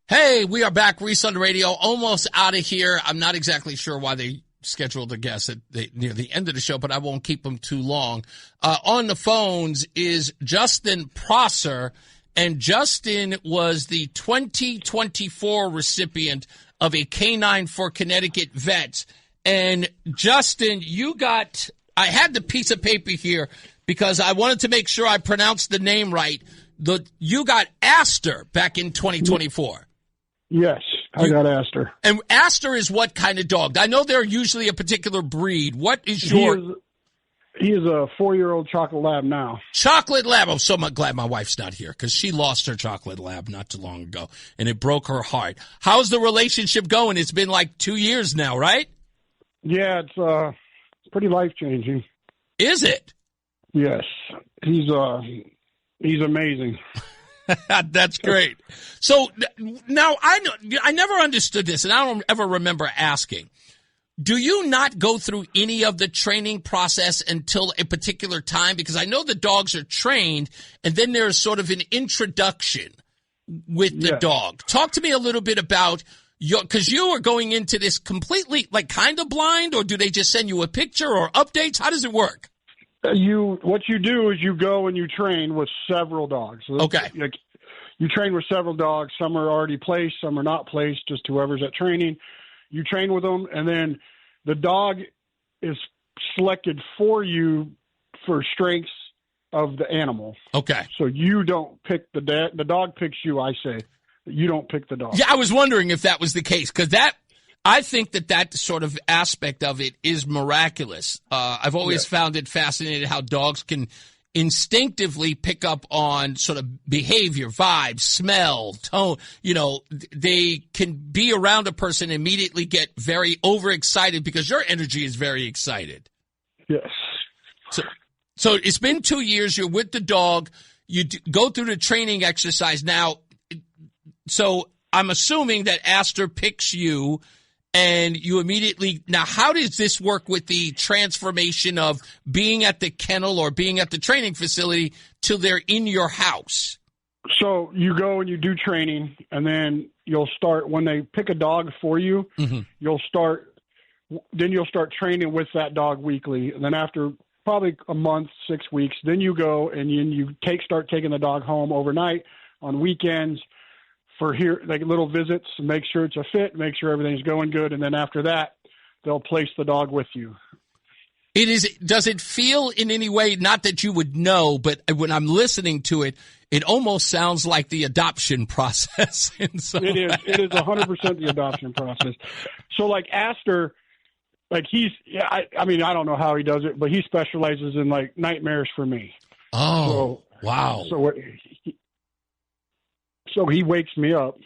Hey, we are back. Reese on the radio, almost out of here. I'm not exactly sure why they scheduled a guest near the end of the show, but I won't keep them too long. On the phones is Justin Prosser, and Justin was the 2024 recipient of a Canine for Connecticut Vets. And Justin, I had the piece of paper here because I wanted to make sure I pronounced the name right. You got Astor back in 2024.
Yes, I got Astor.
And Astor is what kind of dog? I know they're usually a particular breed. What is your...
He is a 4-year-old chocolate lab now.
Chocolate lab. I'm so glad my wife's not here because she lost her chocolate lab not too long ago, and it broke her heart. How's the relationship going? It's been like 2 years now, right?
Yeah, it's pretty life-changing.
Is it?
Yes. He's amazing.
That's great. So now I never understood this, and I don't ever remember asking. Do you not go through any of the training process until a particular time? Because I know the dogs are trained, and then there's sort of an introduction with the dog. Talk to me a little bit about because you are going into this completely like kind of blind, or do they just send you a picture or updates? How does it work?
What you do is you go and you train with several dogs.
Okay.
You train with several dogs. Some are already placed, some are not placed, just whoever's at training. You train with them, and then the dog is selected for you for strengths of the animal.
Okay.
So you don't pick the dog picks you, I say. You don't pick the dog.
Yeah, I was wondering if that was the case, because I think that sort of aspect of it is miraculous. I've always found it fascinating how dogs can instinctively pick up on sort of behavior, vibes, smell, tone. You know, they can be around a person and immediately get very overexcited because your energy is very excited.
Yes.
So it's been 2 years. You're with the dog. You go through the training exercise. Now, so I'm assuming that Astor picks you and you immediately – now, how does this work with the transformation of being at the kennel or being at the training facility till they're in your house?
So you go and you do training, and then you'll start – when they pick a dog for you, you'll start training with that dog weekly. And then after probably a month, 6 weeks, then you go and you start taking the dog home overnight on weekends for here, like little visits, make sure it's a fit, make sure everything's going good. And then after that, they'll place the dog with you.
Does it feel in any way, not that you would know, but when I'm listening to it, it almost sounds like the adoption process. It is
100% the adoption process. So like Aster, like I mean, I don't know how he does it, but he specializes in like nightmares for me.
Oh, wow.
So he wakes me up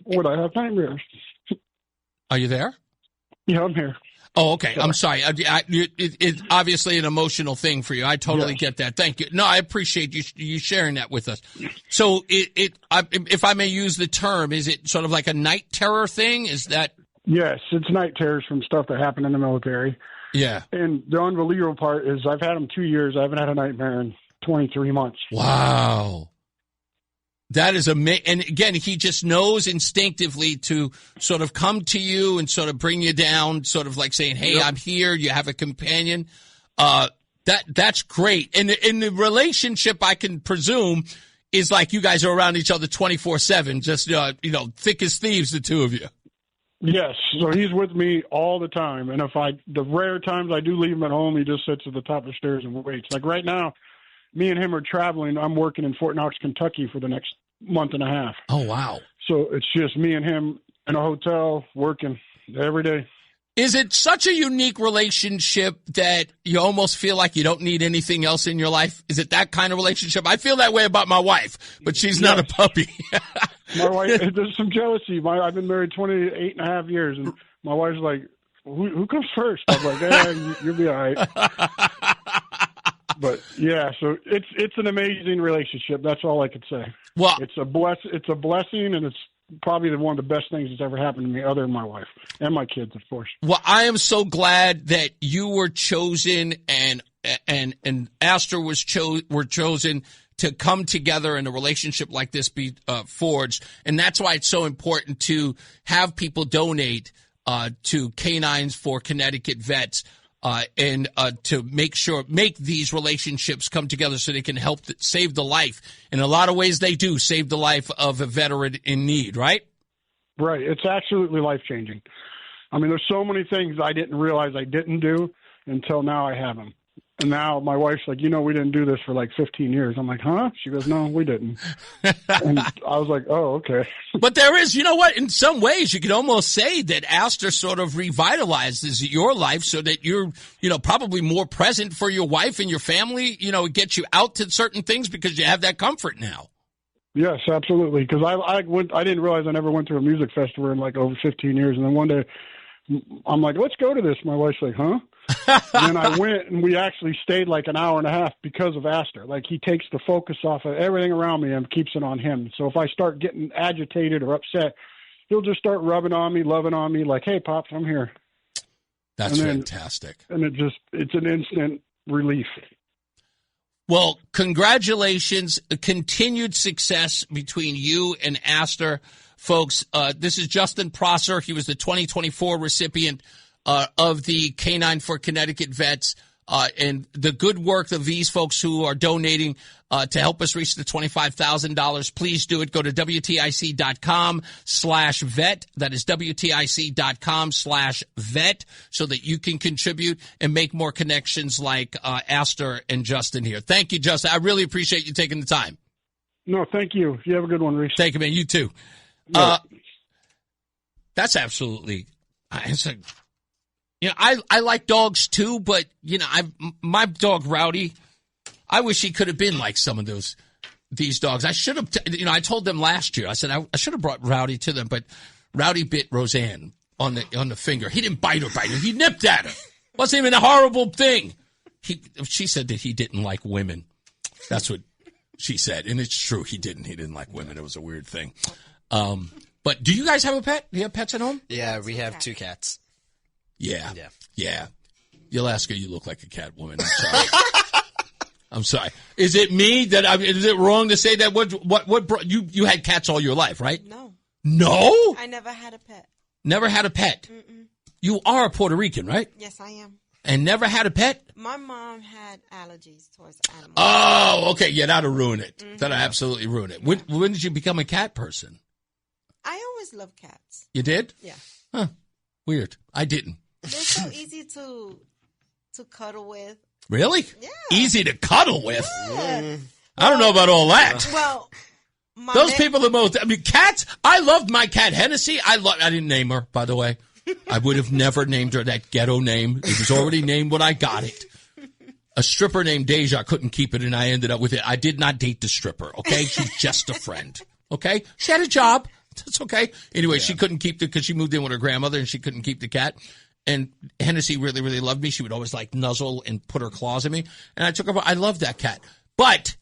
when I have nightmares.
Are you there?
Yeah, I'm here.
Oh, okay. I'm sorry. It's obviously an emotional thing for you. I totally get that. Thank you. No, I appreciate you sharing that with us. So if I may use the term, is it sort of like a night terror thing? Is that?
Yes, it's night terrors from stuff that happened in the military.
Yeah.
And the unbelievable part is I've had them 2 years. I haven't had a nightmare in 23 months.
Wow. That is amazing. And again, he just knows instinctively to sort of come to you and sort of bring you down, sort of like saying, hey, I'm here. You have a companion. That's great. And in the relationship, I can presume, is like you guys are around each other 24/7, just, thick as thieves, the two of you.
Yes. So he's with me all the time. And the rare times I do leave him at home, he just sits at the top of the stairs and waits. Like right now, me and him are traveling. I'm working in Fort Knox, Kentucky for the next month and a half.
Oh, wow.
So it's just me and him in a hotel working every day.
Is it such a unique relationship that you almost feel like you don't need anything else in your life? Is it that kind of relationship? I feel that way about my wife, but she's not a puppy.
My wife, there's some jealousy. I've been married 28 and a half years, and my wife's like, who comes first? I'm like, you'll be all right. But yeah, so it's an amazing relationship. That's all I could say.
Well,
it's a blessing, and it's probably one of the best things that's ever happened to me, other than my wife and my kids, of course.
Well, I am so glad that you were chosen and Aster were chosen to come together and a relationship like this be forged, and that's why it's so important to have people donate to Canines for Connecticut Vets. And to make these relationships come together so they can help save the life. In a lot of ways, they do save the life of a veteran in need, right?
Right. It's absolutely life-changing. I mean, there's so many things I didn't realize I didn't do until now I have them. And now my wife's like, we didn't do this for like 15 years. I'm like, huh? She goes, no, we didn't. And I was like, oh, okay.
But there is, in some ways you could almost say that Aster sort of revitalizes your life so that you're, probably more present for your wife and your family. It gets you out to certain things because you have that comfort now.
Yes, absolutely. Because I didn't realize I never went to a music festival in like over 15 years. And then one day I'm like, let's go to this. My wife's like, huh? And then I went, and we actually stayed like an hour and a half because of Aster. Like, he takes the focus off of everything around me and keeps it on him. So if I start getting agitated or upset, he'll just start rubbing on me, loving on me, like, hey, Pops, I'm here.
That's fantastic.
And it's an instant relief.
Well, congratulations. Continued success between you and Aster. Folks, this is Justin Prosser. He was the 2024 recipient of the Canine for Connecticut Vets, and the good work of these folks who are donating to help us reach the $25,000. Please do it. Go to WTIC.com/vet. That is WTIC.com/vet so that you can contribute and make more connections like Aster and Justin here. Thank you, Justin. I really appreciate you taking the time.
No, thank you. You have a good one, Reese.
Thank you, man. You too.
Yeah.
That's absolutely. I like dogs too, but my dog Rowdy, I wish he could have been like some of these dogs. I should have, I told them last year. I said I should have brought Rowdy to them, but Rowdy bit Roseanne on the finger. He didn't bite her. He nipped at her. Wasn't even a horrible thing. She said that he didn't like women. That's what she said, and it's true. He didn't. He didn't like women. It was a weird thing. But do you guys have a pet? Do you have pets at home?
Yeah, we have 2 cats.
Yeah. Alaska, you look like a cat woman. I'm sorry. I'm sorry. Is it me is it wrong to say that? What brought you had cats all your life, right?
No. I never had a pet.
Never had a pet.
Mm-mm.
You are a Puerto Rican, right?
Yes, I am.
And never had a pet?
My mom had allergies towards animals.
Oh, okay. Yeah, that'll ruin it. That'll absolutely ruin it. When did you become a cat person?
I always loved cats.
You did?
Yeah.
Huh. Weird. I didn't.
They're so easy to cuddle with.
Really?
Yeah.
Easy to cuddle with?
Yeah.
I don't know about all that.
Well,
those people are most. I mean, cats. I loved my cat Hennessy. I didn't name her, by the way. I would have never named her that ghetto name. It was already named when I got it. A stripper named Deja couldn't keep it, and I ended up with it. I did not date the stripper, okay? She's just a friend, okay? She had a job. That's okay. Anyway, she couldn't keep it because she moved in with her grandmother, and she couldn't keep the cat. And Hennessy really, really loved me. She would always, like, nuzzle and put her claws in me. And I took her. I loved that cat. But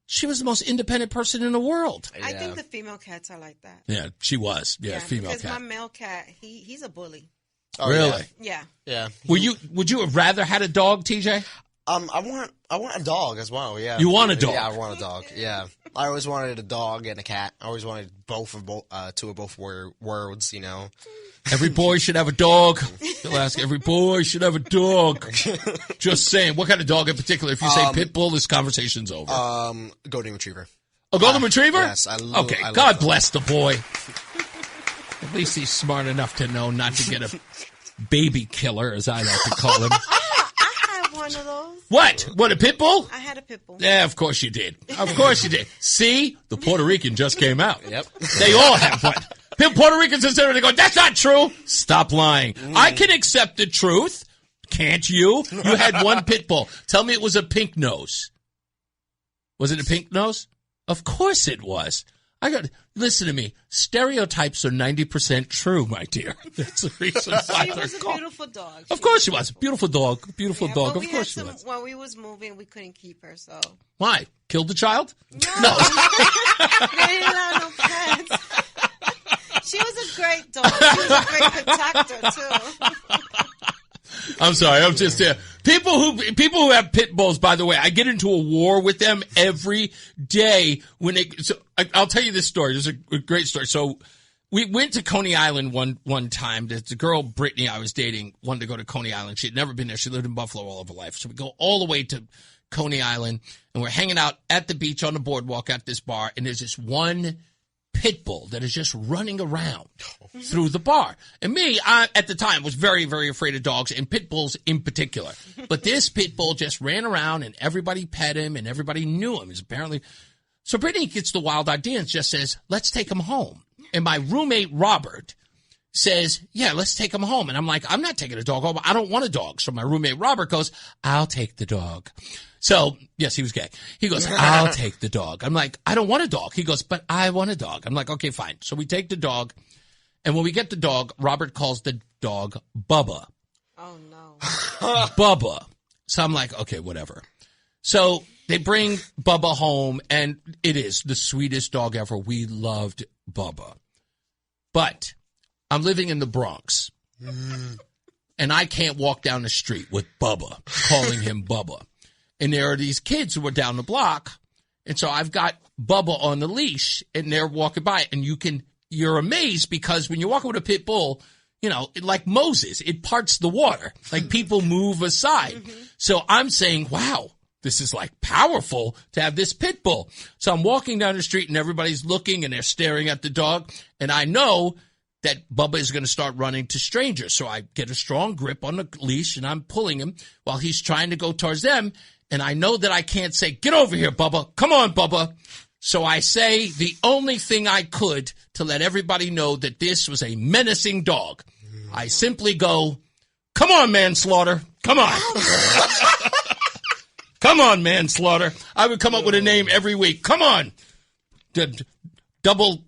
she was the most independent person in the world.
I think the female cats are like that.
Yeah, she was. Yeah, female
because
cat.
my male cat, he's a bully.
Oh,
really?
Yeah.
Yeah.
Would you have rather had a dog, TJ?
I want a dog as well. Yeah.
You want a dog?
Yeah, I want a dog. Yeah. I always wanted a dog and a cat. I always wanted two of both worlds. You know.
Every boy should have a dog. They'll ask, every boy should have a dog. Just saying. What kind of dog in particular? If you say pit bull, this conversation's over.
Golden Retriever.
A golden retriever?
Yes.
Okay. God bless the boy. At least he's smart enough to know not to get a baby killer, as I like to call him.
I had one of those.
What? What, a pit bull?
I had a pit bull.
Yeah, of course you did. Of course you did. See? The Puerto Rican just came out.
Yep.
They all have one. Puerto Ricans are there, they go, that's not true. Stop lying. I can accept the truth. Can't you? You had one pit bull. Tell me it was a pink nose. Was it a pink nose? Of course it was. Listen to me. Stereotypes are 90% true, my dear. That's the reason why
She was a beautiful dog.
Of course she was. Beautiful dog. Beautiful dog. Of course she was.
When we was moving, we couldn't keep her, so.
Why? Killed the child?
No. They didn't allow no pets. She was a great dog. She was a great protector, too.
I'm sorry. I'm just there. People who have pit bulls, by the way, I get into a war with them every day I'll tell you this story. This is a great story. So we went to Coney Island one time. The girl, Brittany, I was dating, wanted to go to Coney Island. She had never been there. She lived in Buffalo all of her life. So we go all the way to Coney Island, and we're hanging out at the beach on the boardwalk at this bar, and there's this one pit bull that is just running around through the bar. And me, I, at the time, was very, very afraid of dogs, and pit bulls in particular. But this pit bull just ran around, and everybody pet him, and everybody knew him. So Brittany gets the wild idea and just says, let's take him home. And my roommate, Robert, says, yeah, let's take him home. And I'm like, I'm not taking a dog home. I don't want a dog. So my roommate, Robert, goes, I'll take the dog. So, yes, he was gay. He goes, I'll take the dog. I'm like, I don't want a dog. He goes, but I want a dog. I'm like, okay, fine. So we take the dog. And when we get the dog, Robert calls the dog Bubba.
Oh, no.
Bubba. So I'm like, okay, whatever. So they bring Bubba home, and it is the sweetest dog ever. We loved Bubba. But I'm living in the Bronx, and I can't walk down the street with Bubba, calling him Bubba. And there are these kids who are down the block, and so I've got Bubba on the leash, and they're walking by, and you're amazed because when you're walking with a pit bull, you know, like Moses, it parts the water. Like people move aside. So I'm saying, wow, this is like powerful to have this pit bull. So I'm walking down the street and everybody's looking and they're staring at the dog. And I know that Bubba is going to start running to strangers. So I get a strong grip on the leash and I'm pulling him while he's trying to go towards them. And I know that I can't say, get over here, Bubba. Come on, Bubba. So I say the only thing I could to let everybody know that this was a menacing dog. I simply go, come on, manslaughter. Come on. Come on, manslaughter. I would come up with a name every week. Come on. Double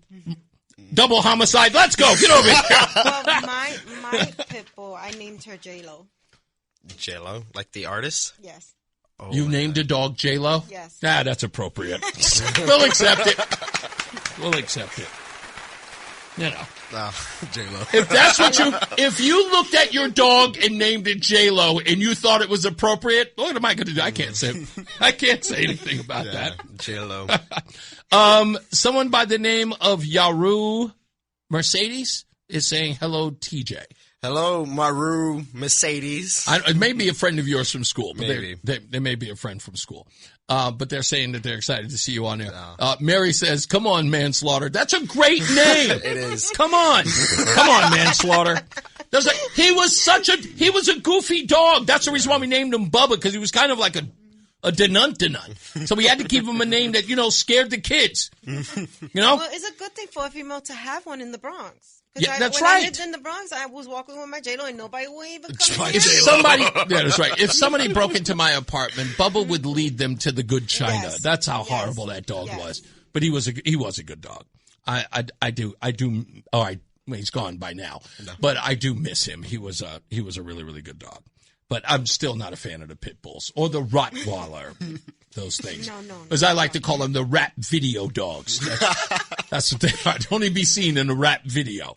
homicide. Let's go. Get over here.
Well, my pit bull, I named her J-Lo.
J-Lo? Like the artist?
Yes.
Oh,
you named a dog J-Lo?
Yes.
Ah, that's appropriate. We'll accept it. We'll accept it. You know.
No, J-Lo.
If you looked at your dog and named it J-Lo and you thought it was appropriate, what am I going to do? I can't say anything about that.
J-Lo.
Someone by the name of Yaru Mercedes is saying, hello, TJ.
Hello, Maru Mercedes.
It may be a friend of yours from school. But
Maybe.
They may be a friend from school. But they're saying that they're excited to see you on there. Mary says, come on, Manslaughter. That's a great name.
It is.
Come on. Come on, Manslaughter. He was a goofy dog. That's the reason why we named him Bubba, because he was kind of like a denun. So we had to give him a name that, scared the kids.
Well, it's a good thing for a female to have one in the Bronx.
Yeah, that's
when
right.
I lived in the Bronx, I was walking with my J-Lo and nobody would even come
Yeah,
near me.
that's right. If somebody broke into my apartment, Bubba would lead them to the good china.
Yes.
That's how horrible that dog was. But he was a good dog. I do. All right, he's gone by now. No. But I do miss him. He was a really, really good dog. But I'm still not a fan of the pit bulls or the Rottweiler. Those things. No. As I like to call them, the rap video dogs. That's what they are. They'll only be seen in a rap video.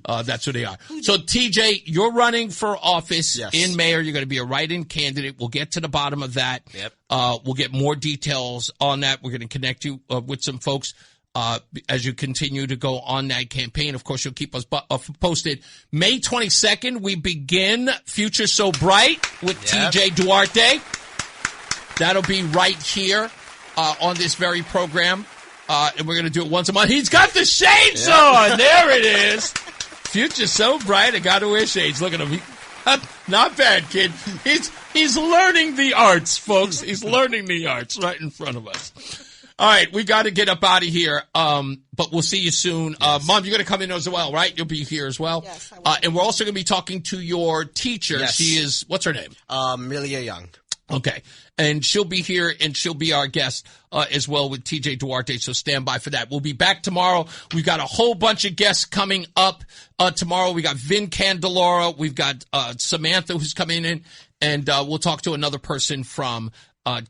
That's what they are. So, TJ, you're running for office in mayor. You're going to be a write-in candidate. We'll get to the bottom of that.
Yep.
We'll get more details on that. We're going to connect you with some folks as you continue to go on that campaign. Of course, you'll keep us posted. May 22nd, we begin Future So Bright with TJ Duarte. That'll be right here on this very program. And we're going to do it once a month. He's got the shades on. There it is. Future so bright, I got to wear shades. Look at him. Not bad, kid. He's learning the arts, folks. He's learning the arts right in front of us. All right, we got to get up out of here, but we'll see you soon. Mom, you're going to come in as well, right? You'll be here as well.
Yes, I will.
And we're also going to be talking to your teacher.
Yes.
She is, what's her name?
Milia Young.
Okay. And she'll be here, and she'll be our guest as well with TJ Duarte, so stand by for that. We'll be back tomorrow. We've got a whole bunch of guests coming up tomorrow. We got Vin Candelora. We've got Samantha who's coming in, and we'll talk to another person from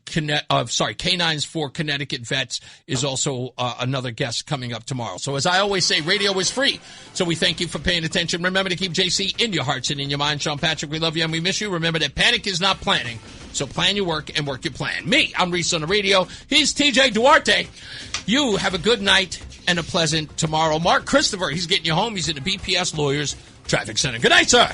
Canines for Connecticut Vets is also another guest coming up tomorrow. So as I always say, radio is free. So we thank you for paying attention. Remember to keep JC in your hearts and in your mind. Sean Patrick, we love you and we miss you. Remember that panic is not planning. So plan your work and work your plan. Me, I'm Reese on the radio. He's TJ Duarte. You have a good night and a pleasant tomorrow. Mark Christopher, he's getting you home. He's in the BPS Lawyers Traffic Center. Good night, sir.